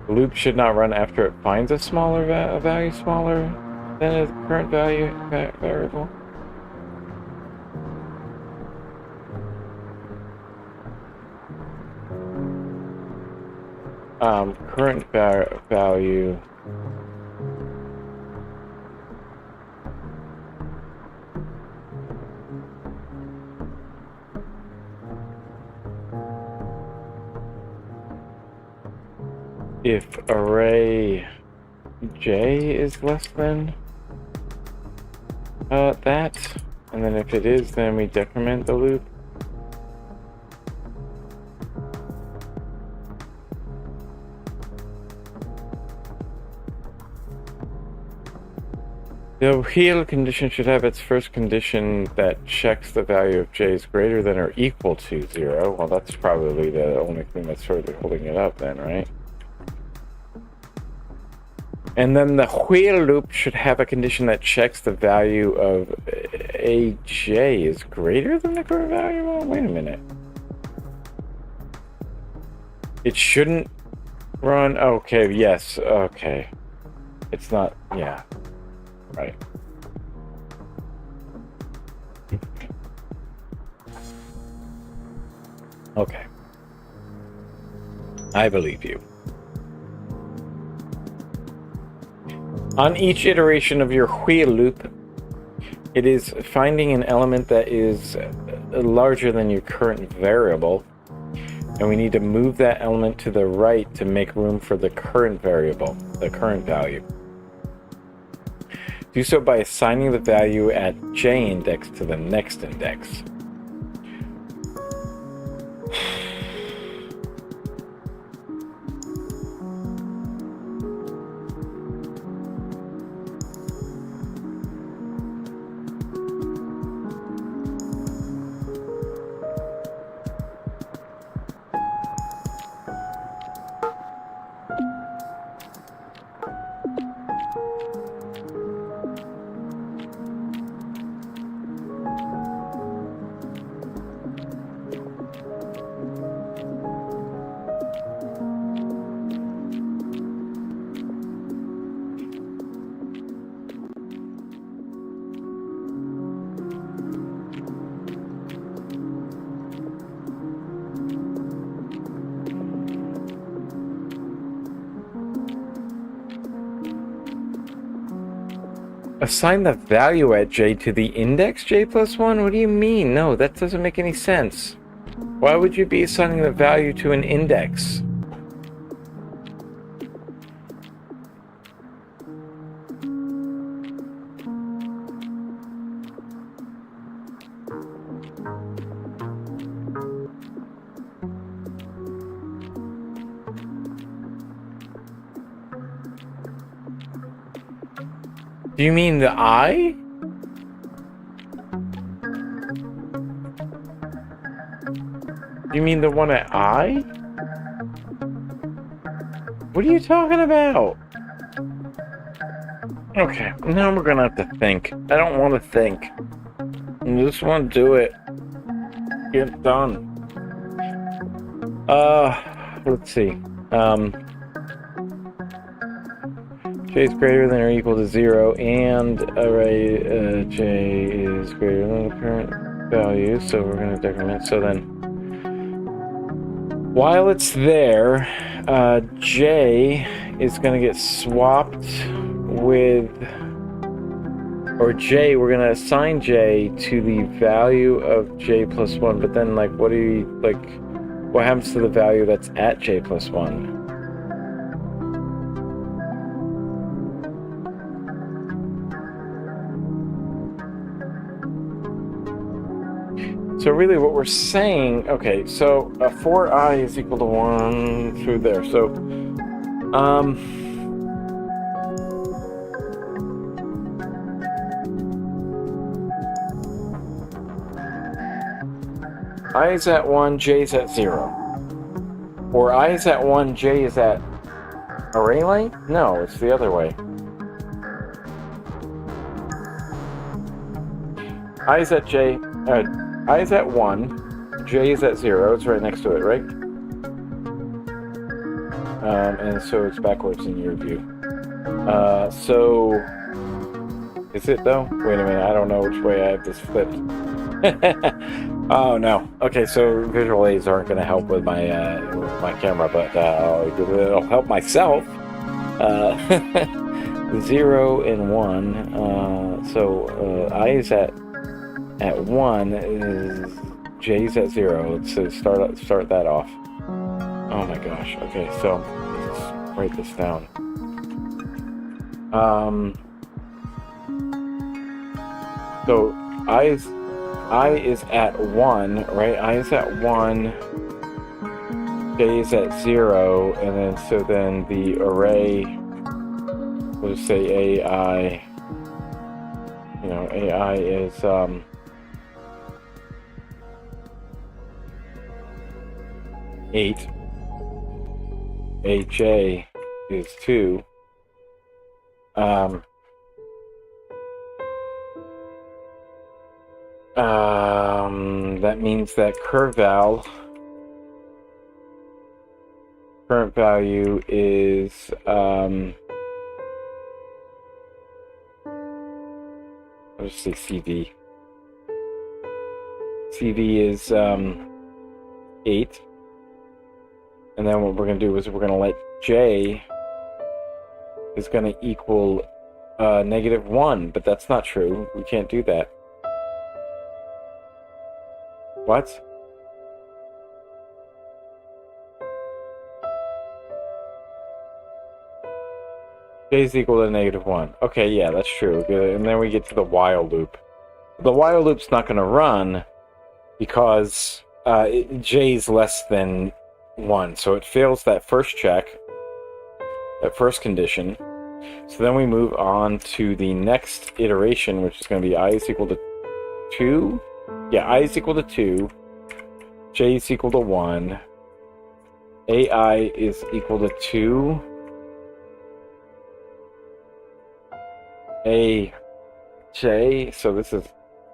Speaker 1: The loop should not run after it finds a smaller value smaller than its current value variable. Current value. If array j is less than that, and then if it is, then we decrement the loop. The while condition should have its first condition that checks the value of j is greater than or equal to 0. Well, that's probably the only thing that's sort of holding it up then, right? And then the while loop should have a condition that checks the value of aj is greater than the current value. Oh, wait a minute. It shouldn't run. Okay, yes. Okay. It's not. Yeah. Right. Okay. I believe you. On each iteration of your while loop, it is finding an element that is larger than your current variable, and we need to move that element to the right to make room for the current variable, the current value. Do so by assigning the value at j index to the next index. Assign the value at j to the index j plus 1? What do you mean? No, that doesn't make any sense. Why would you be assigning the value to an index? Do you mean the I? Do you mean the one at I? What are you talking about? Okay, now we're gonna have to think. I don't want to think. I just want to do it. Get it done. Let's see. J is greater than or equal to 0, and array j is greater than the current value, so we're going to decrement. So then, while it's there, j is going to get swapped with, or j, we're going to assign j to the value of j plus 1, but then, like, what happens to the value that's at j plus 1? So really what we're saying, okay, so for I is equal to 1 through there. So, I is at 1, j is at 0. Or I is at 1, j is at array length? No, it's the other way. I is at j, I is at 1, j is at 0, it's right next to it, right? And so it's backwards in your view. So, is it though? Wait a minute, I don't know which way I have this flipped. Oh no. Okay, so visual aids aren't going to help with my camera, but it'll help myself. 0 and 1. So I is at 1 is j's at 0. Let's start that off. Oh my gosh. Okay, so let's write this down. So I is at 1, right? I is at 1, j is at 0, and then the array, we'll just say AI, AI is 8, aj is 2, that means that current value is let's say CV. CV is 8, and then what we're going to do is we're going to let j is going to equal -1, but that's not true. We can't do that. What? J is equal to -1. Okay, yeah, that's true. And then we get to the while loop. The while loop's not going to run because j is less than 1, so it fails that first check, that first condition. So then we move on to the next iteration, which is going to be I is equal to 2. Yeah, I is equal to 2, j is equal to 1, AI is equal to 2, AJ, so this is,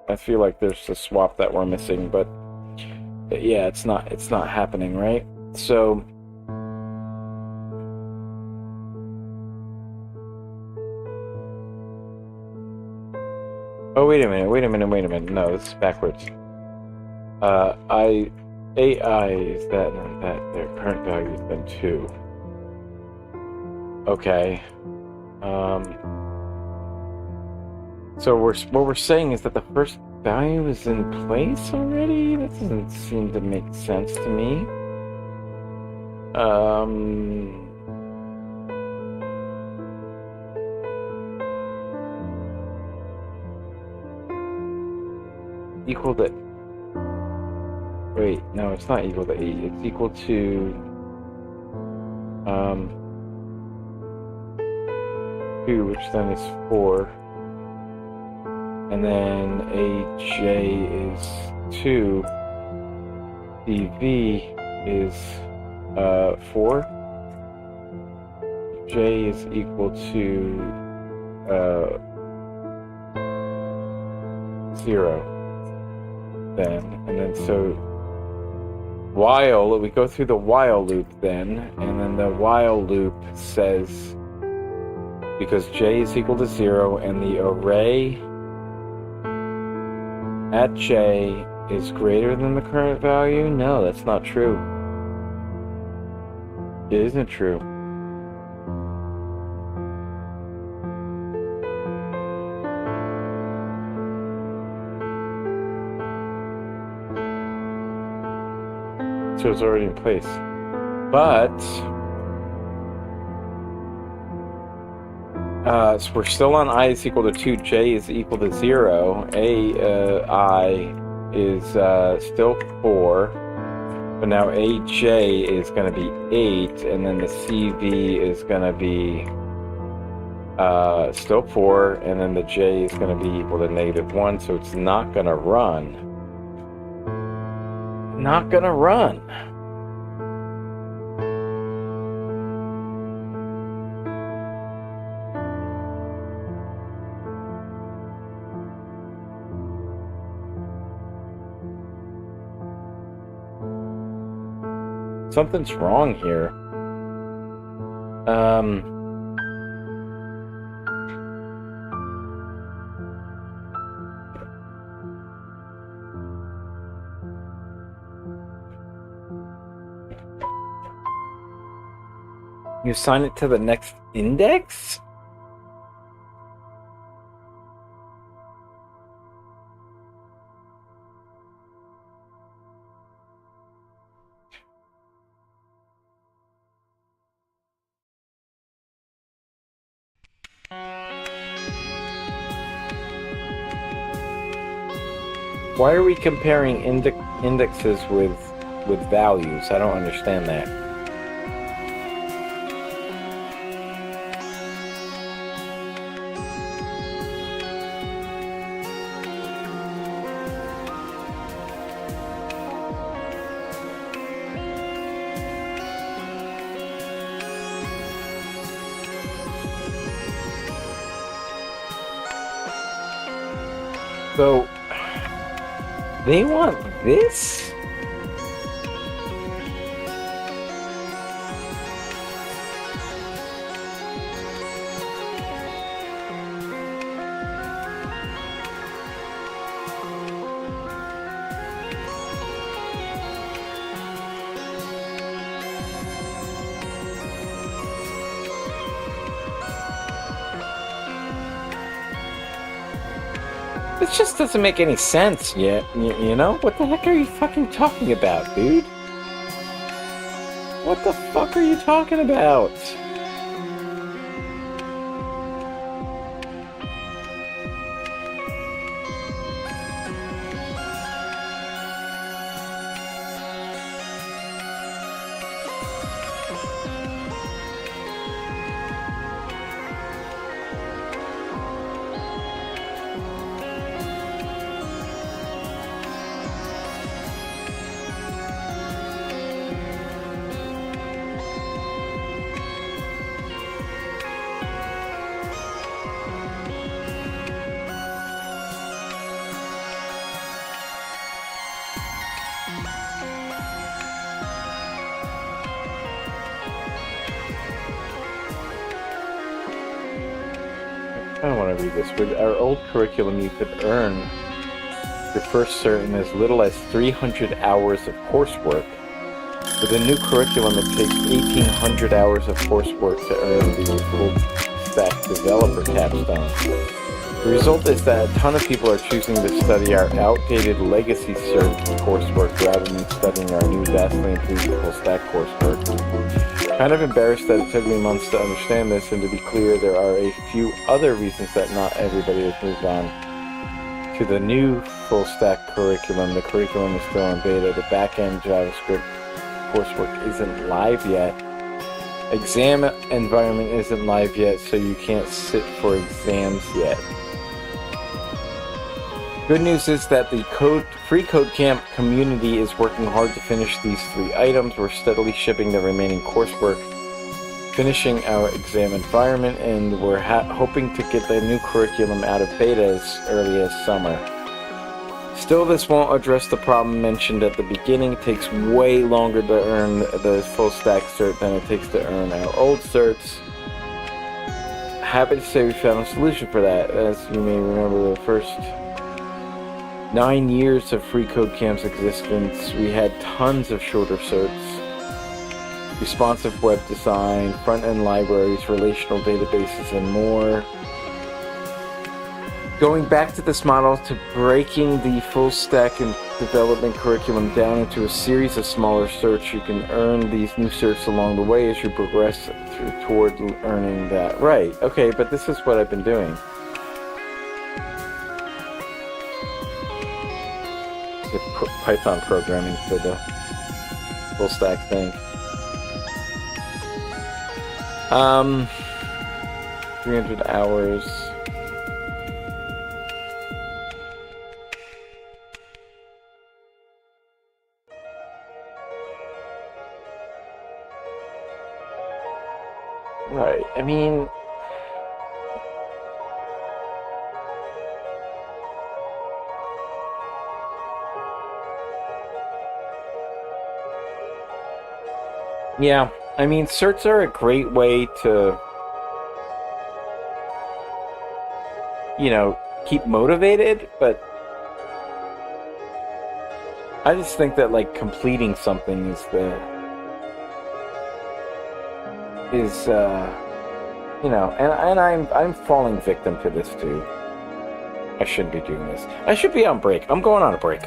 Speaker 1: I feel like there's a swap that we're missing, but yeah, it's not happening, right? So oh, wait a minute. No, this is backwards. AI is that their current value has been 2. So what we're saying is that the first value is in place already? That doesn't seem to make sense to me. Equal to... Wait, no, it's not equal to 8. It's equal to... 2, which then is 4. And then AJ is 2. DV is 4. J is equal to 0. Then, and then so while we go through the while loop then, and then the while loop says, because J is equal to 0 and the array at J is greater than the current value? No, that's not true. It isn't true. So it's already in place. But so we're still on I is equal to 2, J is equal to 0, I is still 4, but now AJ is going to be 8, and then the CV is going to be still 4, and then the J is going to be equal to -1, so it's not going to run. Not going to run. Something's wrong here. You assign it to the next index? Why are we comparing indexes with values? I don't understand that. So, they want this? This just doesn't make any sense yet, you know? What the heck are you fucking talking about, dude? What the fuck are you talking about? I don't want to read this. With our old curriculum, you could earn your first cert in as little as 300 hours of coursework. With the new curriculum, it takes 1,800 hours of coursework to earn the full stack developer capstone. The result is that a ton of people are choosing to study our outdated legacy cert coursework rather than studying our new vastly improved full stack coursework. Kind of embarrassed that it took me months to understand this, and to be clear, there are a few other reasons that not everybody has moved on to the new full stack curriculum. The curriculum is still in beta. The back-end JavaScript coursework isn't live yet. Exam environment isn't live yet, so you can't sit for exams yet. Good news is that the FreeCodeCamp community is working hard to finish these 3 items. We're steadily shipping the remaining coursework, finishing our exam environment, and we're hoping to get the new curriculum out of beta as early as summer. Still, this won't address the problem mentioned at the beginning. It takes way longer to earn the full stack cert than it takes to earn our old certs. Happy to say we found a solution for that. As you may remember, the first 9 years of FreeCodeCamp's existence, we had tons of shorter certs, responsive web design, front-end libraries, relational databases, and more. Going back to this model to breaking the full stack and development curriculum down into a series of smaller certs, you can earn these new certs along the way as you progress toward earning that. Right, okay, but this is what I've been doing. The Python programming for the full stack thing. 300 hours. Right, I mean, yeah, I mean, certs are a great way to, you know, keep motivated, but I just think that, like, completing something is you know, and I'm falling victim to this too. I shouldn't be doing this. I should be on break. I'm going on a break.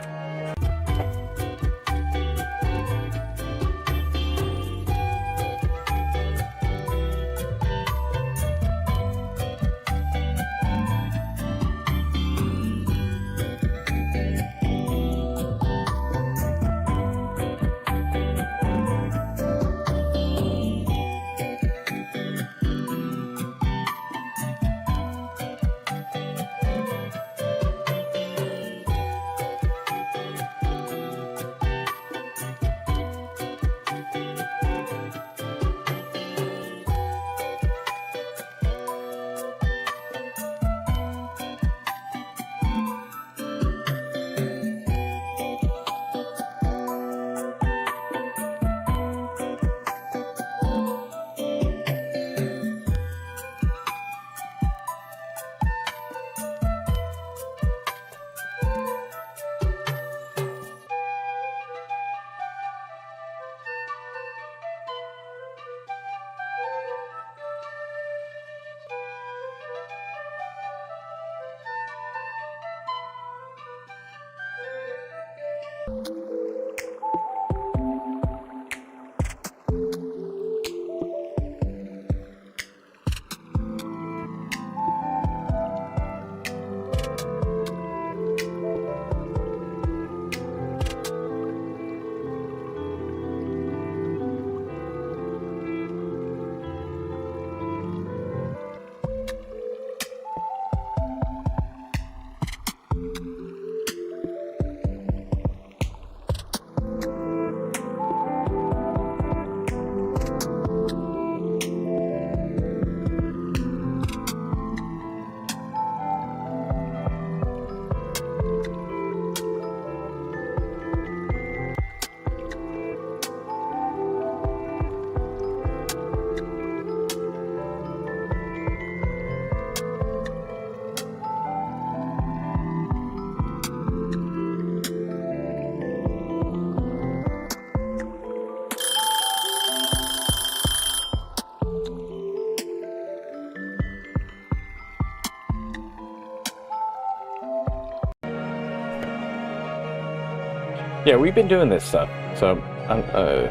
Speaker 1: Yeah, we've been doing this stuff. So, how do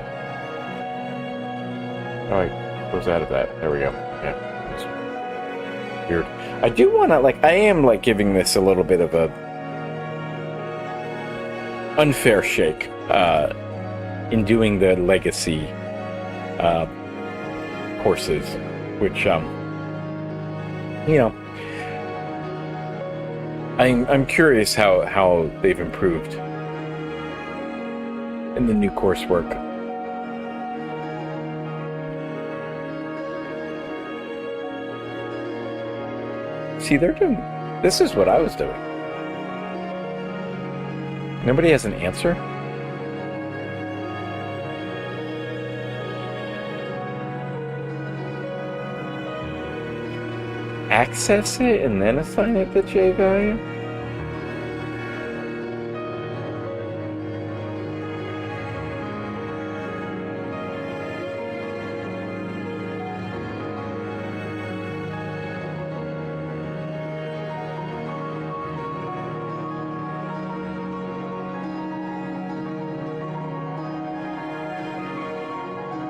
Speaker 1: I close out of that? There we go. Yeah. Weird. I do want to, like, I am, like, giving this a little bit of a unfair shake in doing the legacy courses, which, you know, I'm curious how they've improved in the new coursework. See, they're doing... This is what I was doing. Nobody has an answer? Access it and then assign it the J value?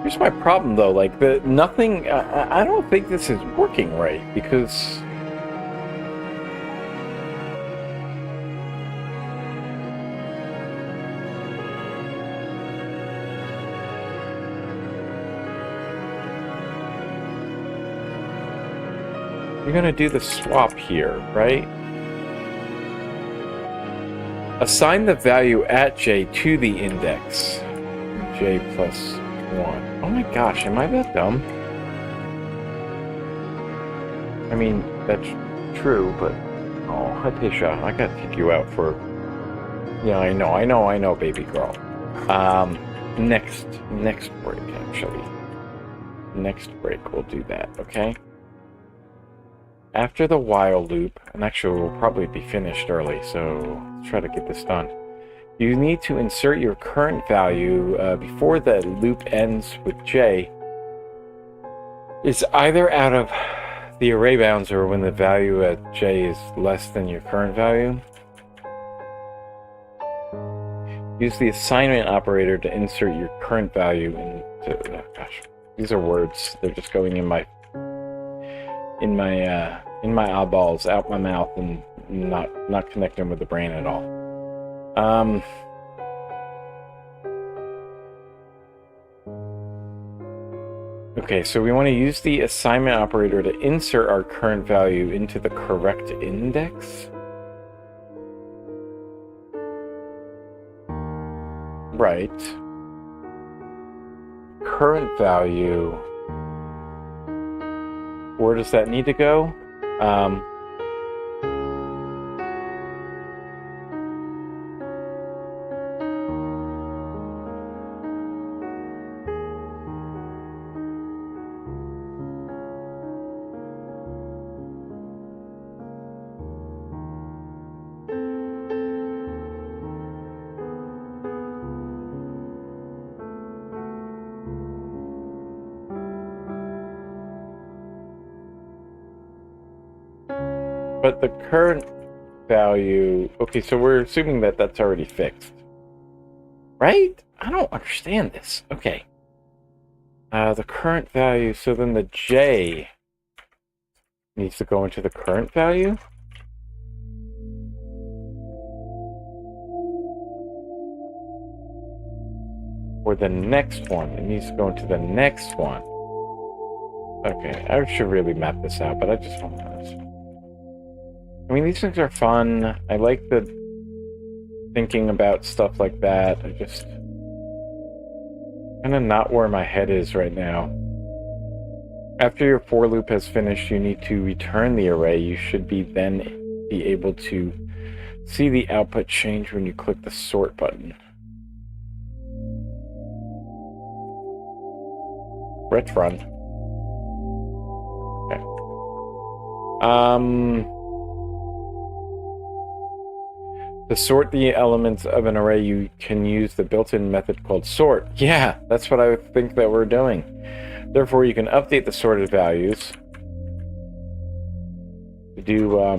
Speaker 1: Here's my problem, though. Like, nothing... I don't think this is working right, because... You're gonna do the swap here, right? Assign the value at J to the index. J plus 1. Oh my gosh, am I that dumb? I mean, that's true, but... Oh, hi, Tisha. I gotta take you out for... Yeah, I know, baby girl. Next break, actually. Next break, we'll do that, okay? After the while loop, and actually we'll probably be finished early, so let's try to get this done. You need to insert your current value before the loop ends with J. It's either out of the array bounds or when the value at J is less than your current value. Use the assignment operator to insert your current value into... Oh gosh, these are words. They're just going in my eyeballs, out my mouth, and not connecting with the brain at all. Okay, so we want to use the assignment operator to insert our current value into the correct index. Right. Current value. Where does that need to go? But the current value... Okay, so we're assuming that that's already fixed. Right? I don't understand this. Okay. The current value, so then the J needs to go into the current value? Or the next one. It needs to go into the next one. Okay, I should really map this out, but I just want to... I mean, these things are fun. I like the thinking about stuff like that. I just... kind of not where my head is right now. After your for loop has finished, you need to return the array. You should then be able to see the output change when you click the sort button. Let's run. Okay. To sort the elements of an array, you can use the built-in method called sort. Yeah, that's what I think that we're doing. Therefore, you can update the sorted values. You do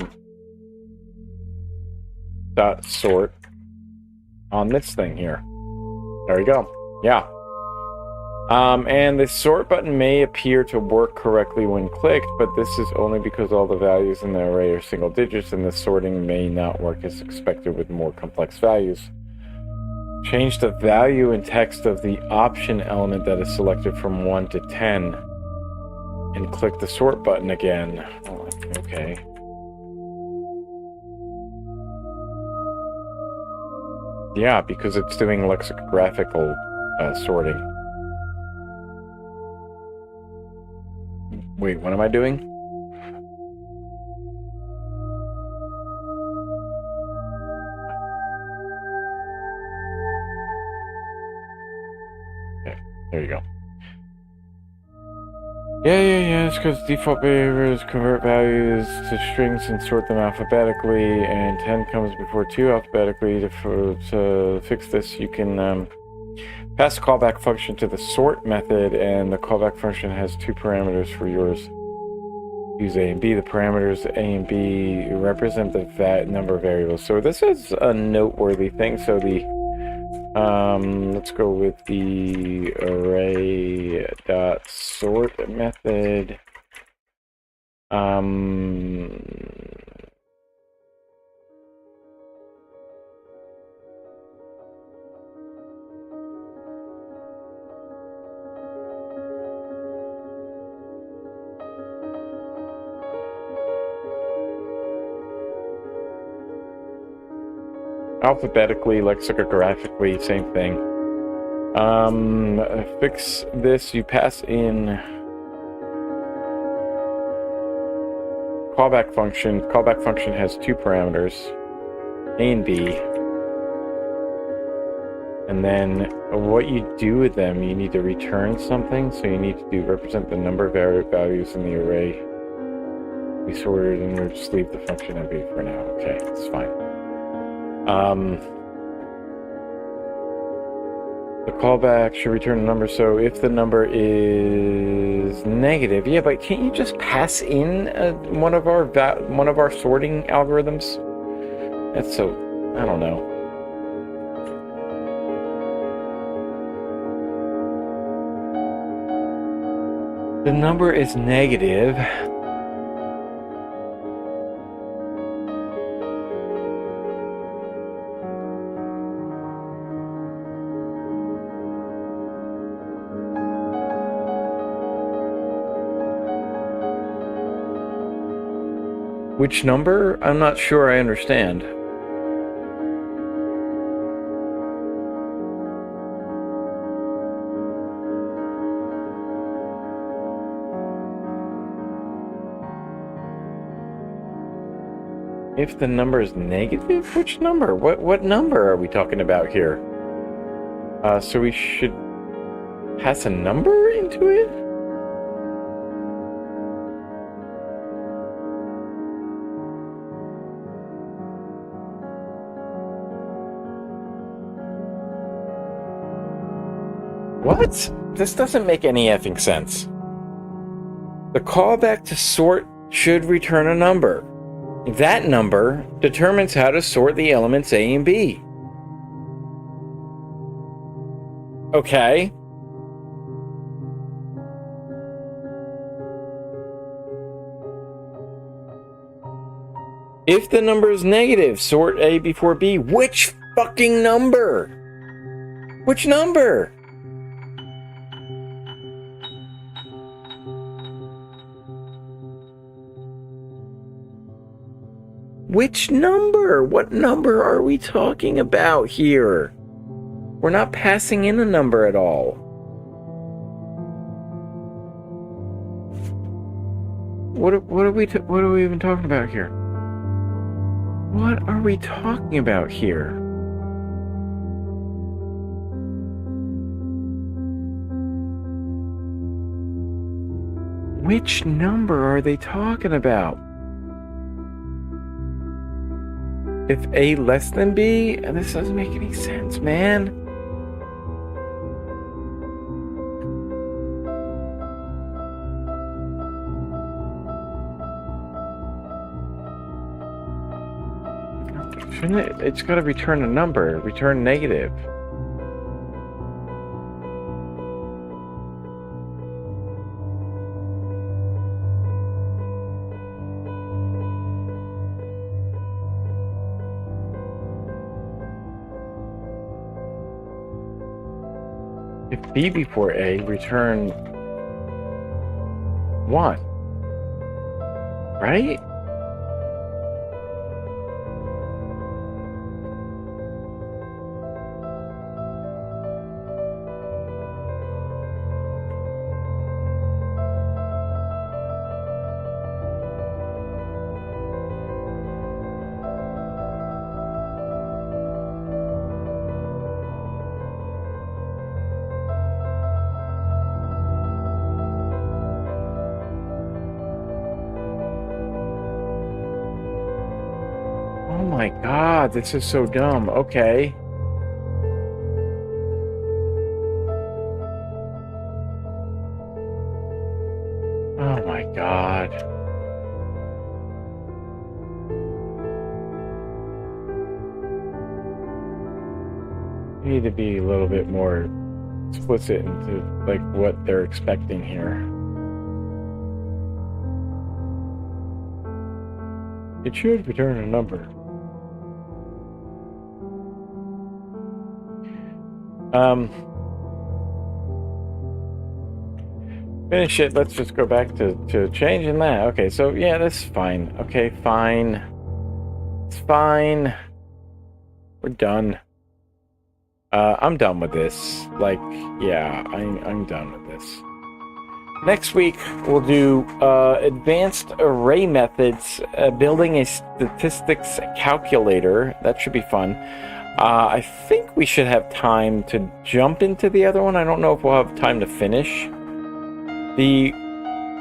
Speaker 1: dot sort on this thing here. There we go. Yeah. And the sort button may appear to work correctly when clicked, but this is only because all the values in the array are single digits, and the sorting may not work as expected with more complex values. Change the value in text of the option element that is selected from 1 to 10, and click the sort button again. Oh, okay. Yeah, because it's doing lexicographical sorting. Wait, what am I doing? Okay, there you go. Yeah, it's because default behavior is convert values to strings and sort them alphabetically, and 10 comes before 2 alphabetically. To fix this, you can pass the callback function to the sort method, and the callback function has 2 parameters for yours. Use A and B. The parameters A and B represent the number of variables. So this is a noteworthy thing. So the let's go with the array.sort method. Alphabetically, lexicographically, same thing. Fix this, you pass in callback function. Callback function has 2 parameters, A and B. And then what you do with them, you need to return something. So you need to represent the number of values in the array we sorted, and we'll just leave the function empty for now. Okay, that's fine. The callback should return a number, so if the number is negative, yeah, but can't you just pass in one of our sorting algorithms? That's so, I don't know. The number is negative. Which number? I'm not sure I understand. If the number is negative, which number? What number are we talking about here? So we should pass a number into it? What? This doesn't make any effing sense. The callback to sort should return a number. That number determines how to sort the elements A and B. Okay. If the number is negative, sort A before B. Which fucking number? Which number? Which number? What number are we talking about here? We're not passing in a number at all. What are we even talking about here? What are we talking about here? Which number are they talking about? If A less than B? This doesn't make any sense, man. Shouldn't it? It's got to return a number. Return negative. If B before A, return 1. Right? Oh my god, this is so dumb. Okay. Oh my god. You need to be a little bit more explicit into like what they're expecting here. It should return a number. Finish it. Let's just go back to changing that. Okay, so yeah, that's fine. Okay, fine. It's fine. We're done. I'm done with this. Like, yeah, I'm done with this. Next week, we'll do advanced array methods, building a statistics calculator. That should be fun. I think we should have time to jump into the other one. I don't know if we'll have time to finish the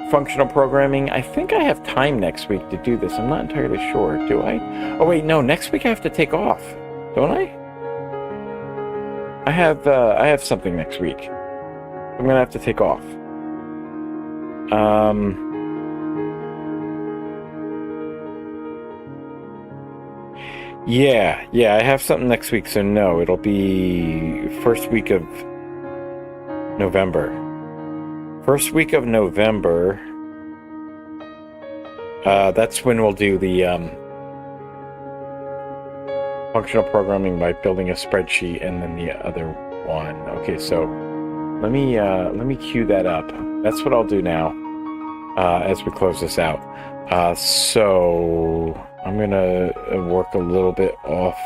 Speaker 1: functional programming. I think I have time next week to do this. I'm not entirely sure. Do I? Oh, wait, no. Next week I have to take off. Don't I? I have something next week. I'm going to have to take off. Yeah, I have something next week, so no, it'll be first week of November. First week of November, that's when we'll do the functional programming by building a spreadsheet, and then the other one. Okay, so let me cue that up. That's what I'll do now as we close this out. So I'm gonna work a little bit off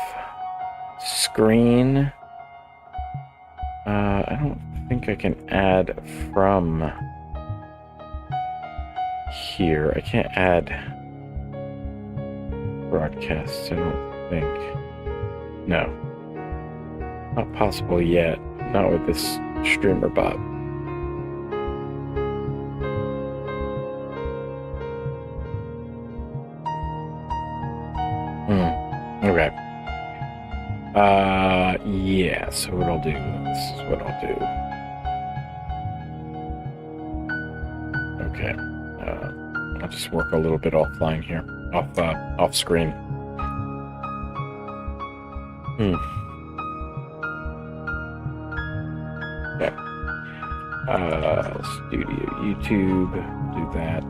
Speaker 1: screen. I don't think I can add from here. I can't add broadcasts, I don't think. No. Not possible yet. Not with this streamer bot. Okay. Yeah, so what I'll do, this is what I'll do. Okay. I'll just work a little bit offline here. Off screen. Okay. Studio YouTube, do that.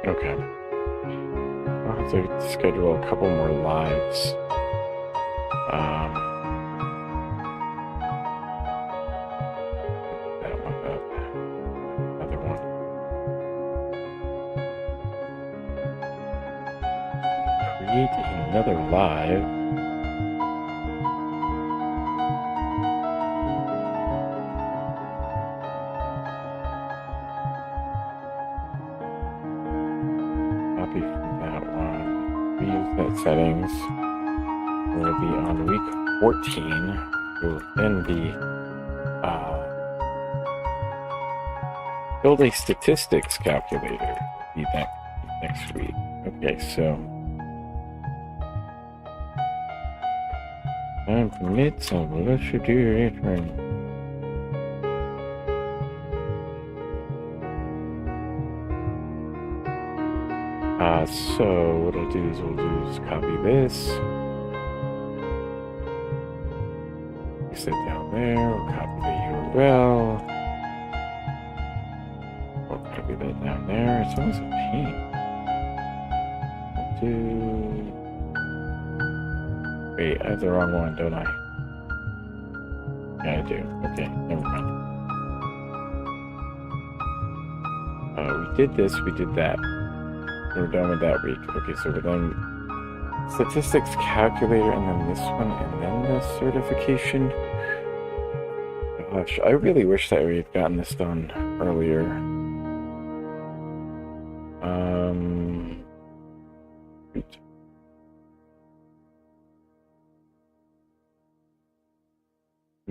Speaker 1: Okay. I'll have to schedule a couple more lives. That one up. Another one. Create another live. Reset settings. We'll be on week 14. We'll then be build a statistics calculator. Be that next week. Okay, so time for midsummer. Let's do your intern. So what I'll do is copy this. Paste it down there. We'll copy the URL. We'll copy that down there. It's always a pain. Wait, I have the wrong one, don't I? Yeah, I do. Okay, never mind. We did this, we did that. We're done with that week. Okay, so we're done statistics calculator, and then this one, and then the certification. Gosh, I really wish that we had gotten this done earlier.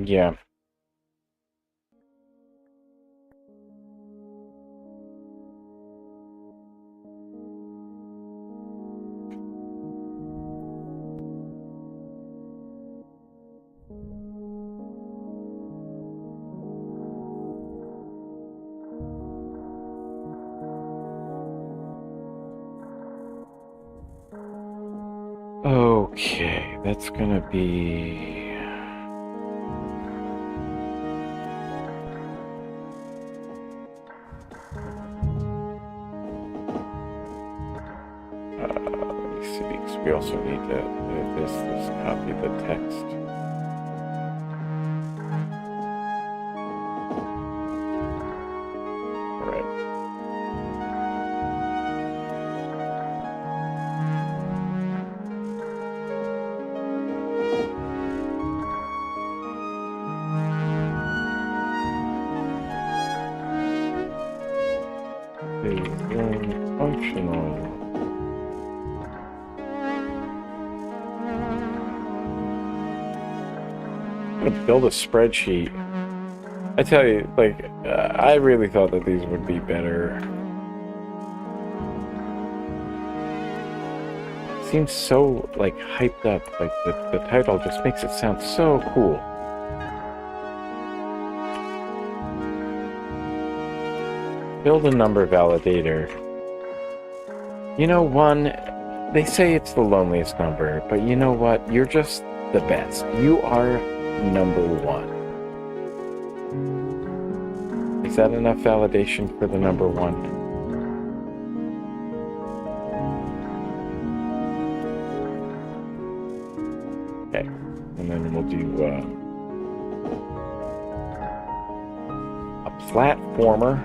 Speaker 1: Yeah. Okay, that's gonna be... let me see, because we also need to edit this copy the text. Functional. I'm gonna build a spreadsheet. I tell you, like, I really thought that these would be better. Seems so, like, hyped up. Like, the title just makes it sound so cool. Build a number validator. You know, they say it's the loneliest number, but you know what? You're just the best. You are number one. Is that enough validation for the number one? Okay, and then we'll do a platformer.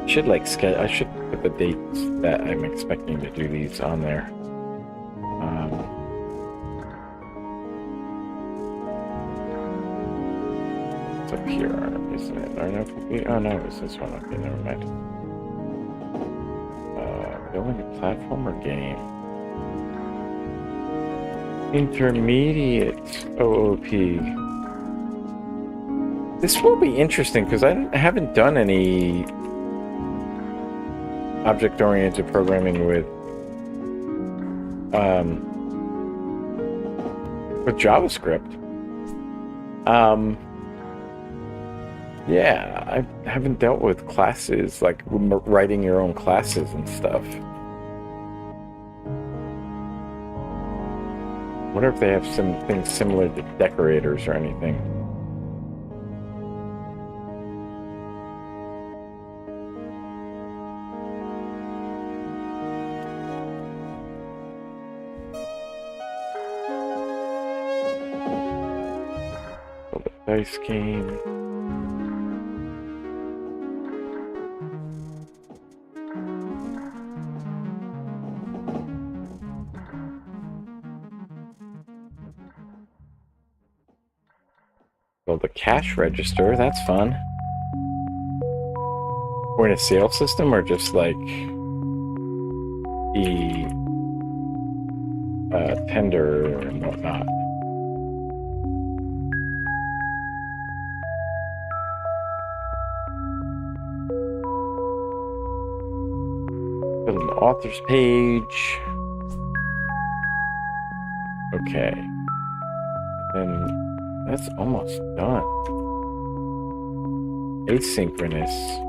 Speaker 1: I should put the dates that I'm expecting to do these on there. It's up here, isn't it? Oh no, it's this one. Okay, never mind. Building a platformer game. Intermediate OOP. This will be interesting because I haven't done any object-oriented programming with JavaScript. Yeah, I haven't dealt with classes, like writing your own classes and stuff. I wonder if they have something similar to decorators or anything. Dice game. Well, the cash register, that's fun. Point of sale system, or just like the tender and whatnot. Build an author's page. Okay. And that's almost done. Asynchronous.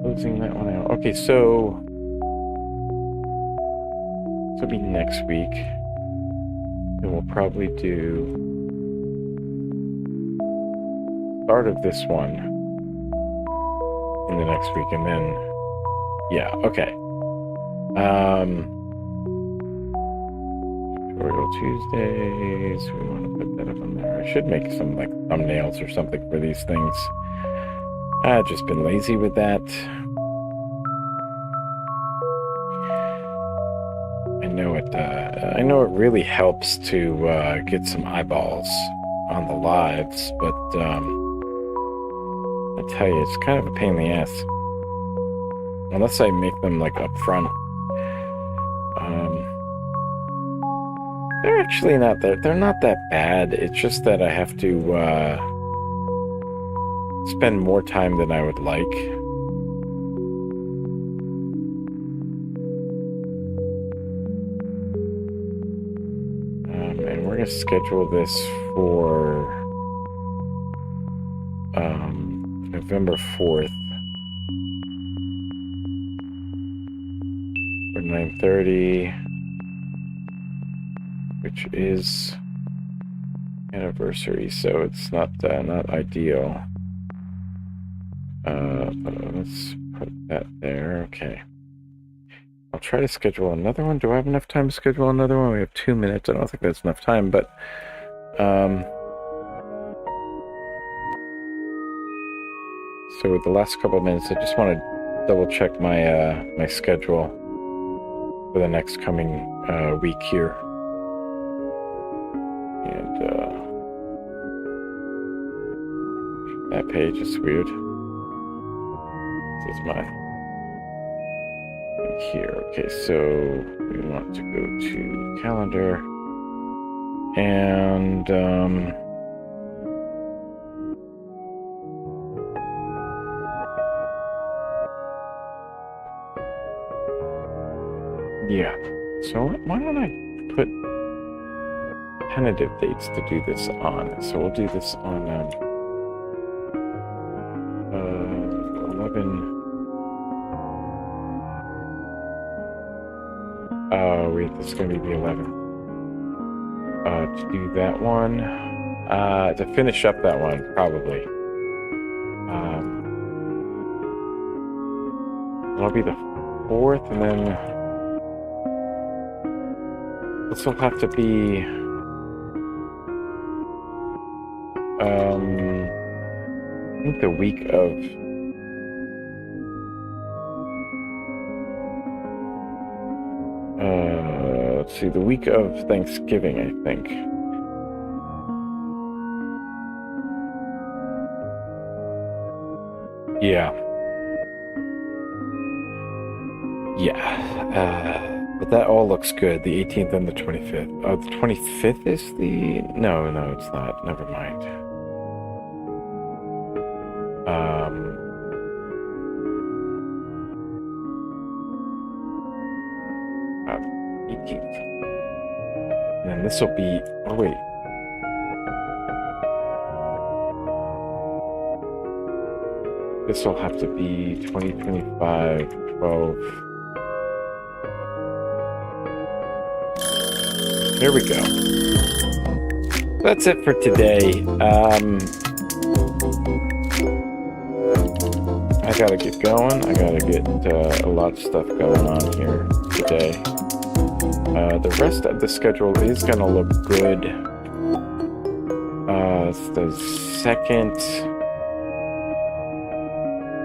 Speaker 1: Closing that one out. Okay, so this will be next week. And we'll probably do start of this one in the next week, and then yeah, okay. Tutorial Tuesdays. We want to put that up on there. I should make some like thumbnails or something for these things. I've just been lazy with that. I know it really helps to get some eyeballs on the lives, but I tell you, it's kind of a pain in the ass. Unless I make them like up front. They're actually not that. They're not that bad. It's just that I have to spend more time than I would like. And we're gonna schedule this for November 4th for 9:30, which is anniversary, so it's not ideal. But let's put that there. Okay. I'll try to schedule another one. Do I have enough time to schedule another one? We have 2 minutes. I don't think that's enough time, but so with the last couple of minutes, I just want to double check my my schedule for the next coming week here. And that page is weird. This is my here. Okay, so we want to go to calendar and yeah. So why don't I put tentative dates to do this on? So we'll do this on 11. Oh wait, this is gonna be the 11th. To do that one, to finish up that one, probably. It'll be the 4th, and then this will have to be I think the week of let's see, the week of Thanksgiving, I think. Yeah. But that all looks good. The 18th and the 25th. Oh, the 25th is the... No, it's not. Never mind. 18th. And then this will be... Oh, wait. This will have to be 2025, 12... There we go. That's it for today. I gotta get going. I gotta get a lot of stuff going on here today. The rest of the schedule is going to look good. It's the 2nd,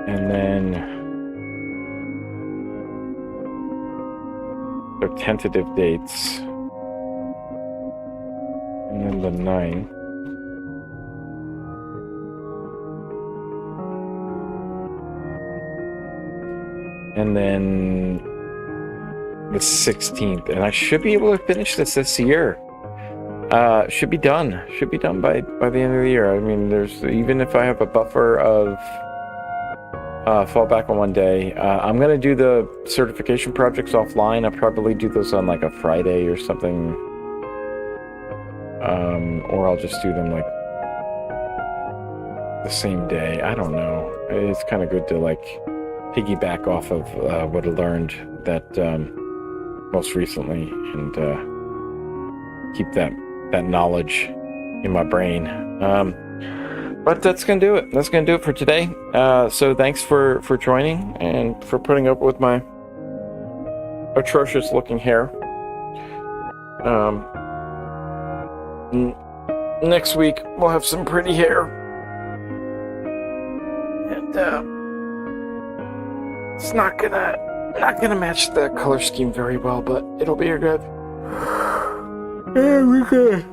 Speaker 1: and then their tentative dates, and then the 9th. And then the 16th, and I should be able to finish this year. Should be done by the end of the year. I mean, there's, even if I have a buffer of fall back on one day, I'm gonna do the certification projects offline. I'll probably do those on like a Friday or something, or I'll just do them like the same day. I don't know. It's kind of good to like piggyback off of what I learned that most recently, and keep that knowledge in my brain. But that's gonna do it. That's gonna do it for today. So thanks for joining and for putting up with my atrocious looking hair. Next week we'll have some pretty hair, and it's not gonna match the color scheme very well, but it'll be good. Yeah, we good.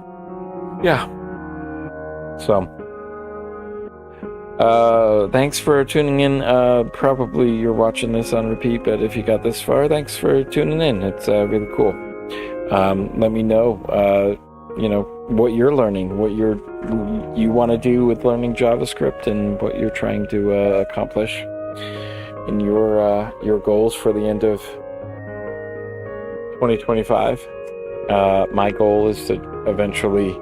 Speaker 1: Yeah. So, thanks for tuning in. Probably you're watching this on repeat, but if you got this far, thanks for tuning in. It's really cool. Let me know, what you're learning, what you want to do with learning JavaScript, and what you're trying to accomplish in your goals for the end of 2025. My goal is to eventually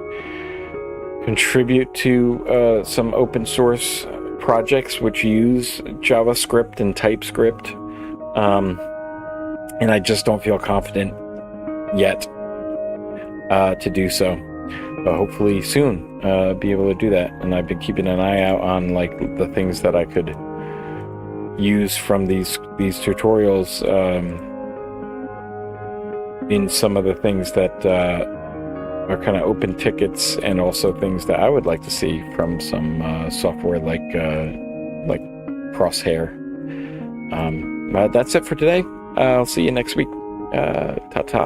Speaker 1: contribute to some open source projects which use JavaScript and TypeScript, and I just don't feel confident yet to do so, but hopefully soon be able to do that. And I've been keeping an eye out on like the things that I could use from these tutorials, in some of the things that are kind of open tickets, and also things that I would like to see from some software like Crosshair. That's it for today. I'll see you next week. Ta-ta.